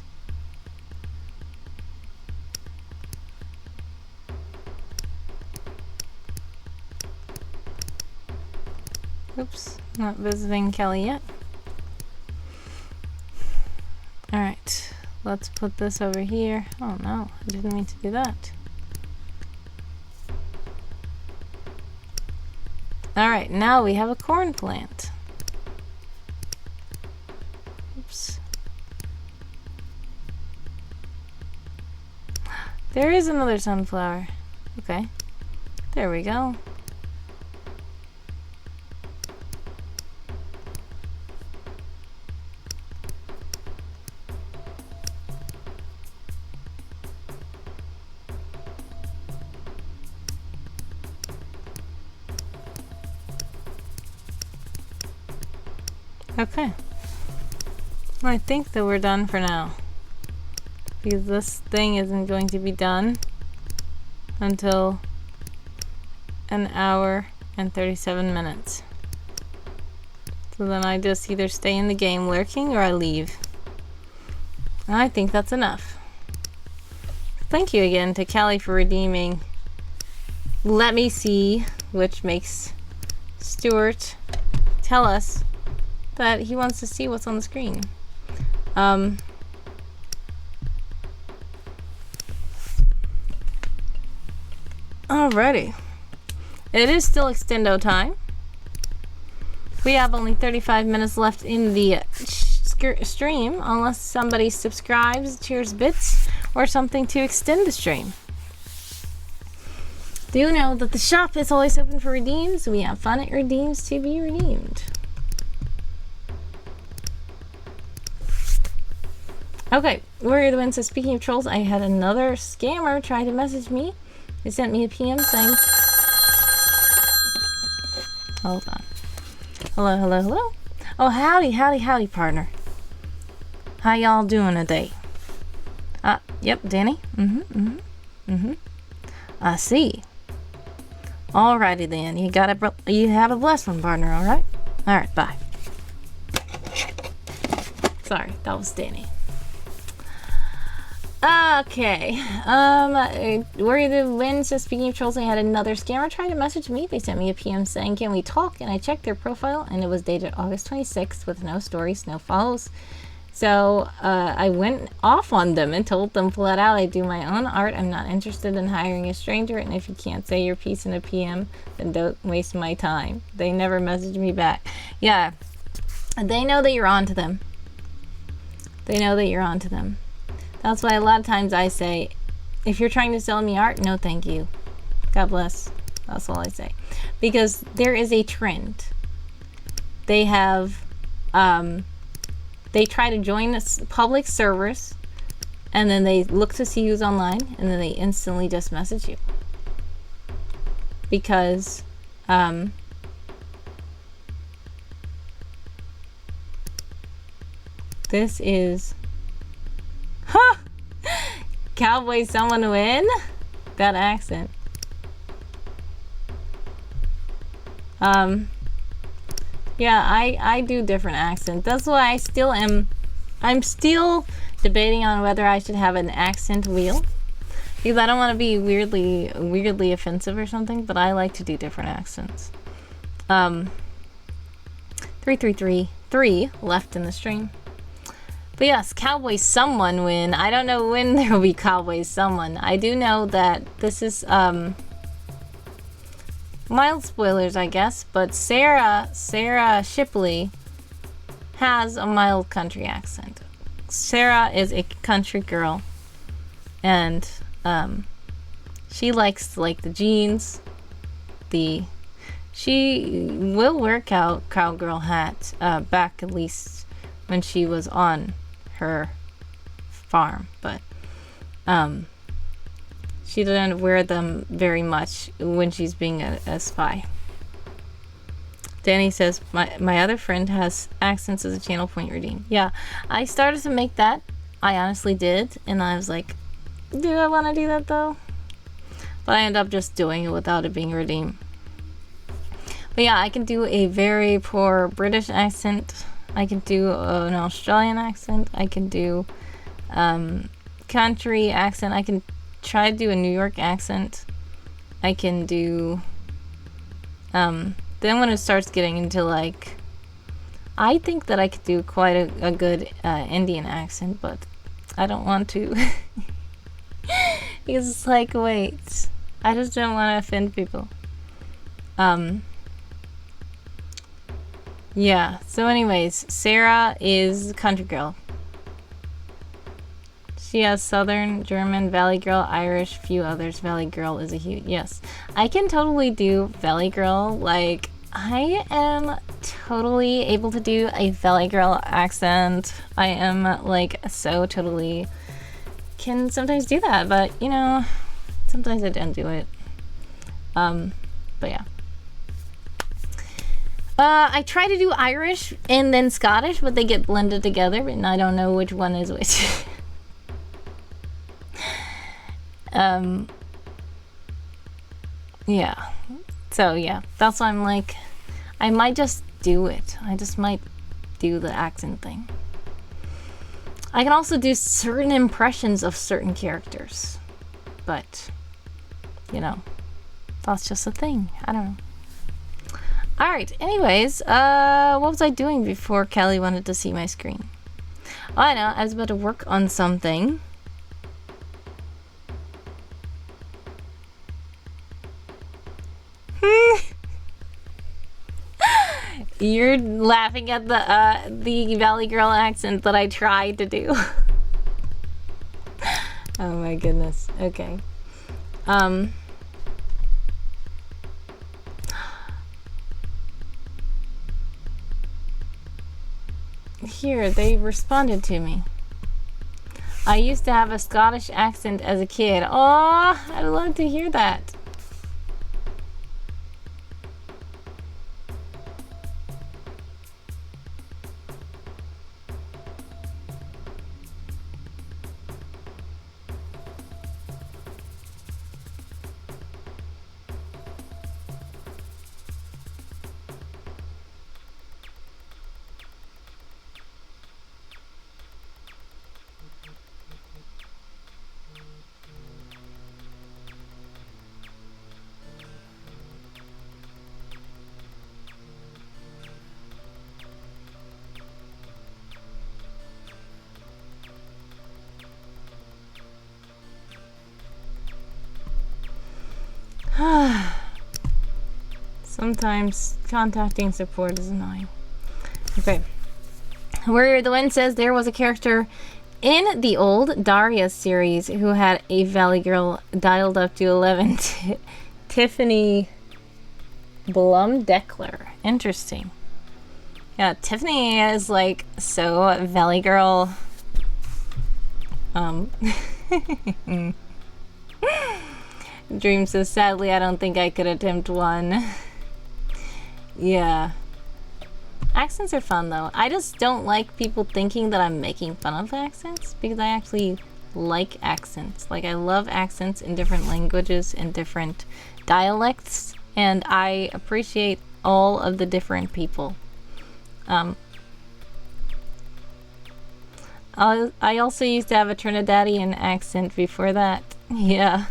Oops, not visiting Kelly yet. Alright, let's put this over here. Oh no, I didn't mean to do that. Alright, now we have a corn plant. Oops. There is another sunflower. Okay, there we go. Okay. Well, I think that we're done for now. Because this thing isn't going to be done until an hour and 37 minutes. So then I just either stay in the game lurking or I leave. And I think that's enough. Thank you again to Callie for redeeming Let Me See, which makes Stuart tell us that he wants to see what's on the screen. Alrighty. It is still extendo time. We have only 35 minutes left in the stream, unless somebody subscribes, cheers bits, or something to extend the stream. Do know that the shop is always open for redeems. We have fun at redeems to be redeemed. Okay, Warrior the Wind says, speaking of trolls, I had another scammer try to message me. They sent me a PM saying... Hold on. Hello, hello, hello. Oh, howdy, howdy, howdy, partner. How y'all doing today? Yep, Danny. I see. Alrighty then. You have a blessed one, partner, alright? Alright, bye. Sorry, that was Danny. Okay. Warrior the Wind says, speaking of trolls, I had another scammer try to message me. They sent me a PM saying, can we talk? And I checked their profile, and it was dated August 26th with no stories, no follows. So, I went off on them and told them flat out, I do my own art. I'm not interested in hiring a stranger, and if you can't say your piece in a PM, then don't waste my time. They never messaged me back. Yeah. They know that you're on to them. They know that you're on to them. That's why a lot of times I say, if you're trying to sell me art, no thank you. God bless. That's all I say. Because there is a trend. They have, they try to join public servers, and then they look to see who's online, and then they instantly just message you. Because, this is... Huh! Cowboy someone win? That accent. Yeah, I do different accents. That's why I'm still debating on whether I should have an accent wheel. Because I don't want to be weirdly offensive or something, but I like to do different accents. 3 left in the stream. But yes, Cowboy someone win. I don't know when there will be Cowboy someone. I do know that this is mild spoilers, I guess, but Sarah Shipley has a mild country accent. Sarah is a country girl, and she likes like the jeans. She will wear cowgirl hat back at least when she was on her farm, but she doesn't wear them very much when she's being a spy. Danny says, my other friend has accents as a channel point redeem. Yeah, I started to make that. I honestly did, and I was like, do I want to do that though? But I ended up just doing it without it being redeemed. But yeah, I can do a very poor British accent. I can do an Australian accent. I can do country accent. I can try to do a New York accent. I can do then when it starts getting into like, I think that I could do quite a good Indian accent, but I don't want to. Because it's like, wait, I just don't want to offend people. Yeah, so anyways, Sarah is country girl. She has Southern, German, Valley Girl, Irish, few others. Valley Girl is a huge, yes. I can totally do Valley Girl. Like, I am totally able to do a Valley Girl accent. I am, like, so totally can sometimes do that, but, you know, sometimes I don't do it. But yeah. I try to do Irish and then Scottish, but they get blended together, and I don't know which one is which. Yeah. So, yeah. That's why I'm like, I might just do it. I just might do the accent thing. I can also do certain impressions of certain characters. But, you know, that's just a thing. I don't know. Alright, anyways, what was I doing before Kelly wanted to see my screen? Oh, I know, I was about to work on something. You're laughing at the Valley Girl accent that I tried to do. Oh my goodness. Okay. Here, they responded to me. I used to have a Scottish accent as a kid. Oh, I'd love to hear that. Sometimes contacting support is annoying. Okay. Where the Wind says there was a character in the old Daria series who had a Valley Girl dialed up to 11. Tiffany Blumdeckler. Interesting. Yeah, Tiffany is like so Valley Girl. Dream says, sadly, I don't think I could attempt one. Yeah. Accents are fun, though. I just don't like people thinking that I'm making fun of accents, because I actually like accents. Like, I love accents in different languages and different dialects, and I appreciate all of the different people. I also used to have a Trinidadian accent before that. Yeah.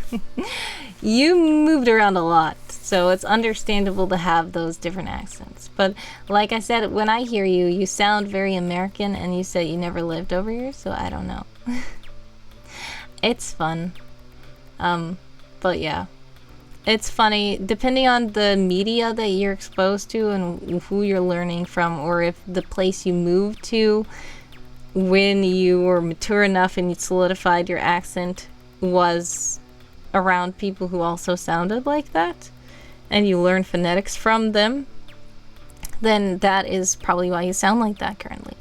You moved around a lot, so it's understandable to have those different accents. But like I said, when I hear you, you sound very American, and you said you never lived over here, so I don't know. It's fun. But yeah. It's funny, depending on the media that you're exposed to and who you're learning from, or if the place you moved to when you were mature enough and you solidified your accent was around people who also sounded like that, and you learn phonetics from them, then that is probably why you sound like that currently.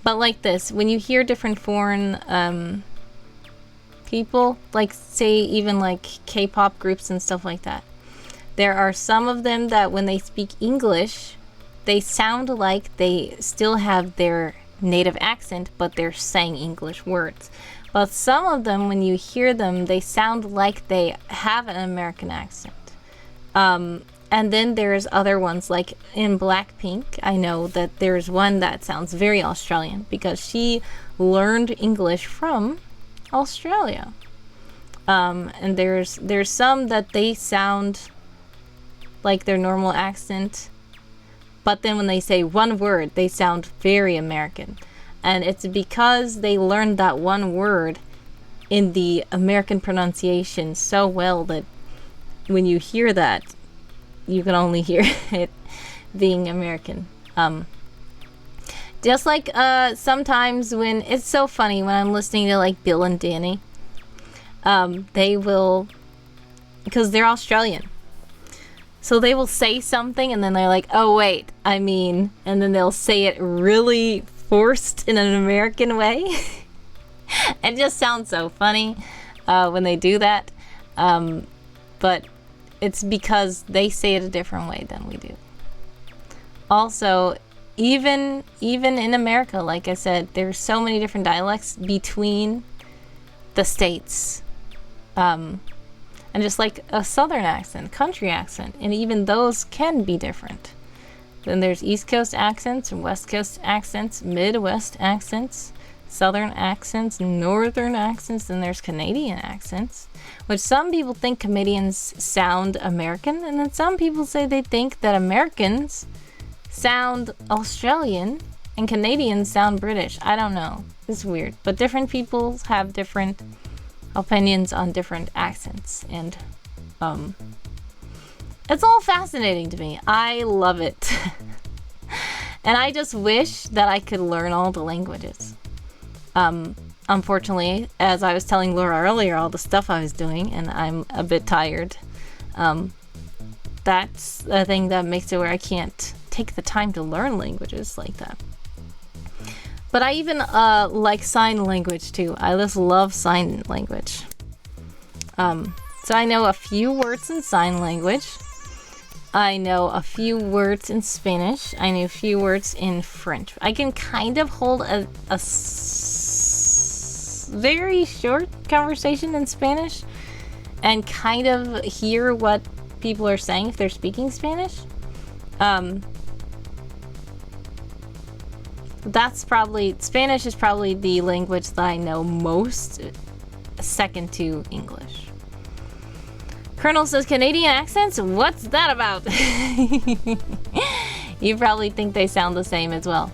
But like this, when you hear different foreign people, like say even like K-pop groups and stuff like that, there are some of them that when they speak English, they sound like they still have their native accent, but they're saying English words. But some of them, when you hear them, they sound like they have an American accent. And then there's other ones, like in Blackpink, I know that there's one that sounds very Australian because she learned English from Australia. And there's some that they sound like their normal accent. But then when they say one word, they sound very American. And it's because they learned that one word in the American pronunciation so well that when you hear that, you can only hear it being American. Just like sometimes when it's so funny when I'm listening to like Bill and Danny, they will, because they're Australian, so they will say something and then they're like, oh wait, I mean, and then they'll say it really forced in an American way. It just sounds so funny when they do that, but it's because they say it a different way than we do. Also, even in America, like I said, there's so many different dialects between the states. And just like a southern accent, country accent, and even those can be different. Then there's East Coast accents, West Coast accents, Midwest accents, Southern accents, Northern accents, and there's Canadian accents, which some people think Canadians sound American, and then some people say they think that Americans sound Australian and Canadians sound British. I don't know. It's weird. But different people have different opinions on different accents, and it's all fascinating to me. I love it. And I just wish that I could learn all the languages. Unfortunately, as I was telling Laura earlier, all the stuff I was doing, and I'm a bit tired. That's the thing that makes it where I can't take the time to learn languages like that. But I even like sign language too. I just love sign language. So I know a few words in sign language. I know a few words in Spanish. I know a few words in French. I can kind of hold a very short conversation in Spanish and kind of hear what people are saying if they're speaking Spanish. Spanish is probably the language that I know most, second to English. Colonel says, Canadian accents? What's that about? You probably think they sound the same as well.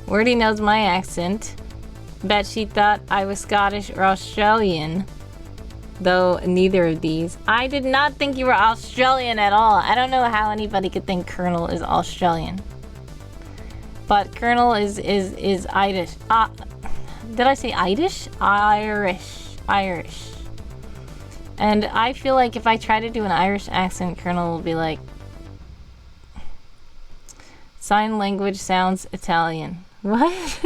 Wordy knows my accent. Bet she thought I was Scottish or Australian, though neither of these. I did not think you were Australian at all. I don't know how anybody could think Colonel is Australian. But Colonel is Irish. Did I say Irish? Irish. And I feel like if I try to do an Irish accent, Colonel will be like, sign language sounds Italian. What?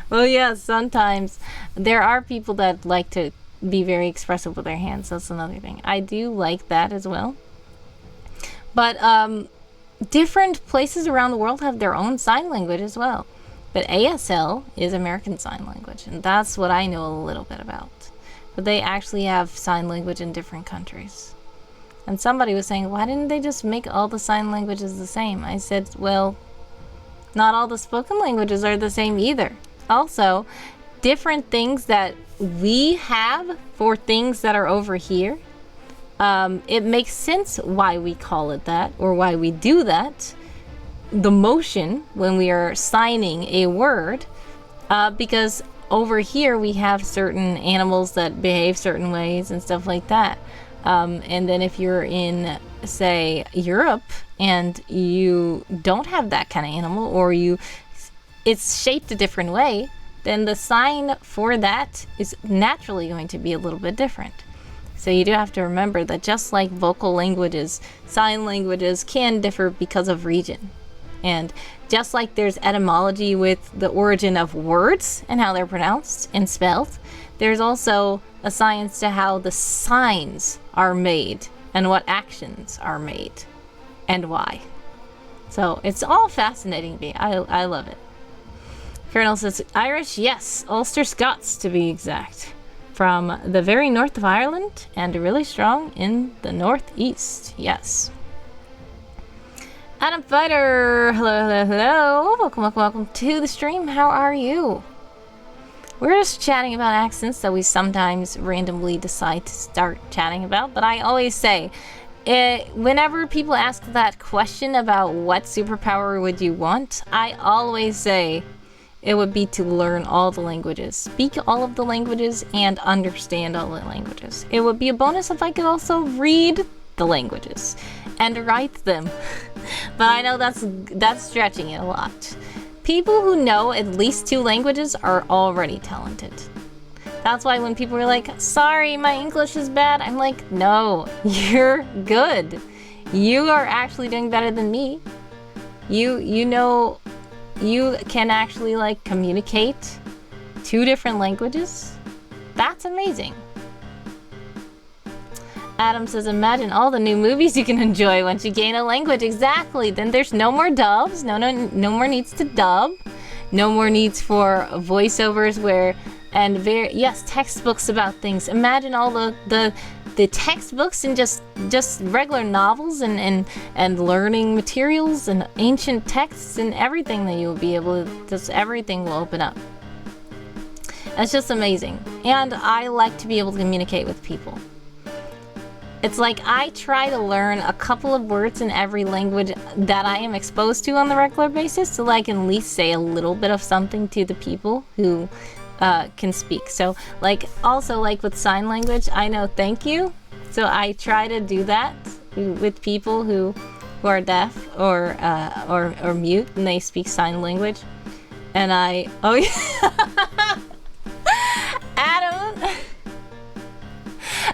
Well, yeah, sometimes there are people that like to be very expressive with their hands. That's another thing. I do like that as well. But different places around the world have their own sign language as well. But ASL is American Sign Language, and that's what I know a little bit about. But they actually have sign language in different countries. And somebody was saying, why didn't they just make all the sign languages the same? I said, well, not all the spoken languages are the same either. Also, different things that we have for things that are over here, it makes sense why we call it that or why we do that. The motion when we are signing a word, because over here we have certain animals that behave certain ways and stuff like that. And then if you're in, say, Europe and you don't have that kind of animal, or it's shaped a different way, then the sign for that is naturally going to be a little bit different. So you do have to remember that just like vocal languages, sign languages can differ because of region. And just like there's etymology with the origin of words and how they're pronounced and spelled, there's also a science to how the signs are made and what actions are made and why. So it's all fascinating to me. I love it. Colonel says, Irish, yes, Ulster Scots to be exact. From the very north of Ireland and really strong in the northeast, yes. Adam Fighter, hello. Welcome to the stream. How are you? We're just chatting about accents that we sometimes randomly decide to start chatting about, but I always say, whenever people ask that question about what superpower would you want, I always say it would be to learn all the languages, speak all of the languages, and understand all the languages. It would be a bonus if I could also read the languages and write them. But I know that's stretching it a lot. People who know at least 2 languages are already talented. That's why when people are like, sorry, my English is bad, I'm like, no, you're good. You are actually doing better than me. You know, you can actually like communicate 2 different languages. That's amazing. Adam says, imagine all the new movies you can enjoy once you gain a language. Exactly. Then there's no more dubs. No more needs to dub. No more needs for voiceovers yes, textbooks about things. Imagine all the textbooks and just regular novels and learning materials and ancient texts and everything that you'll be able to, just everything will open up. It's just amazing. And I like to be able to communicate with people. It's like I try to learn a couple of words in every language that I am exposed to on the regular basis so that I can at least say a little bit of something to the people who can speak. So like also like with sign language, I know thank you. So I try to do that with people who are deaf or mute and they speak sign language. And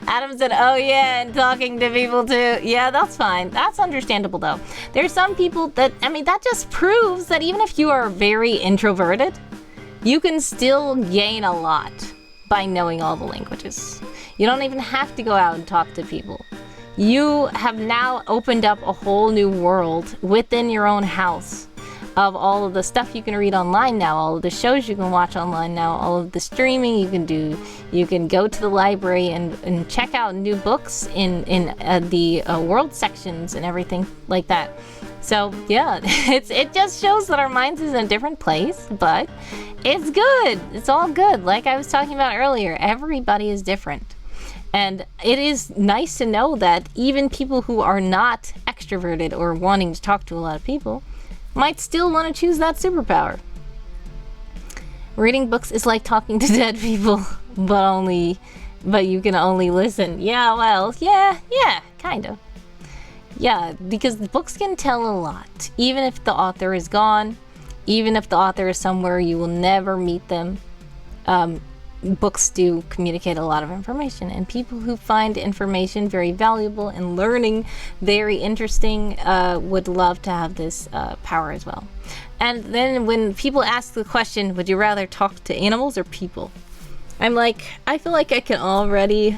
Adam said, oh yeah, and talking to people too. Yeah, that's fine. That's understandable though. There's some people that just proves that even if you are very introverted, you can still gain a lot by knowing all the languages. You don't even have to go out and talk to people. You have now opened up a whole new world within your own house of all of the stuff you can read online now, all of the shows you can watch online now, all of the streaming you can do. You can go to the library and check out new books in the world sections and everything like that. So yeah, it just shows that our minds is in a different place, but it's good. It's all good. Like I was talking about earlier, everybody is different. And it is nice to know that even people who are not extroverted or wanting to talk to a lot of people might still want to choose that superpower. Reading books is like talking to dead people, but you can only listen. Yeah, well, yeah, kind of. Yeah, because the books can tell a lot. Even if the author is gone, even if the author is somewhere you will never meet them, books do communicate a lot of information. And people who find information very valuable and learning very interesting would love to have this power as well. And then when people ask the question, would you rather talk to animals or people? I'm like, I feel like I can already...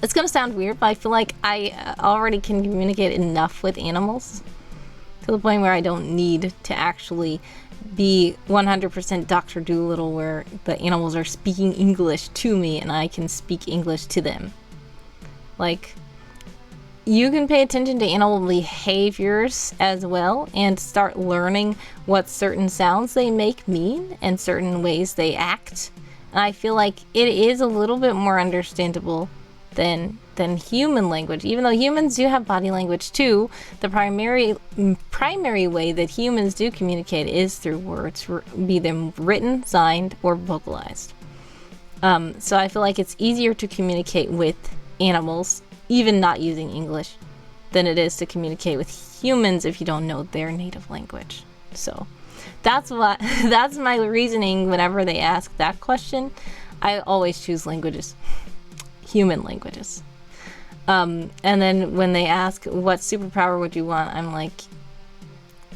It's going to sound weird, but I feel like I already can communicate enough with animals to the point where I don't need to actually be 100% Dr. Dolittle where the animals are speaking English to me and I can speak English to them. Like, you can pay attention to animal behaviors as well and start learning what certain sounds they make mean and certain ways they act. And I feel like it is a little bit more understandable than human language. Even though humans do have body language too, the primary way that humans do communicate is through words, be them written, signed, or vocalized. So I feel like it's easier to communicate with animals, even not using English, than it is to communicate with humans if you don't know their native language. So that's my reasoning whenever they ask that question. I always choose languages. Human languages. And then when they ask what superpower would you want, I'm like,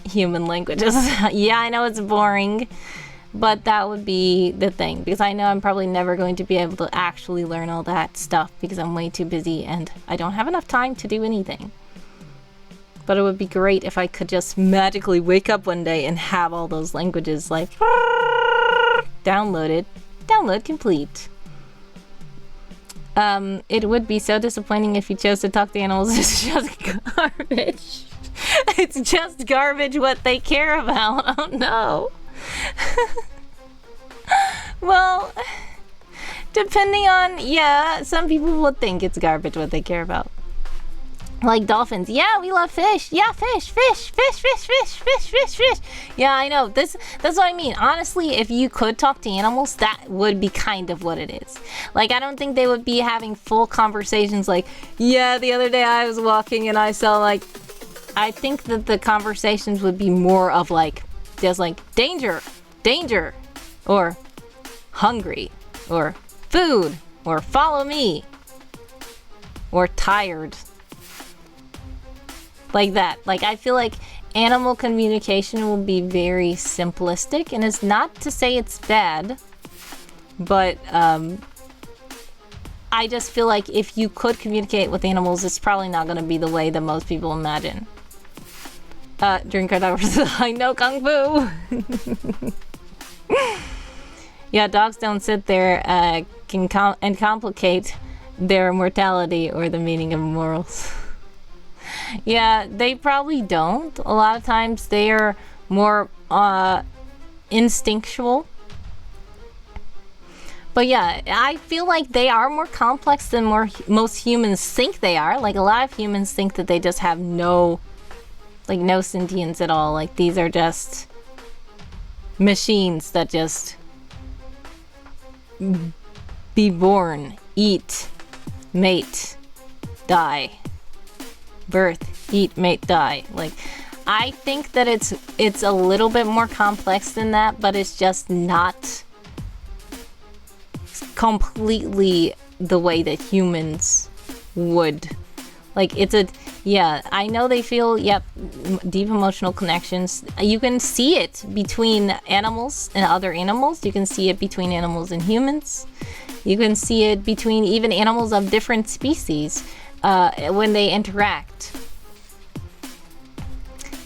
human languages. Yeah, I know it's boring, but that would be the thing, because I know I'm probably never going to be able to actually learn all that stuff because I'm way too busy and I don't have enough time to do anything. But it would be great if I could just magically wake up one day and have all those languages like downloaded, download complete. It would be so disappointing if you chose to talk to animals. It's just garbage. It's just garbage what they care about. Oh no. Well, depending on, yeah, some people will think it's garbage what they care about. Like dolphins. Yeah, we love fish. Yeah, fish. Yeah, I know. That's what I mean. Honestly, if you could talk to animals, that would be kind of what it is. Like, I don't think they would be having full conversations like, yeah, the other day I was walking and I saw, like, I think that the conversations would be more of like, just like, danger, or hungry, or food, or follow me, or tired. Like that. Like, I feel like animal communication will be very simplistic, and it's not to say it's bad, but I just feel like if you could communicate with animals, it's probably not going to be the way that most people imagine. Drink our dogs. I know Kung Fu. Yeah, dogs don't sit there and complicate their mortality or the meaning of morals. Yeah, they probably don't. A lot of times they are more instinctual. But yeah, I feel like they are more complex than most humans think they are. Like, a lot of humans think that they just have no sentience at all. Like, these are just machines that just be born, eat, mate, die. Birth, eat, mate, die. Like, I think that it's a little bit more complex than that, but it's just not completely the way that humans would. Like, yeah, I know they feel, deep emotional connections. You can see it between animals and other animals. You can see it between animals and humans. You can see it between even animals of different species. When they interact.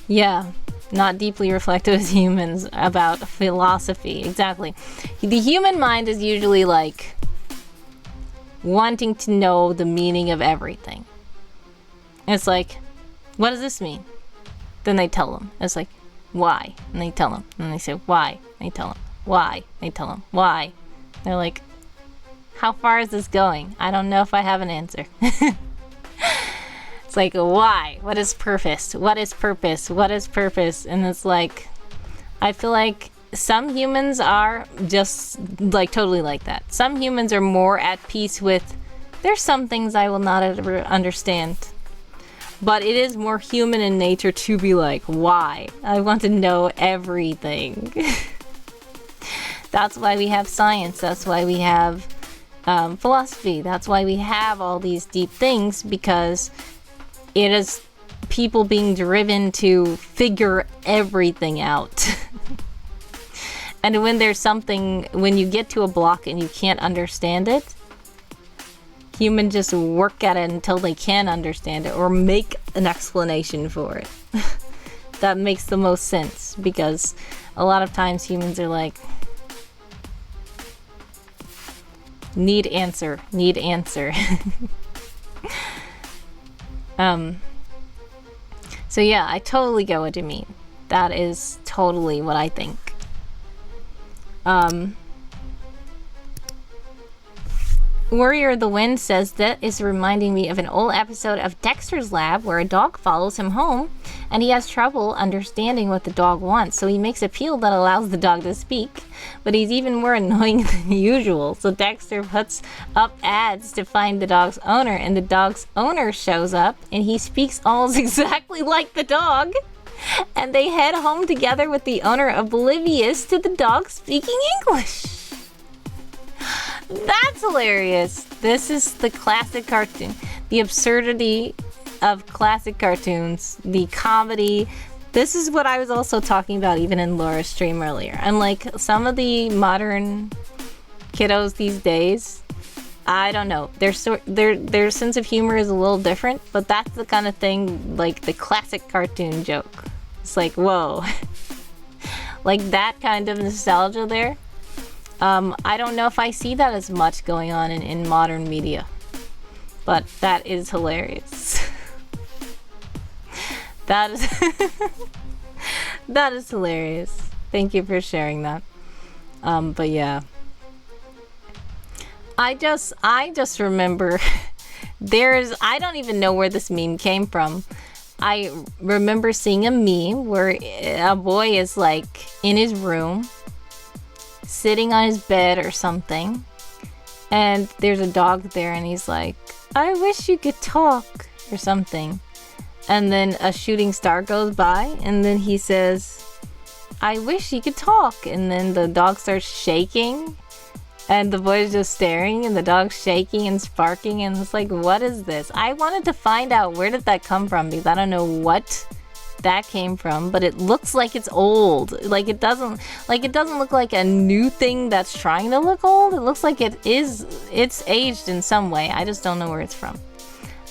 Yeah, not deeply reflective as humans about philosophy. Exactly. The human mind is usually like wanting to know the meaning of everything. It's like, what does this mean? Then they tell them. It's like, why? And they tell them. And they say, why? And they tell them. Why? And they tell them. Why? They're like, how far is this going? I don't know if I have an answer. It's like, why? What is purpose? What is purpose? What is purpose? And it's like, I feel like some humans are just like totally like that. Some humans are more at peace with, there's some things I will not ever understand. But it is more human in nature to be like, why? I want to know everything. That's why we have science. That's why we have philosophy. That's why we have all these deep things, because it is people being driven to figure everything out. And when you get to a block and you can't understand it, humans just work at it until they can understand it or make an explanation for it. That makes the most sense, because a lot of times humans are like, need answer. So yeah, I totally get what you mean. That is totally what I think. Warrior of the Wind says, that is reminding me of an old episode of Dexter's Lab where a dog follows him home and he has trouble understanding what the dog wants. So he makes a appeal that allows the dog to speak, but he's even more annoying than usual. So Dexter puts up ads to find the dog's owner, and the dog's owner shows up and he speaks almost exactly like the dog. And they head home together with the owner oblivious to the dog speaking English. That's hilarious. This is the classic cartoon. The absurdity of classic cartoons. The comedy. This is what I was also talking about even in Laura's stream earlier. And like some of the modern kiddos these days, I don't know. Their sense of humor is a little different, but that's the kind of thing, like the classic cartoon joke. It's like, whoa. Like that kind of nostalgia there. I don't know if I see that as much going on in modern media, but that is hilarious. That is hilarious. Thank you for sharing that. But yeah, I just remember I don't even know where this meme came from. I remember seeing a meme where a boy is like in his room, sitting on his bed or something, and there's a dog there, and he's like, I wish you could talk, or something. And then a shooting star goes by, and then he says, I wish you could talk. And then the dog starts shaking, and the boy's just staring, and the dog's shaking and sparking, and it's like, what is this? I wanted to find out where did that come from, because I don't know what that came from, but it looks like it's old. Like it doesn't look like a new thing that's trying to look old. It looks like it's aged in some way. I just don't know where it's from.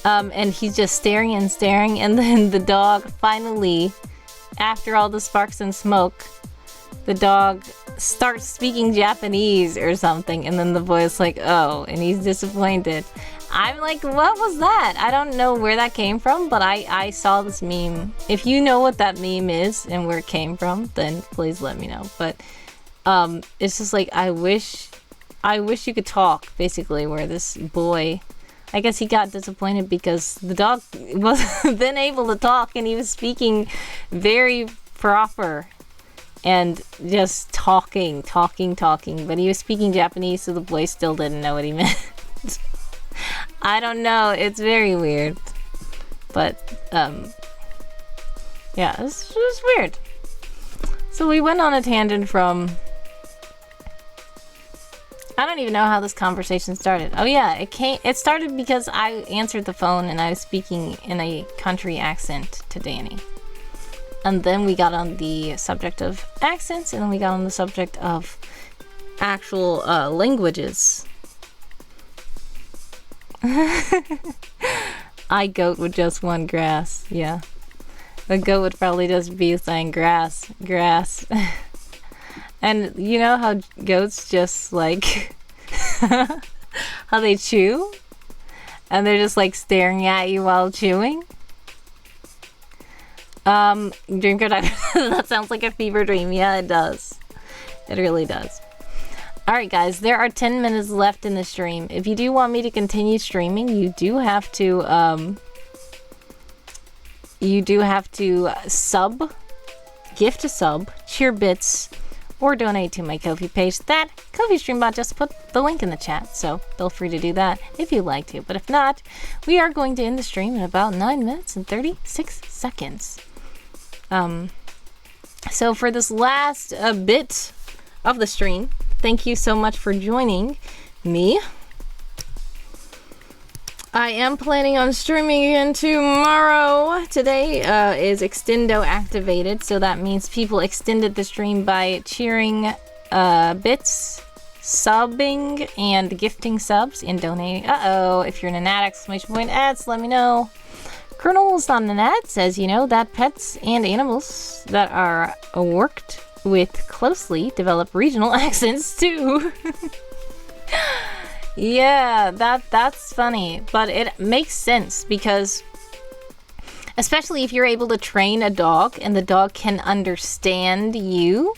And he's just staring and staring, and then the dog finally, after all the sparks and smoke, the dog starts speaking Japanese or something, and then the boy's like, oh, and he's disappointed. I'm like, what was that? I don't know where that came from, but I saw this meme. If you know what that meme is and where it came from, then please let me know. But it's just like, I wish you could talk, basically, where this boy, I guess he got disappointed because the dog wasn't then able to talk, and he was speaking very proper and just talking, but he was speaking Japanese, so the boy still didn't know what he meant. I don't know, it's very weird, but yeah, it's just weird. So we went on a tangent from, I don't even know how this conversation started. Oh yeah, it started because I answered the phone and I was speaking in a country accent to Danny. And then we got on the subject of accents, and then we got on the subject of actual languages. I goat with just one grass. Yeah. The goat would probably just be saying grass. And you know how goats just like how they chew? And they're just like staring at you while chewing? Dream code, that sounds like a fever dream. Yeah, it does. It really does. Alright guys, there are 10 minutes left in the stream. If you do want me to continue streaming, you do have to gift a sub, cheer bits, or donate to my Ko-fi page. That Ko-fi Streambot just put the link in the chat, so feel free to do that if you'd like to. But if not, we are going to end the stream in about 9 minutes and 36 seconds. So for this last bit of the stream, thank you so much for joining me. I am planning on streaming again tomorrow. Today is Extendo activated, so that means people extended the stream by cheering bits, subbing, and gifting subs and donating. If you're in an ad, exclamation point ads, let me know. Colonel's not an ad, says, you know, that pets and animals that are worked with closely develop regional accents too. Yeah, that's funny, but it makes sense because especially if you're able to train a dog and the dog can understand you.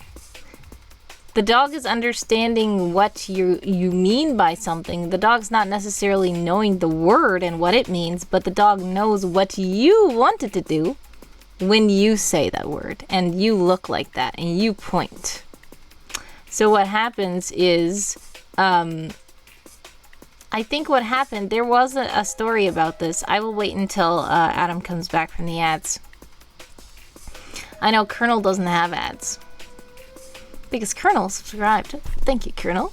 The dog is understanding what you mean by something. The dog's not necessarily knowing the word and what it means, but the dog knows what you want it to do when you say that word and you look like that and you point. So what happens is, I think what happened, there was a story about this. I will wait until Adam comes back from the ads. I know Colonel doesn't have ads because Colonel subscribed. Thank you, Colonel.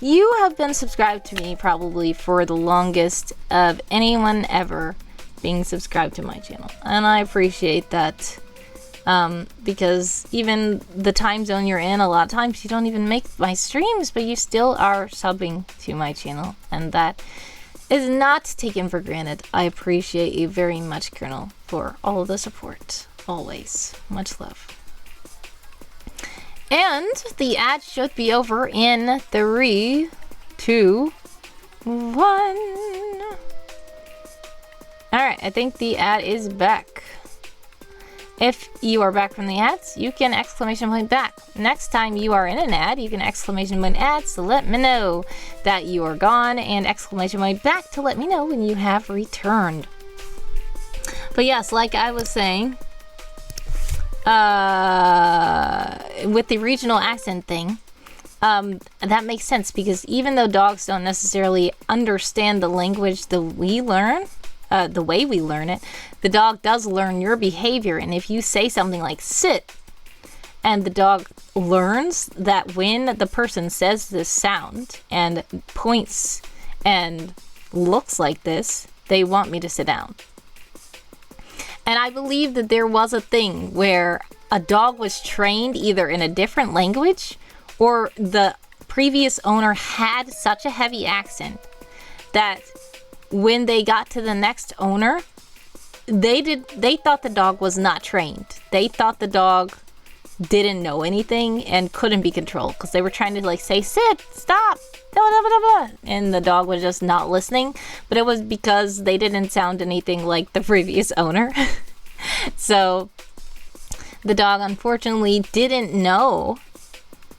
You have been subscribed to me probably for the longest of anyone ever being subscribed to my channel, and I appreciate that, because even the time zone you're in, a lot of times you don't even make my streams, but you still are subbing to my channel, and that is not taken for granted. I appreciate you very much, Colonel, for all of the support. Always. Much love. And the ad should be over in 3, 2, 1. Alright, I think the ad is back. If you are back from the ads, you can exclamation point back. Next time you are in an ad, you can exclamation point ads to let me know that you are gone, and exclamation point back to let me know when you have returned. But yes, like I was saying, with the regional accent thing, that makes sense, because even though dogs don't necessarily understand the language that we learn, the way we learn it, the dog does learn your behavior. And if you say something like sit, and the dog learns that when the person says this sound and points and looks like this, they want me to sit down. And I believe that there was a thing where a dog was trained either in a different language, or the previous owner had such a heavy accent that when they got to the next owner, they thought the dog was not trained. They thought the dog didn't know anything and couldn't be controlled, because they were trying to like say sit, stop, blah, blah, blah, blah, and the dog was just not listening. But it was because they didn't sound anything like the previous owner. So the dog unfortunately didn't know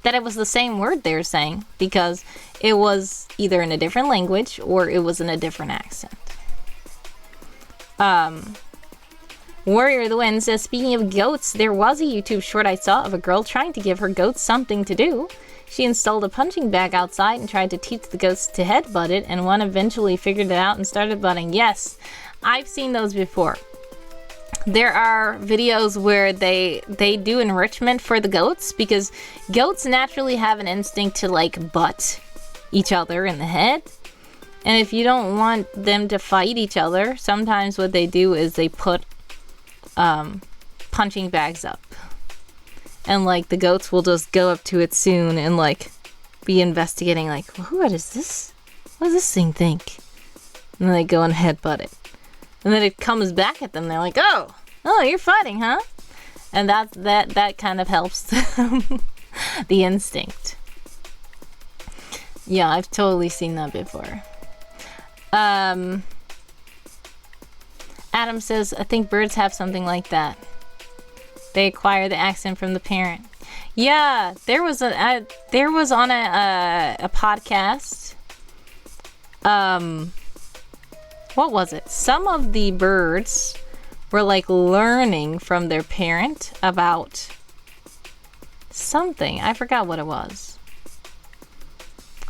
that it was the same word they were saying, because it was either in a different language or it was in a different accent. Warrior of the Wind says, speaking of goats, there was a YouTube short I saw of a girl trying to give her goats something to do. She installed a punching bag outside and tried to teach the goats to headbutt it, and one eventually figured it out and started butting. Yes, I've seen those before. There are videos where they do enrichment for the goats, because goats naturally have an instinct to like butt each other in the head. And if you don't want them to fight each other, sometimes what they do is they put punching bags up. And like the goats will just go up to it soon and like be investigating, like, what is this? What does this thing think? And then they go and headbutt it. And then it comes back at them. They're like, oh, you're fighting, huh? And that kind of helps the instinct. Yeah, I've totally seen that before. Adam says, I think birds have something like that. They acquire the accent from the parent. Yeah, there was on a podcast. What was it? Some of the birds were like learning from their parent about something. I forgot what it was.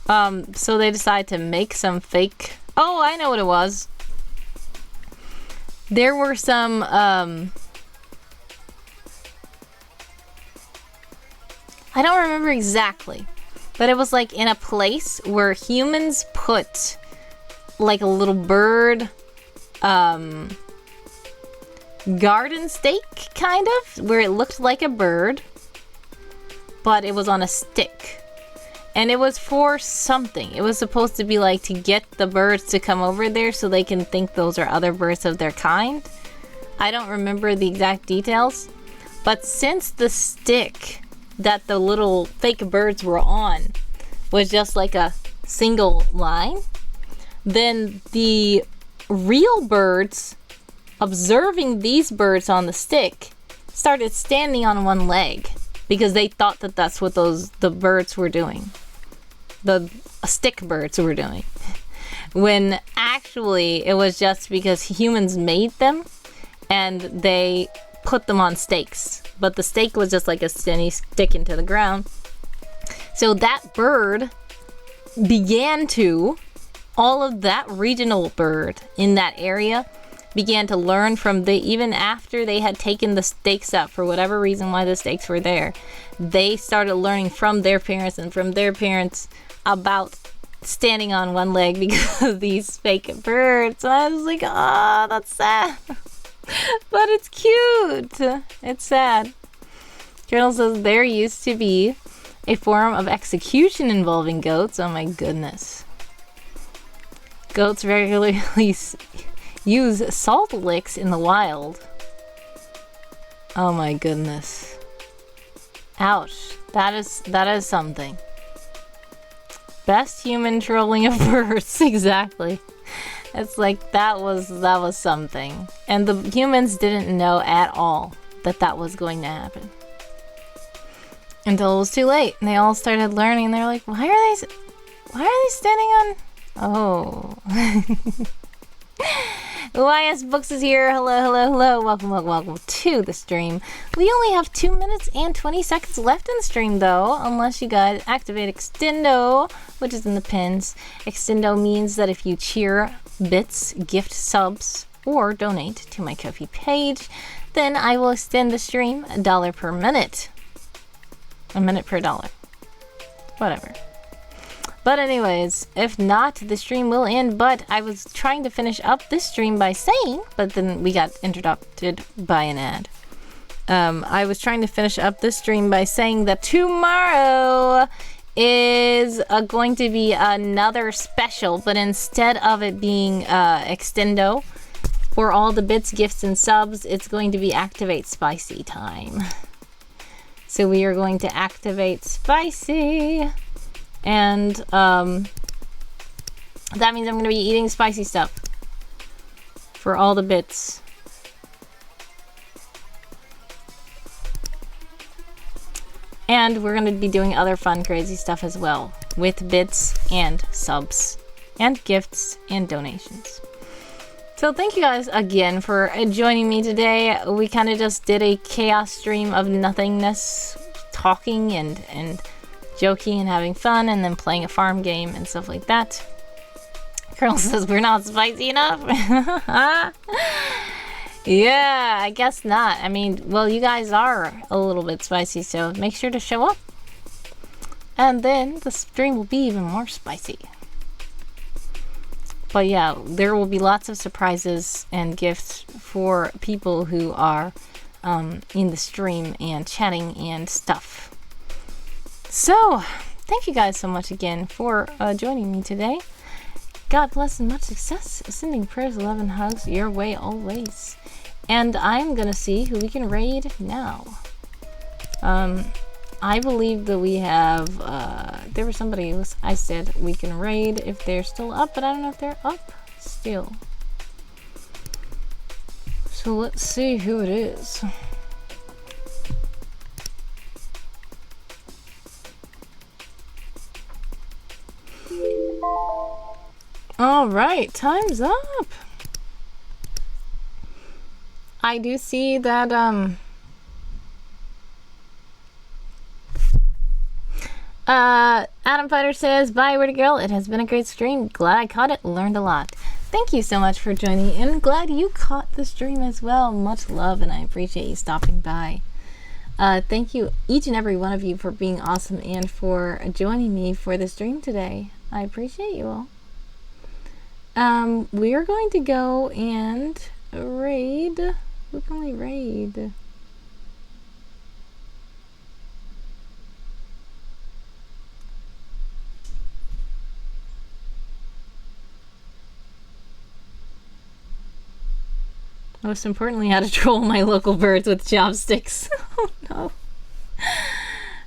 So they decided to make some fake. Oh, I know what it was. There were some I don't remember exactly, but it was like in a place where humans put like a little bird garden stake, kind of, where it looked like a bird, but it was on a stick. And it was for something. It was supposed to be like to get the birds to come over there so they can think those are other birds of their kind. I don't remember the exact details. But since the stick that the little fake birds were on was just like a single line, then the real birds, observing these birds on the stick, started standing on one leg because they thought that that's what the birds were doing. The stick birds were doing. When actually it was just because humans made them and they put them on stakes. But the stake was just like a skinny stick into the ground. So that bird began to, all of that regional bird in that area began to learn from even after they had taken the stakes up for whatever reason why the stakes were there, they started learning from their parents and from their parents about standing on one leg because of these fake birds. And I was like, oh, that's sad. But it's cute. It's sad. Colonel says there used to be a form of execution involving goats. Oh my goodness. Goats regularly use salt licks in the wild. Oh my goodness. Ouch. That is something. Best human trolling of birds. Exactly. It's like that was something. And the humans didn't know at all that that was going to happen. Until it was too late, and they all started learning, and they're like, why are they standing on... Oh. YS Books is here. Hello, hello, hello. Welcome, welcome, welcome to the stream. We only have 2 minutes and 20 seconds left in the stream, though, unless you guys activate Extendo, which is in the pins. Extendo means that if you cheer, bits, gift subs, or donate to my Ko-fi page, then I will extend the stream $1 per minute. A minute per $1. Whatever. But anyways, if not, the stream will end. But I was trying to finish up this stream by saying, but then we got interrupted by an ad. I was trying to finish up this stream by saying that tomorrow is going to be another special, but instead of it being Extendo for all the bits, gifts, and subs, it's going to be Activate Spicy time. So we are going to activate Spicy, and that means I'm going to be eating spicy stuff for all the bits. And we're going to be doing other fun, crazy stuff as well, with bits and subs and gifts and donations. So thank you guys again for joining me today. We kind of just did a chaos stream of nothingness, talking and joking and having fun, and then playing a farm game and stuff like that. Colonel says we're not spicy enough. Yeah, I guess not. I mean, well, you guys are a little bit spicy, so make sure to show up. And then the stream will be even more spicy. But yeah, there will be lots of surprises and gifts for people who are in the stream and chatting and stuff. So, thank you guys so much again for joining me today. God bless and much success. Sending prayers, love, and hugs your way always. And I'm gonna see who we can raid now. I believe that we have, there was somebody who I said we can raid if they're still up, but I don't know if they're up still. So let's see who it is. All right, time's up. I do see that, Adam Fighter says, bye, Word Girl. It has been a great stream. Glad I caught it. Learned a lot. Thank you so much for joining, and glad you caught the stream as well. Much love, and I appreciate you stopping by. Thank you, each and every one of you, for being awesome and for joining me for the stream today. I appreciate you all. We are going to go and raid. Who can we raid? Most importantly, how to troll my local birds with chopsticks. Oh no.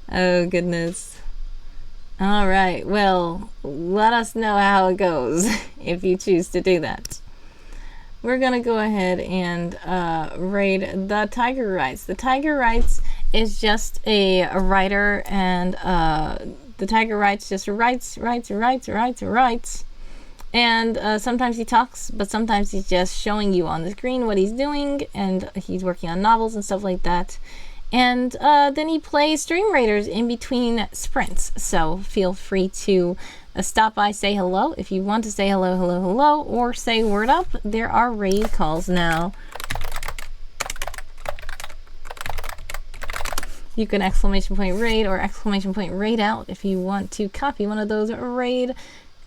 Oh goodness. Alright, well, let us know how it goes if you choose to do that. We're gonna go ahead and raid the Tiger Rights. The Tiger Rights is just a writer, and the Tiger Rights just writes. And sometimes he talks, but sometimes he's just showing you on the screen what he's doing, and he's working on novels and stuff like that. And then he plays Stream Raiders in between sprints. So feel free to stop by, say hello. If you want to say hello, hello, hello, or say word up, there are raid calls now. You can exclamation point raid or exclamation point raid out if you want to copy one of those raid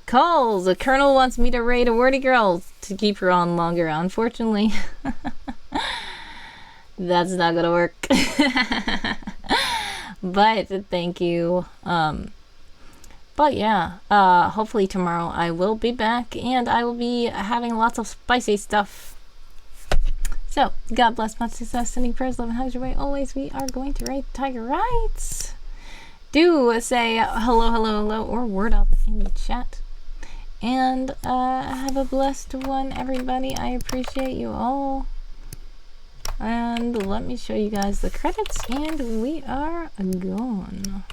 calls. A Colonel wants me to raid a wordy girl to keep her on longer. Unfortunately, that's not gonna work. But thank you. But yeah, hopefully tomorrow I will be back, and I will be having lots of spicy stuff. So, God bless, much success, sending prayers, love, and hugs your way always. We are going to raid Tiger Rights. Do say hello, hello, hello, or word up in the chat. And have a blessed one, everybody. I appreciate you all. And let me show you guys the credits, and we are gone.